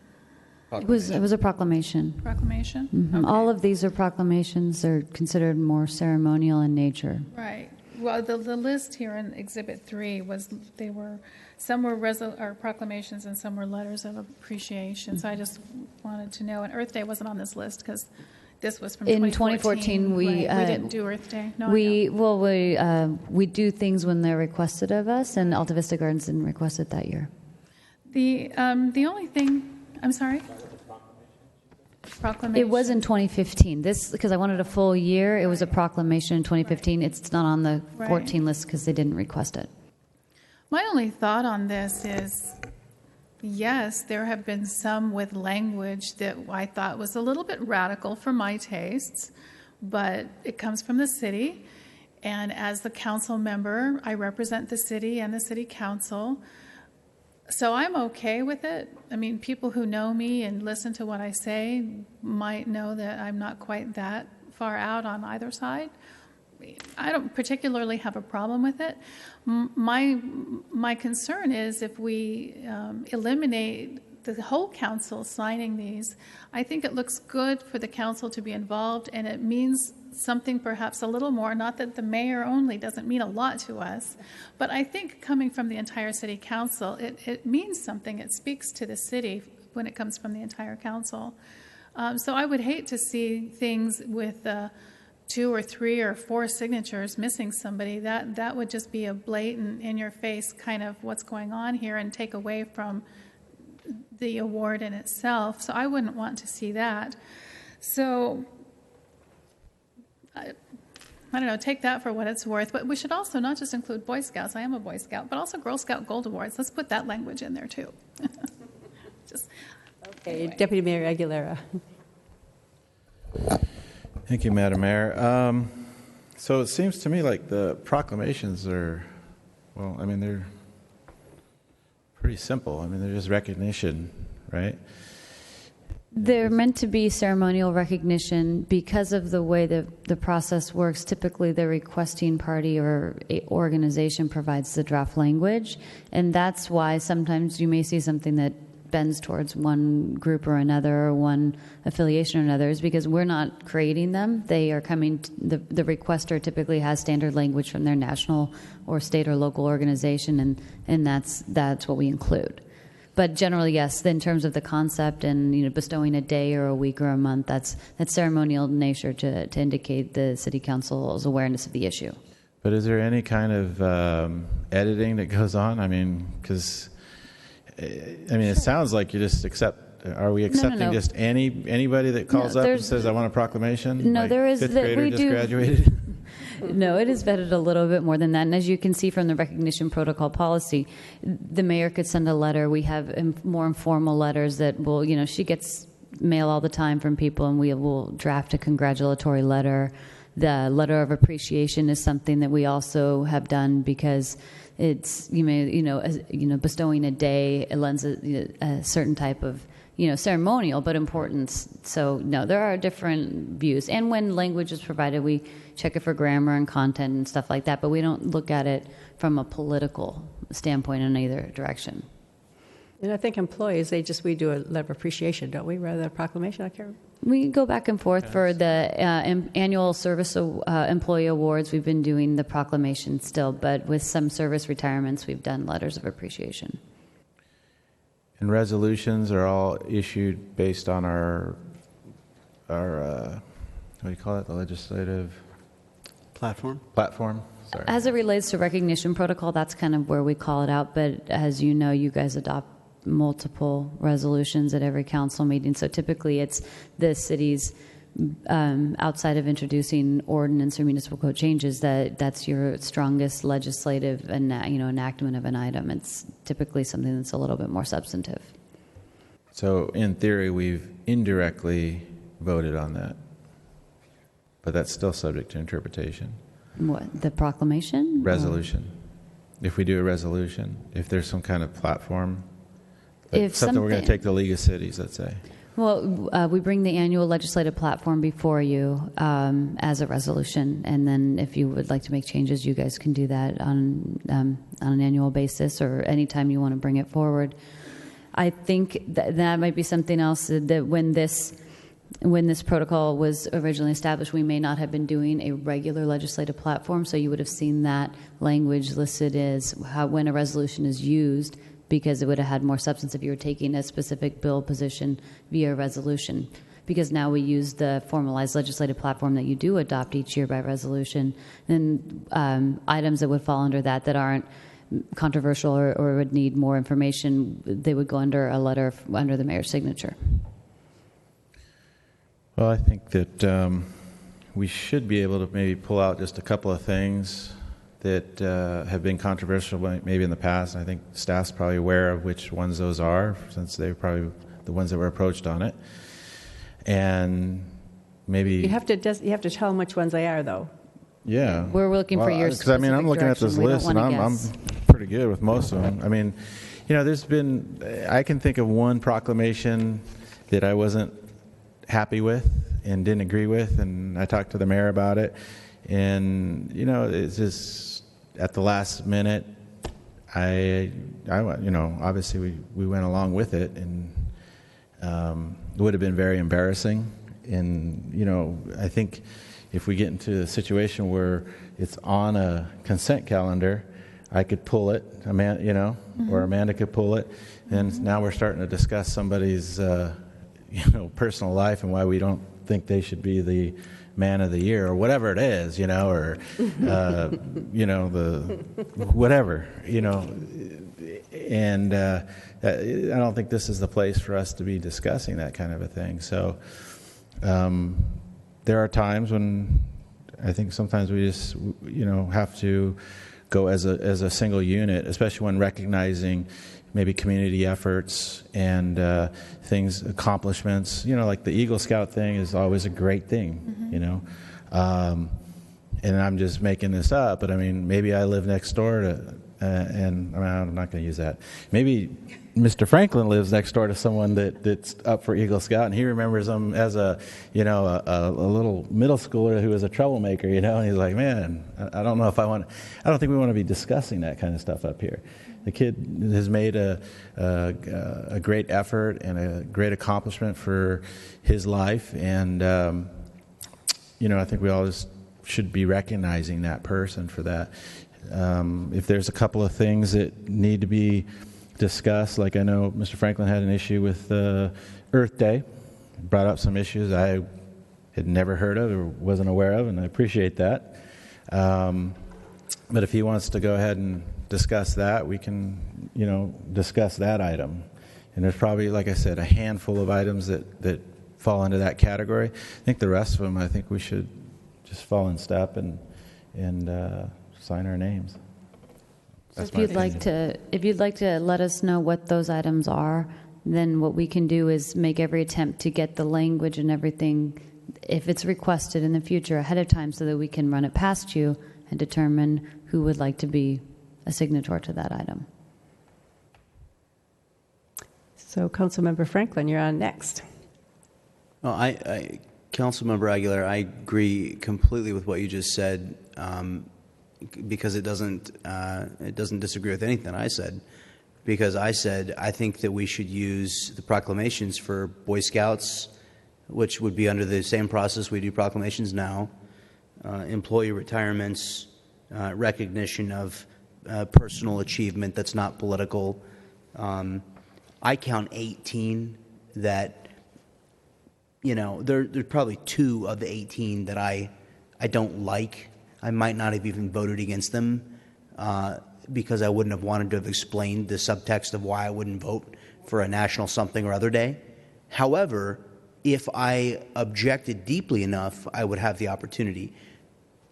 It was a proclamation. Proclamation? Mhm. Okay. All of these are proclamations. They're considered more ceremonial in nature. Right. Well, the list here in Exhibit 3 was, some were proclamations and some were letters of appreciation. So I just wanted to know, and Earth Day wasn't on this list because this was from In 2014. 2014, we didn't do Earth Day. No, we do things when they're requested of us, and Alta Vista Gardens didn't request it that year. The only thing, I'm sorry? Proclamation. It was in 2015. This, because I wanted a full year, it was a proclamation in 2015. It's not on the 14 list because they didn't request it. My only thought on this is, yes, there have been some with language that I thought was a little bit radical for my tastes, but it comes from the city. And as the council member, I represent the city and the city council. So I'm okay with it. I mean, people who know me and listen to what I say might know that I'm not quite that far out on either side. I don't particularly have a problem with it. My concern is if we eliminate the whole council signing these, I think it looks good for the council to be involved, and it means something perhaps a little more. Not that the mayor only doesn't mean a lot to us, but I think coming from the entire city council, it means something. It speaks to the city when it comes from the entire council. So I would hate to see things with 2 or 3 or 4 signatures missing somebody. That would just be a blatant, in-your-face kind of what's going on here and take away from the award in itself. So I wouldn't want to see that. So I don't know, take that for what it's worth. But we should also not just include Boy Scouts. I am a Boy Scout, but also Girl Scout Gold Awards. Let's put that language in there too. Okay, anyway. Deputy Mayor Aguilera. Thank you, Madam Mayor. So it seems to me like the proclamations are, well, I mean, they're pretty simple. I mean, they're just recognition, right? They're meant to be ceremonial recognition because of the way the process works. Typically, the requesting party or organization provides the draft language, and that's why sometimes you may see something that bends towards one group or another, or one affiliation or another, is because we're not creating them. They are coming, the requester typically has standard language from their national or state or local organization, and that's what we include. But generally, yes, in terms of the concept and bestowing a day or a week or a month, that's ceremonial in nature to indicate the city council's awareness of the issue. But is there any kind of editing that goes on? I mean, because it sounds like you just accept. Are we accepting No. just anybody that calls up and says, "I want a proclamation"? No, like there is fifth that grader we just do. graduated. No, it is vetted a little bit more than that. And as you can see from the recognition protocol policy, the mayor could send a letter. We have more informal letters that will, she gets mail all the time from people, and we will draft a congratulatory letter. The letter of appreciation is something that we also have done because it's, bestowing a day, it lends a certain type of ceremonial, but importance. So, no, there are different views. And when language is provided, we check it for grammar and content and stuff like that, but we don't look at it from a political standpoint in either direction. And I think employees, we do a letter of appreciation, don't we, rather than a proclamation? I can't remember. We go back and forth for the annual service employee awards. We've been doing the proclamation still, but with some service retirements, we've done letters of appreciation. And resolutions are all issued based on our what do you call it? The legislative platform. Sorry. As it relates to recognition protocol, that's kind of where we call it out. But as you know, you guys adopt multiple resolutions at every council meeting. So typically, it's the city's outside of introducing ordinance or municipal code changes, that's your strongest legislative enactment of an item. It's typically something that's a little bit more substantive. So in theory, we've indirectly voted on that. but that's still subject to interpretation. What, the proclamation? Resolution. If we do a resolution, if there's some kind of platform, like If something we're going to something- take to the League of Cities, let's say. Well, we bring the annual legislative platform before you as a resolution, and then if you would like to make changes, you guys can do that on an annual basis or anytime you want to bring it forward. I think that might be something else that when this protocol was originally established, we may not have been doing a regular legislative platform, so you would have seen that language listed as when a resolution is used, because it would have had more substance if you were taking a specific bill position via resolution. Because now we use the formalized legislative platform that you do adopt each year by resolution, and items that would fall under that aren't controversial or would need more information, they would go under a letter under the mayor's signature. Well, I think that we should be able to maybe pull out just a couple of things that have been controversial maybe in the past. I think staff's probably aware of which ones those are, since they're probably the ones that were approached on it. And maybe You have to tell them which ones they are, though. yeah, We're looking for your because I mean, I'm looking at this specific direction. list We and don't I'm wanna pretty good with most of them. I mean, I can think of one proclamation that I wasn't happy with and didn't agree with, and I talked to the mayor about it. And it's just at the last minute, I obviously we went along with it, and it would have been very embarrassing. And I think if we get into a situation where it's on a consent calendar, I could pull it, or Amanda could pull it, and now we're starting to discuss somebody's personal life and why we don't think they should be the man of the year or whatever it is, or the whatever, and I don't think this is the place for us to be discussing that kind of a thing. So there are times when I think sometimes we just have to go as a single unit, especially when recognizing maybe community efforts and accomplishments. Like the Eagle Scout thing is always a great thing, and I'm just making this up, but I mean, maybe I live next door to, and I'm not going to use that. Maybe Mr. Franklin lives next door to someone that's up for Eagle Scout, and he remembers him as a little middle schooler who was a troublemaker, and he's like, man, I don't know if I don't think we want to be discussing that kind of stuff up here. The kid has made a great effort and a great accomplishment for his life, and I think we all just should be recognizing that person for that. If there's a couple of things that need to be discussed, like I know Mr. Franklin had an issue with Earth Day, brought up some issues I had never heard of or wasn't aware of, and I appreciate that. But if he wants to go ahead and discuss that, we can, discuss that item. And there's probably, like I said, a handful of items that fall into that category. I think the rest of them, I think we should just fall in step and sign our names. That's if you'd like to let us know what those items are, then what we can do is make every attempt to get the language and everything, if it's requested in the future, ahead of time, so that we can run it past you and determine who would like to be a signator to that item. So, Councilmember Franklin, you're on next. Well, Councilmember Aguilar, I agree completely with what you just said, because it doesn't disagree with anything I said. Because I said I think that we should use the proclamations for Boy Scouts, which would be under the same process we do proclamations now, employee retirements, recognition of personal achievement that's not political. I count 18 that, there's probably 2 of the 18 that I don't like. I might not have even voted against them because I wouldn't have wanted to have explained the subtext of why I wouldn't vote for a national something or other day. However, if I objected deeply enough, I would have the opportunity.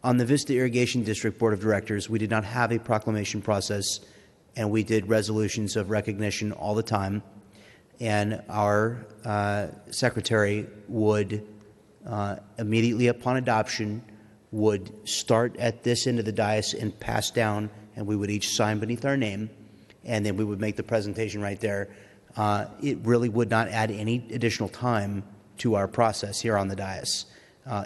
On the Vista Irrigation District Board of Directors, we did not have a proclamation process, and we did resolutions of recognition all the time. And our secretary would immediately upon adoption would start at this end of the dais and pass down, and we would each sign beneath our name, and then we would make the presentation right there. It really would not add any additional time to our process here on the dais.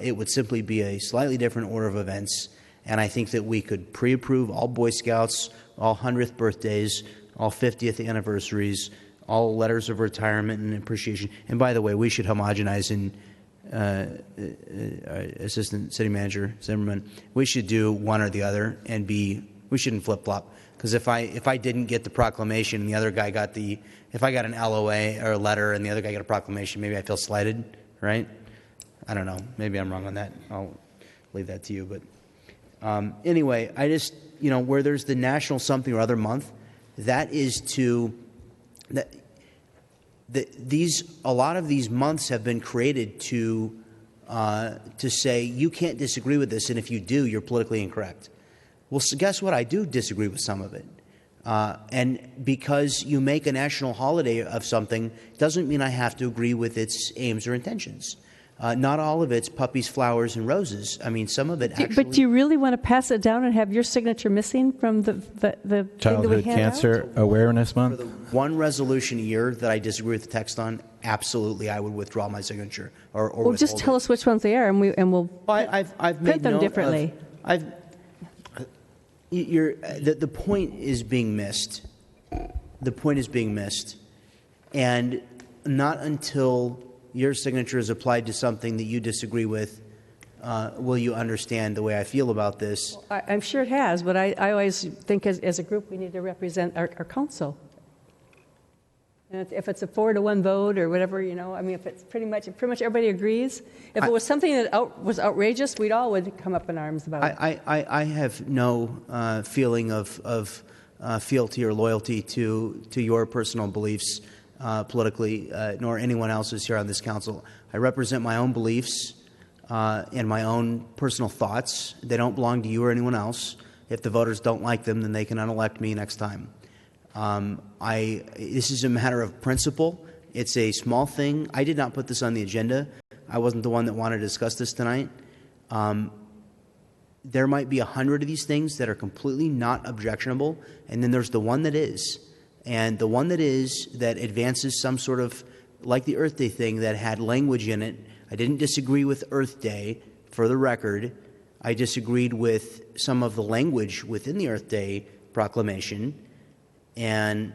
It would simply be a slightly different order of events, and I think that we could pre-approve all Boy Scouts, all 100th birthdays, all 50th anniversaries, all letters of retirement and appreciation. And by the way, we should homogenize in Assistant City Manager Zimmerman. We should do one or the other, and we shouldn't flip-flop. Because if I didn't get the proclamation and the other guy got if I got an LOA or a letter and the other guy got a proclamation, maybe I feel slighted, right? I don't know. Maybe I'm wrong on that. I'll leave that to you. But anyway, I just, where there's the national something or other month, that is a lot of these months have been created to say you can't disagree with this, and if you do, you're politically incorrect. Well, so guess what? I do disagree with some of it. And because you make a national holiday of something doesn't mean I have to agree with its aims or intentions. Not all of it's puppies, flowers, and roses. I mean, some of it actually... But do you really want to pass it down and have your signature missing from the Childhood thing that we hand Cancer out? Awareness Month? For the one resolution a year that I disagree with the text on, absolutely I would withdraw my signature. Well, just tell us which ones they are, and we'll I've print made them note differently. The point is being missed. The point is being missed. And not until your signature is applied to something that you disagree with will you understand the way I feel about this. I'm sure it has, but I always think as a group we need to represent our council. And if it's a 4-1 vote or whatever, if it's pretty much everybody agrees. If it was something that was outrageous, we'd all would come up in arms about it. I have no feeling of fealty or loyalty to your personal beliefs politically, nor anyone else's here on this council. I represent my own beliefs and my own personal thoughts. They don't belong to you or anyone else. If the voters don't like them, then they can unelect me next time. This is a matter of principle. It's a small thing. I did not put this on the agenda. I wasn't the one that wanted to discuss this tonight. There might be 100 of these things that are completely not objectionable, and then there's the one that is. And the one that is, that advances some sort of, like the Earth Day thing that had language in it. I didn't disagree with Earth Day, for the record. I disagreed with some of the language within the Earth Day proclamation. And,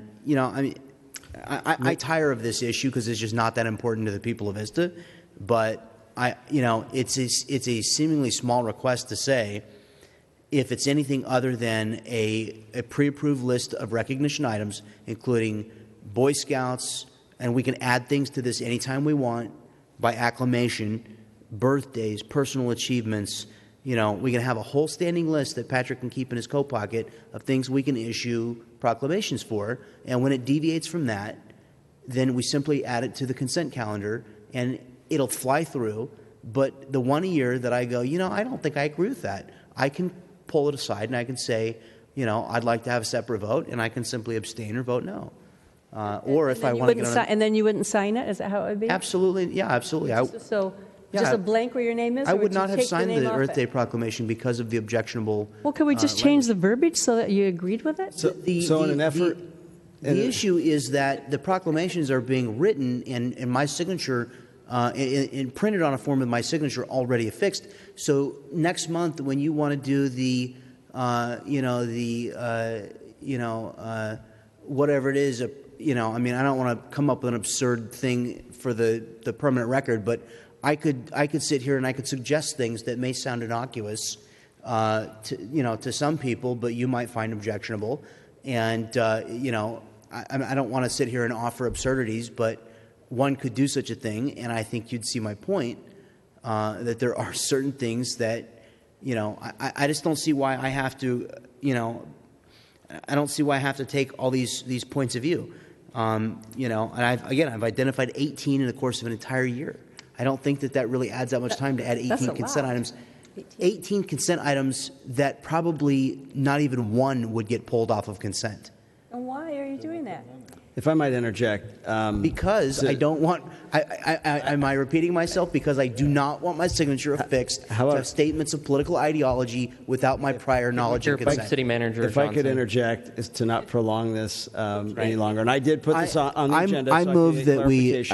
I tire of this issue because it's just not that important to the people of Vista. But, it's a seemingly small request to say, if it's anything other than a pre-approved list of recognition items, including Boy Scouts, and we can add things to this anytime we want by acclamation, birthdays, personal achievements. We can have a whole standing list that Patrick can keep in his coat pocket of things we can issue proclamations for. And when it deviates from that, then we simply add it to the consent calendar, and it'll fly through. But the one a year that I go, I don't think I agree with that, I can pull it aside and I can say, I'd like to have a separate vote, and I can simply abstain or vote no. Or if I want to get on... And then you wouldn't sign it? Is that how it would be? Absolutely. Yeah, absolutely. Just a blank where your name is? I would not have signed the Earth it? Day proclamation because of the objectionable... Well, could we just change the verbiage so that you agreed with it? So in an effort... The issue is that the proclamations are being written and my signature... and printed on a form with my signature already affixed. So next month, when you want to do the, whatever it is, I don't want to come up with an absurd thing for the permanent record, but I could sit here and I could suggest things that may sound innocuous, to some people, but you might find objectionable, and I don't want to sit here and offer absurdities, but one could do such a thing, and I think you'd see my point, that there are certain things that, I just don't see why I have to, I don't see why I have to take all these points of view. And I've identified 18 in the course of an entire year. I don't think that really adds that much time to add 18 consent items. 18 consent items that probably not even one would get pulled off of consent. And why are you doing that? If I might interject. Because I don't want, am I repeating myself? Because I do not want my signature affixed to have statements of political ideology without my prior knowledge and consent. City Manager If Johnson. I could interject, is to not prolong this any longer. And I did put this on the agenda. I so move I that we.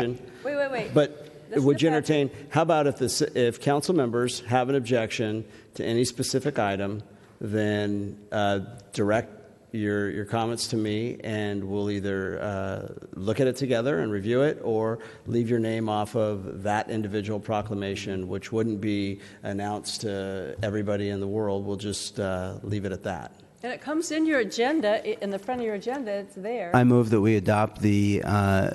Wait. But would you entertain, how about if council members have an objection to any specific item, then direct your comments to me, and we'll either look at it together and review it, or leave your name off of that individual proclamation, which wouldn't be announced to everybody in the world. We'll just leave it at that. And it comes in your agenda, in the front of your agenda, it's there. I move that we adopt the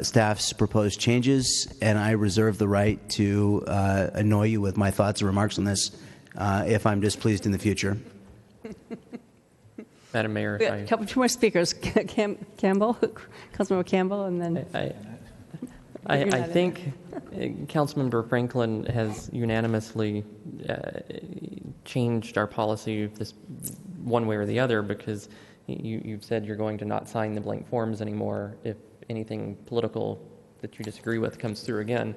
staff's proposed changes, and I reserve the right to annoy you with my thoughts and remarks on this if I'm displeased in the future. Madam Mayor, We got a couple more speakers. Campbell, Councilmember Campbell, and then. I think Councilmember Franklin has unanimously changed our policy this one way or the other, because you've said you're going to not sign the blank forms anymore if anything political that you disagree with comes through again.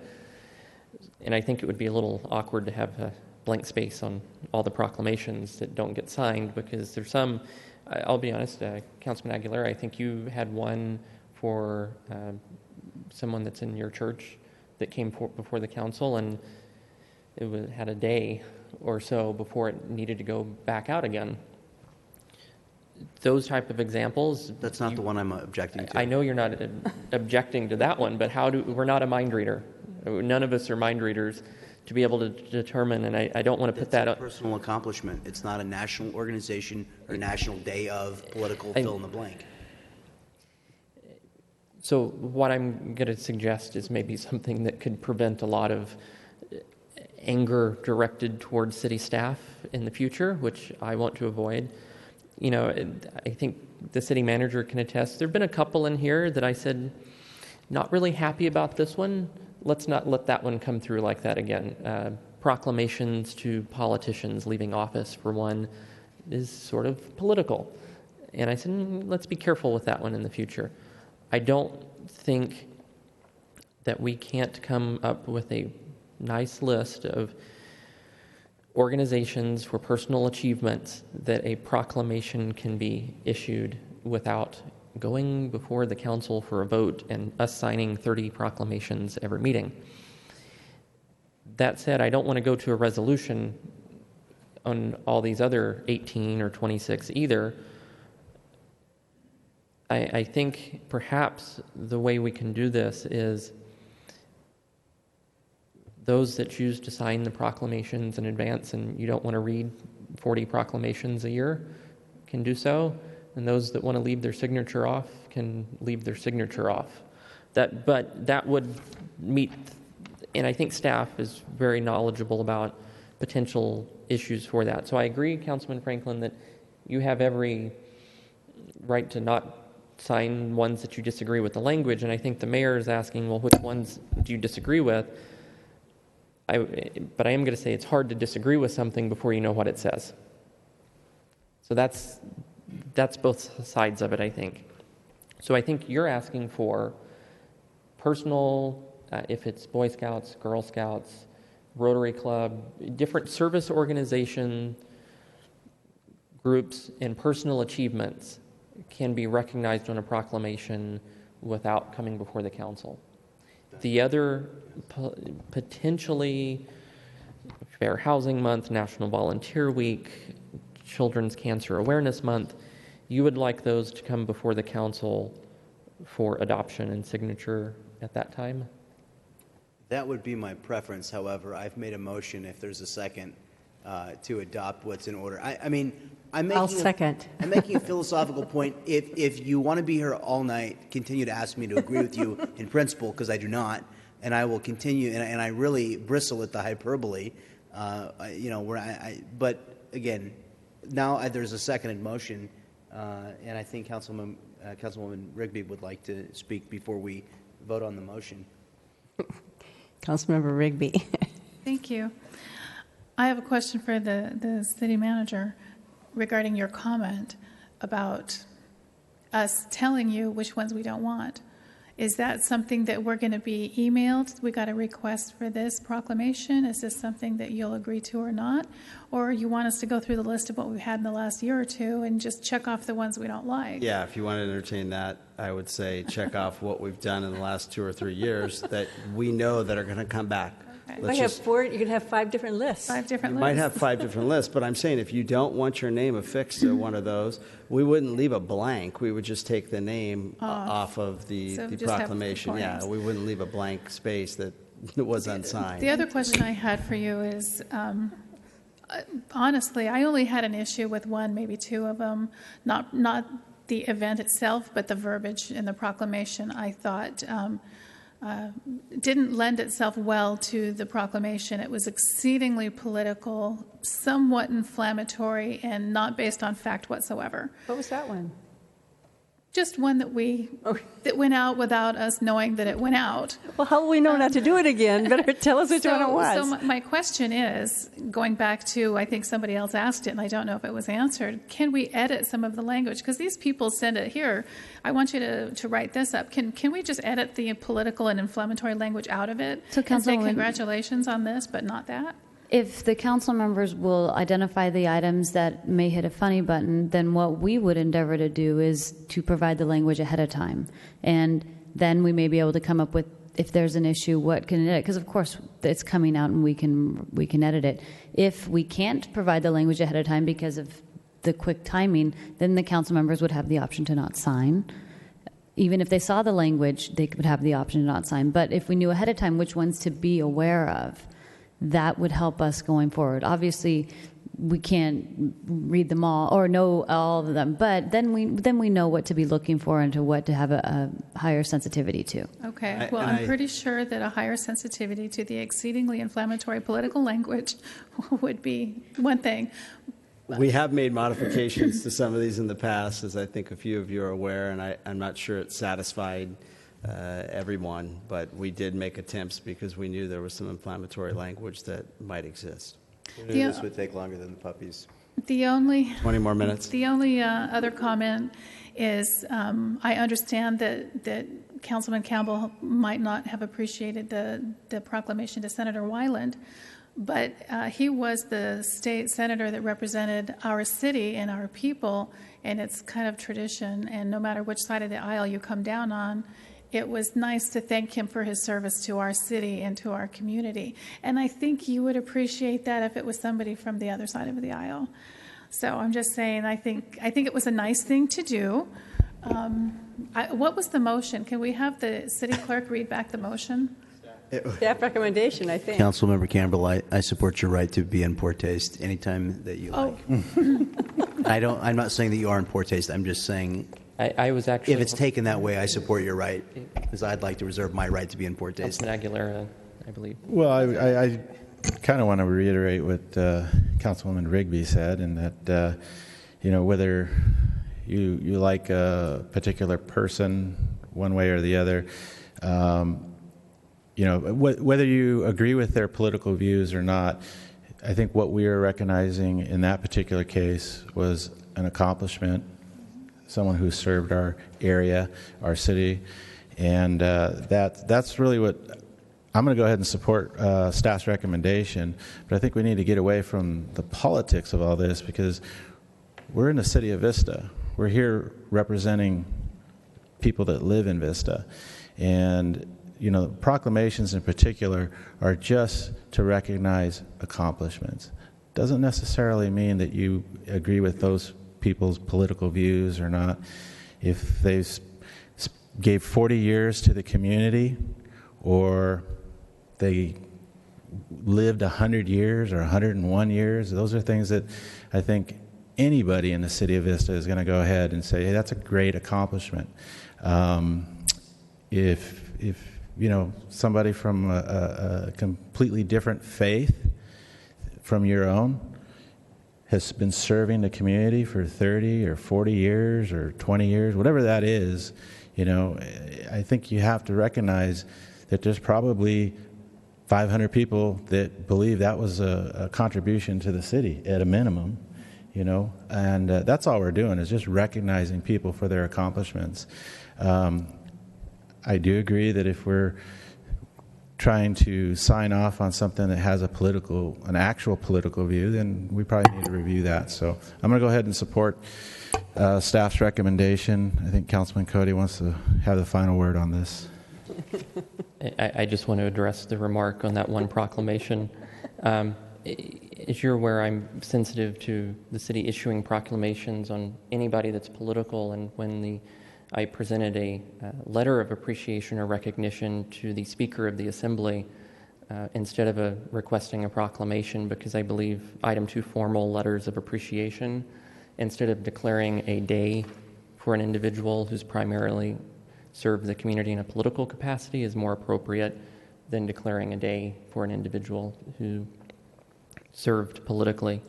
And I think it would be a little awkward to have a blank space on all the proclamations that don't get signed, because there's some, I'll be honest, Councilman Aguilera, I think you had one for someone that's in your church that came before the council, and it had a day or so before it needed to go back out again. Those type of examples. That's not the one I'm objecting to. I know you're not objecting to that one, but we're not a mind reader. None of us are mind readers to be able to determine, and I don't want to put that up. It's a personal accomplishment. It's not a national organization or national day of political fill in the blank. So what I'm going to suggest is maybe something that could prevent a lot of anger directed towards city staff in the future, which I want to avoid. You know, I think the city manager can attest. There have been a couple in here that I said, not really happy about this one. Let's not let that one come through like that again. Proclamations to politicians leaving office, for one, is sort of political. And I said, let's be careful with that one in the future. I don't think that we can't come up with a nice list of organizations for personal achievements that a proclamation can be issued without going before the council for a vote and us signing 30 proclamations every meeting. That said, I don't want to go to a resolution on all these other 18 or 26 either. I think perhaps the way we can do this is those that choose to sign the proclamations in advance and you don't want to read 40 proclamations a year can do so, and those that want to leave their signature off can leave their signature off. But that would meet, and I think staff is very knowledgeable about potential issues for that. So I agree, Councilman Franklin, that you have every right to not sign ones that you disagree with the language, and I think the mayor is asking, well, which ones do you disagree with? But I am going to say it's hard to disagree with something before you know what it says. So that's both sides of it, I think. So I think you're asking for personal, if it's Boy Scouts, Girl Scouts, Rotary Club, different service organization groups, and personal achievements can be recognized on a proclamation without coming before the council. The other, potentially Fair Housing Month, National Volunteer Week, Children's Cancer Awareness Month, you would like those to come before the council for adoption and signature at that time? That would be my preference. However, I've made a motion, if there's a second, to adopt what's in order. I'll second. I'm making a philosophical point. If you want to be here all night, continue to ask me to agree with you in principle, because I do not, and I will continue. And I really bristle at the hyperbole. But again, now there's a seconded motion, and I think Councilwoman Rigby would like to speak before we vote on the motion. Councilmember Rigby. Thank you. I have a question for the city manager regarding your comment about us telling you which ones we don't want. Is that something that we're going to be emailed? We got a request for this proclamation. Is this something that you'll agree to or not? Or you want us to go through the list of what we've had in the last year or two and just check off the ones we don't like? Yeah, if you want to entertain that, I would say check off what we've done in the last 2 or 3 years that we know that are going to come back. You might have 4, you could have 5 different lists. 5 different You lists. might have 5 different lists, but I'm saying if you don't want your name affixed to one of those, we wouldn't leave a blank. We would just take the name off of the So just have proclamation. the Yeah, points. we wouldn't leave a blank space that was unsigned. The other question I had for you is, honestly, I only had an issue with 1, maybe 2 of them, not the event itself, but the verbiage in the proclamation. I thought didn't lend itself well to the proclamation. It was exceedingly political, somewhat inflammatory, and not based on fact whatsoever. What was that one? Just one that that went out without us knowing that it went out. Well, how will we know not to do it again? Better tell us which one it was. So my question is, going back to, I think somebody else asked it, and I don't know if it was answered, can we edit some of the language? Because these people send it here. I want you to write this up. Can we just edit the political and inflammatory language out of it So, and say Councilwoman- congratulations on this, but not that? If the council members will identify the items that may hit a funny button, then what we would endeavor to do is to provide the language ahead of time. And then we may be able to come up with, if there's an issue, what can it edit? Because, of course, it's coming out and we can edit it. If we can't provide the language ahead of time because of the quick timing, then the council members would have the option to not sign. Even if they saw the language, they would have the option to not sign. But if we knew ahead of time which ones to be aware of, that would help us going forward. Obviously, we can't read them all or know all of them, but then we know what to be looking for and to what to have a higher sensitivity to. Okay. Well, I'm pretty sure that a higher sensitivity to the exceedingly inflammatory political language would be one thing. We have made modifications to some of these in the past, as I think a few of you are aware, and I'm not sure it satisfied everyone, but we did make attempts because we knew there was some inflammatory language that might exist. We knew this would take longer than the puppies. The only 20 more minutes. The only other comment is I understand that Councilman Campbell might not have appreciated the proclamation to Senator Weiland, but he was the state senator that represented our city and our people, and it's kind of tradition, and no matter which side of the aisle you come down on, it was nice to thank him for his service to our city and to our community. And I think you would appreciate that if it was somebody from the other side of the aisle. So I'm just saying, I think it was a nice thing to do. What was the motion? Can we have the city clerk read back the motion? Staff recommendation, I think. Councilmember Campbell, I support your right to be in poor taste anytime that you like. I'm not saying that you are in poor taste. I'm just saying I was actually... if it's taken that way, I support your right, because I'd like to reserve my right to be in poor taste. Councilman Aguilera, I believe. Well, I kind of want to reiterate what Councilwoman Rigby said, and that whether you like a particular person one way or the other, whether you agree with their political views or not, I think what we are recognizing in that particular case was an accomplishment, someone who served our area, our city, and that's really what I'm going to go ahead and support staff's recommendation. But I think we need to get away from the politics of all this, because we're in the city of Vista. We're here representing people that live in Vista, and proclamations in particular are just to recognize accomplishments. Doesn't necessarily mean that you agree with those people's political views or not. If they gave 40 years to the community, or they lived 100 years or 101 years, those are things that I think anybody in the city of Vista is going to go ahead and say, hey, that's a great accomplishment. If somebody from a completely different faith from your own has been serving the community for 30 or 40 years or 20 years, whatever that is, I think you have to recognize that there's probably 500 people that believe that was a contribution to the city at a minimum, and that's all we're doing is just recognizing people for their accomplishments. I do agree that if we're trying to sign off on something that has an actual political view, then we probably need to review that. So I'm going to go ahead and support staff's recommendation. I think Councilman Cody wants to have the final word on this. I just want to address the remark on that one proclamation. As you're aware, I'm sensitive to the city issuing proclamations on anybody that's political, and when I presented a letter of appreciation or recognition to the Speaker of the Assembly instead of requesting a proclamation, because I believe item 2, formal letters of appreciation, instead of declaring a day for an individual who's primarily served the community in a political capacity, is more appropriate than declaring a day for an individual who served politically.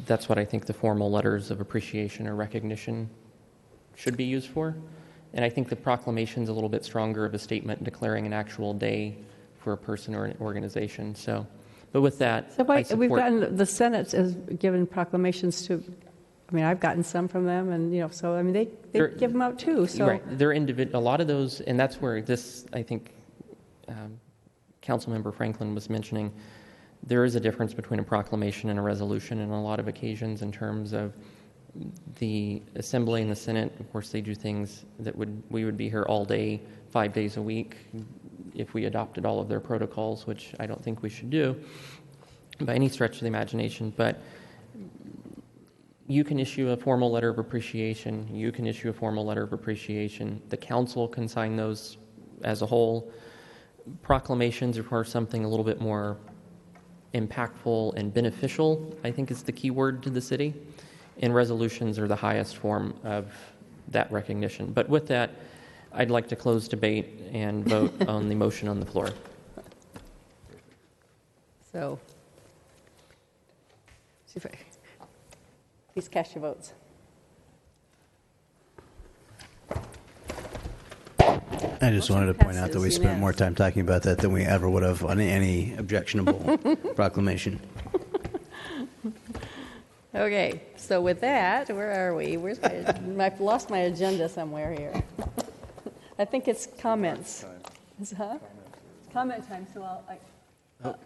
That's what I think the formal letters of appreciation or recognition should be used for. And I think the proclamation's a little bit stronger of a statement declaring an actual day for a person or an organization. So, but with that, So I support. we've gotten, the Senate has given proclamations to, I mean, I've gotten some from them, and, so, I mean, they give them out too. So. Right. They're a lot of those, and that's where this, I think, Councilmember Franklin was mentioning, there is a difference between a proclamation and a resolution on a lot of occasions in terms of the Assembly and the Senate. Of course, they do things that we would be here all day, 5 days a week, if we adopted all of their protocols, which I don't think we should do by any stretch of the imagination. But you can issue a formal letter of appreciation. You can issue a formal letter of appreciation. The council can sign those as a whole. Proclamations are something a little bit more impactful and beneficial, I think is the key word to the city. And resolutions are the highest form of that recognition. But with that, I'd like to close debate and vote on the motion on the floor. So, please cast your votes. I just wanted to point out that we spent more time talking about that than we ever would have on any objectionable proclamation. Okay, so with that, where are we? I've lost my agenda somewhere here. I think it's comments. Comment time, so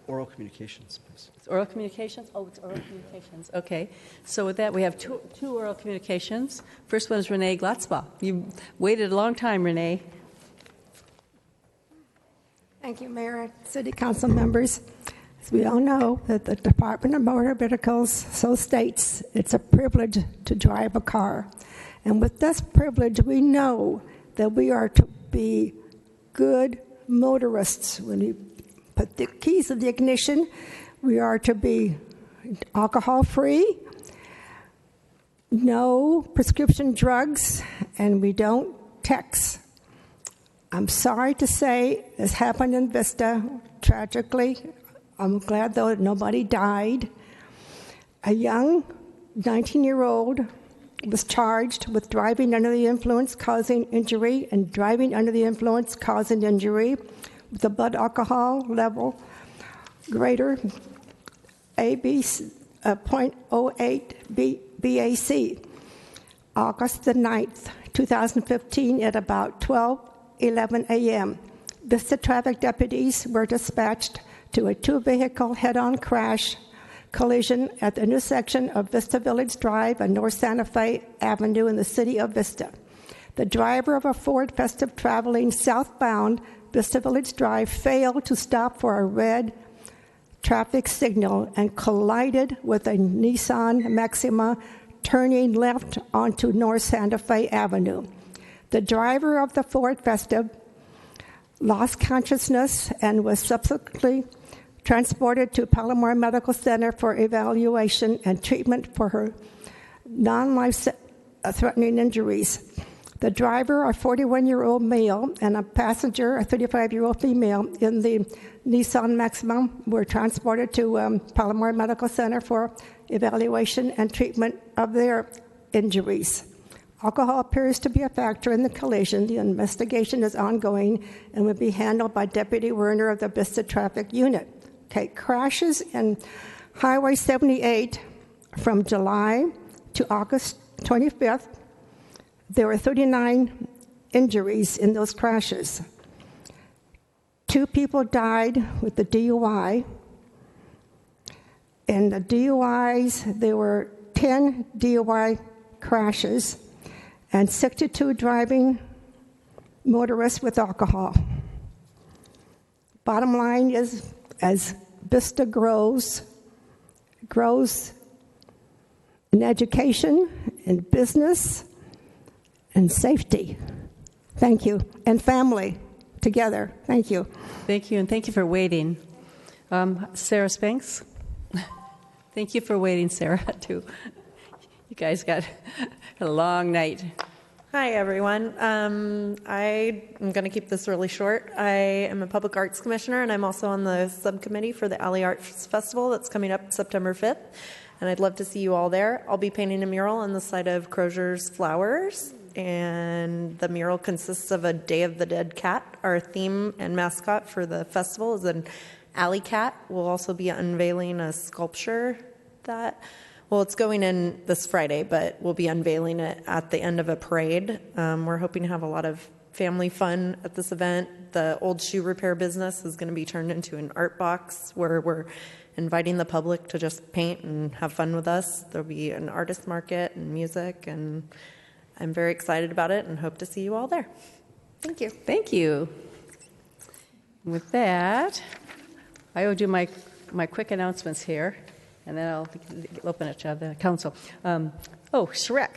oral communications, please. It's oral communications? Oh, it's oral communications. Okay. So with that, we have two oral communications. First one is Renee Glotzbaugh. You waited a long time, Renee. Thank you, Mayor, City Council members. As we all know, that the Department of Motor Vehicles so states it's a privilege to drive a car. And with this privilege, we know that we are to be good motorists. When we put the keys to the ignition, we are to be alcohol-free, no prescription drugs, and we don't text. I'm sorry to say this happened in Vista, tragically. I'm glad, though, that nobody died. A young 19-year-old was charged with driving under the influence causing injury and driving under the influence causing injury with a blood alcohol level greater AB 0.08 BAC. August the 9th, 2015 at about 12:11 a.m. Vista traffic deputies were dispatched to a two-vehicle head-on crash collision at the intersection of Vista Village Drive and North Santa Fe Avenue in the city of Vista. The driver of a Ford Festive traveling southbound Vista Village Drive failed to stop for a red traffic signal and collided with a Nissan Maxima turning left onto North Santa Fe Avenue. The driver of the Ford Festive lost consciousness and was subsequently transported to Palomar Medical Center for evaluation and treatment for her non-life-threatening injuries. The driver, a 41-year-old male, and a passenger, a 35-year-old female, in the Nissan Maxima were transported to Palomar Medical Center for evaluation and treatment of their injuries. Alcohol appears to be a factor in the collision. The investigation is ongoing and will be handled by Deputy Werner of the Vista Traffic Unit. Okay, crashes in Highway 78 from July to August 25th. There were 39 injuries in those crashes. 2 people died with the DUI. And the DUIs, there were 10 DUI crashes and 62 driving motorists with alcohol. Bottom line is, as Vista grows in education, in business, and safety. Thank you. And family together. Thank you. Thank you, and thank you for waiting. Sarah Spanks? Thank you for waiting, Sarah, too. You guys got a long night. Hi, everyone. I'm going to keep this really short. I am a public arts commissioner, and I'm also on the subcommittee for the Alley Arts Festival that's coming up September 5th, and I'd love to see you all there. I'll be painting a mural on the side of Crozier's Flowers, and the mural consists of a Day of the Dead cat. Our theme and mascot for the festival is an alley cat. We'll also be unveiling a sculpture that... Well, it's going in this Friday, but we'll be unveiling it at the end of a parade. We're hoping to have a lot of family fun at this event. The old shoe repair business is going to be turned into an art box where we're inviting the public to just paint and have fun with us. There'll be an artist market and music, and I'm very excited about it and hope to see you all there. Thank you. Thank you. With that, I will do my quick announcements here. And then I'll open it to the council. Shrek.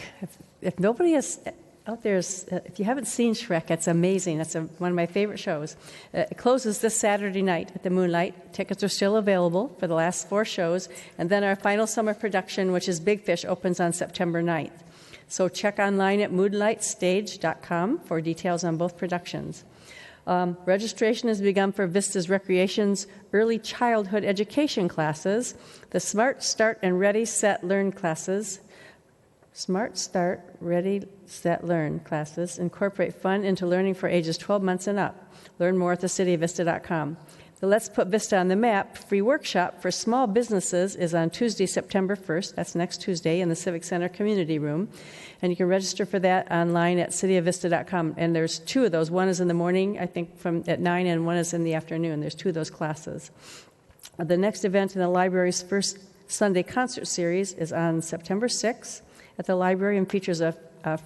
If nobody is out there, if you haven't seen Shrek, it's amazing. That's one of my favorite shows. It closes this Saturday night at the Moonlight. Tickets are still available for the last 4 shows. And then our final summer production, which is Big Fish, opens on September 9th. So check online at moonlightstage.com for details on both productions. Registration has begun for Vista's Recreation's early childhood education classes. The Smart Start and Ready, Set, Learn classes. Smart Start, Ready, Set, Learn classes incorporate fun into learning for ages 12 months and up. Learn more at thecityofvista.com. The Let's Put Vista on the Map free workshop for small businesses is on Tuesday, September 1st. That's next Tuesday in the Civic Center Community Room. And you can register for that online at cityofvista.com. And there's 2 of those. One is in the morning, I think, at 9, and one is in the afternoon. There's 2 of those classes. The next event in the library's first Sunday concert series is on September 6th at the library and features a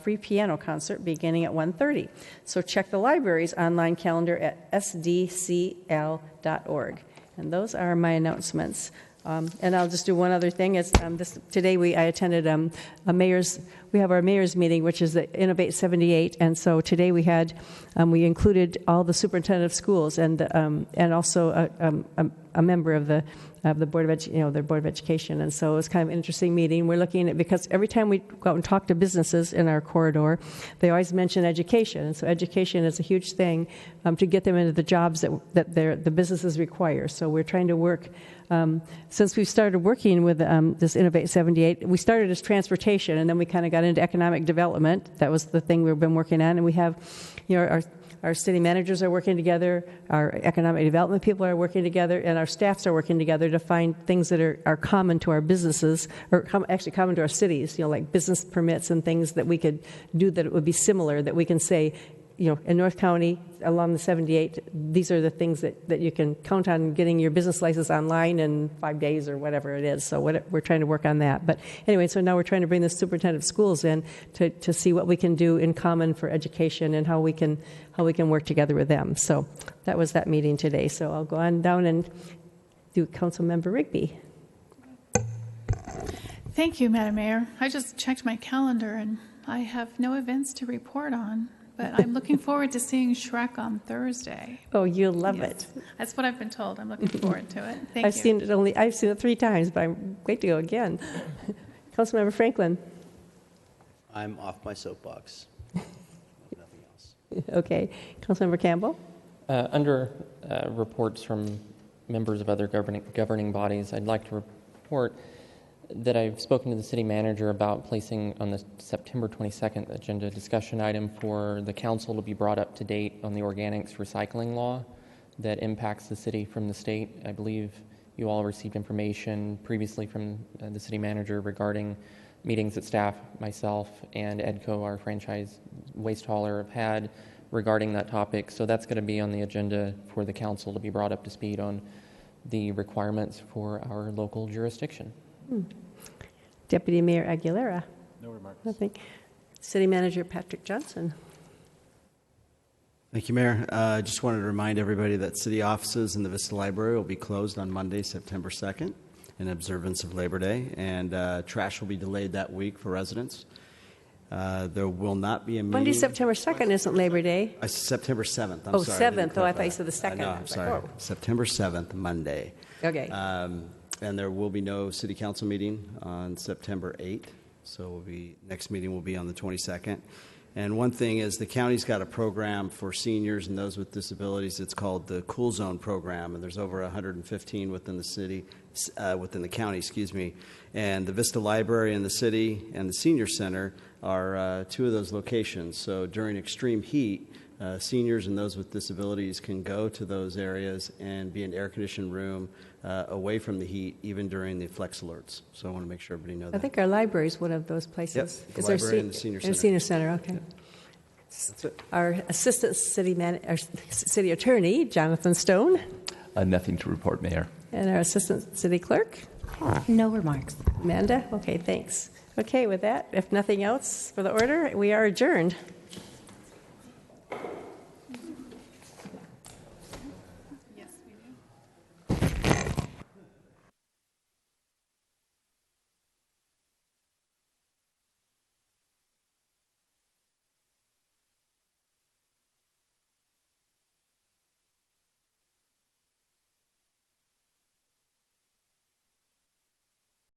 free piano concert beginning at 1:30. So check the library's online calendar at sdcl.org. And those are my announcements. And I'll just do one other thing. Today I attended we have our mayor's meeting, which is the Innovate 78. And so today we included all the superintendent of schools and also a member of the Board of the Board of Education. And so it was kind of an interesting meeting. We're looking at, because every time we go out and talk to businesses in our corridor, they always mention education. And so education is a huge thing to get them into the jobs that the businesses require. So we're trying to work. Since we started working with this Innovate 78, we started as transportation, and then we kind of got into economic development. That was the thing we've been working on. And we have, our city managers are working together, our economic development people are working together, and our staffs are working together to find things that are common to our businesses, or actually common to our cities, like business permits and things that we could do that it would be similar, that we can say, in North County, along the 78, these are the things that you can count on getting your business license online in 5 days or whatever it is. So we're trying to work on that. But anyway, so now we're trying to bring the superintendent of schools in to see what we can do in common for education and how we can work together with them. So that was that meeting today. So I'll go on down and do Councilmember Rigby. Thank you, Madam Mayor. I just checked my calendar, and I have no events to report on. But I'm looking forward to seeing Shrek on Thursday. Oh, you'll love it. That's what I've been told. I'm looking forward to it. Thank I've you. I've seen it 3 times, but I'm wait to go again. Councilmember Franklin. I'm off my soapbox. Nothing else. Okay. Councilmember Campbell. Under reports from members of other governing bodies, I'd like to report that I've spoken to the city manager about placing on the September 22nd agenda discussion item for the council to be brought up to date on the organics recycling law that impacts the city from the state. I believe you all received information previously from the city manager regarding meetings that staff, myself, and EDCO, our franchise waste hauler have had regarding that topic. So that's going to be on the agenda for the council to be brought up to speed on the requirements for our local jurisdiction. Deputy Mayor Aguilera. No remarks. Nothing. City Manager Patrick Johnson. Thank you, Mayor. I just wanted to remind everybody that city offices in the Vista Library will be closed on Monday, September 2nd, in observance of Labor Day, and trash will be delayed that week for residents. There will not be a meeting. Monday, September 2nd isn't Labor Day. September 7th. I'm Oh, sorry. 7th. Oh, I thought you said the 2nd. No, I I'm was sorry. like, oh. September 7th, Monday. Okay. And there will be no city council meeting on September 8th. So next meeting will be on the 22nd. And one thing is the county's got a program for seniors and those with disabilities. It's called the Cool Zone program, and there's over 115 within the city, within the county, excuse me. And the Vista Library in the city and the Senior Center are two of those locations. So during extreme heat, seniors and those with disabilities can go to those areas and be in an air-conditioned room away from the heat, even during the flex alerts. So I want to make sure everybody knows that. I think our library is one of those places. Yep, the Is there library and the Senior Center. And Senior Center, okay. Yep. That's it. Our Assistant City Attorney, Jonathan Stone. Nothing to report, Mayor. And our Assistant City Clerk. No remarks. Amanda? Okay, thanks. Okay, with that, if nothing else for the order, we are adjourned.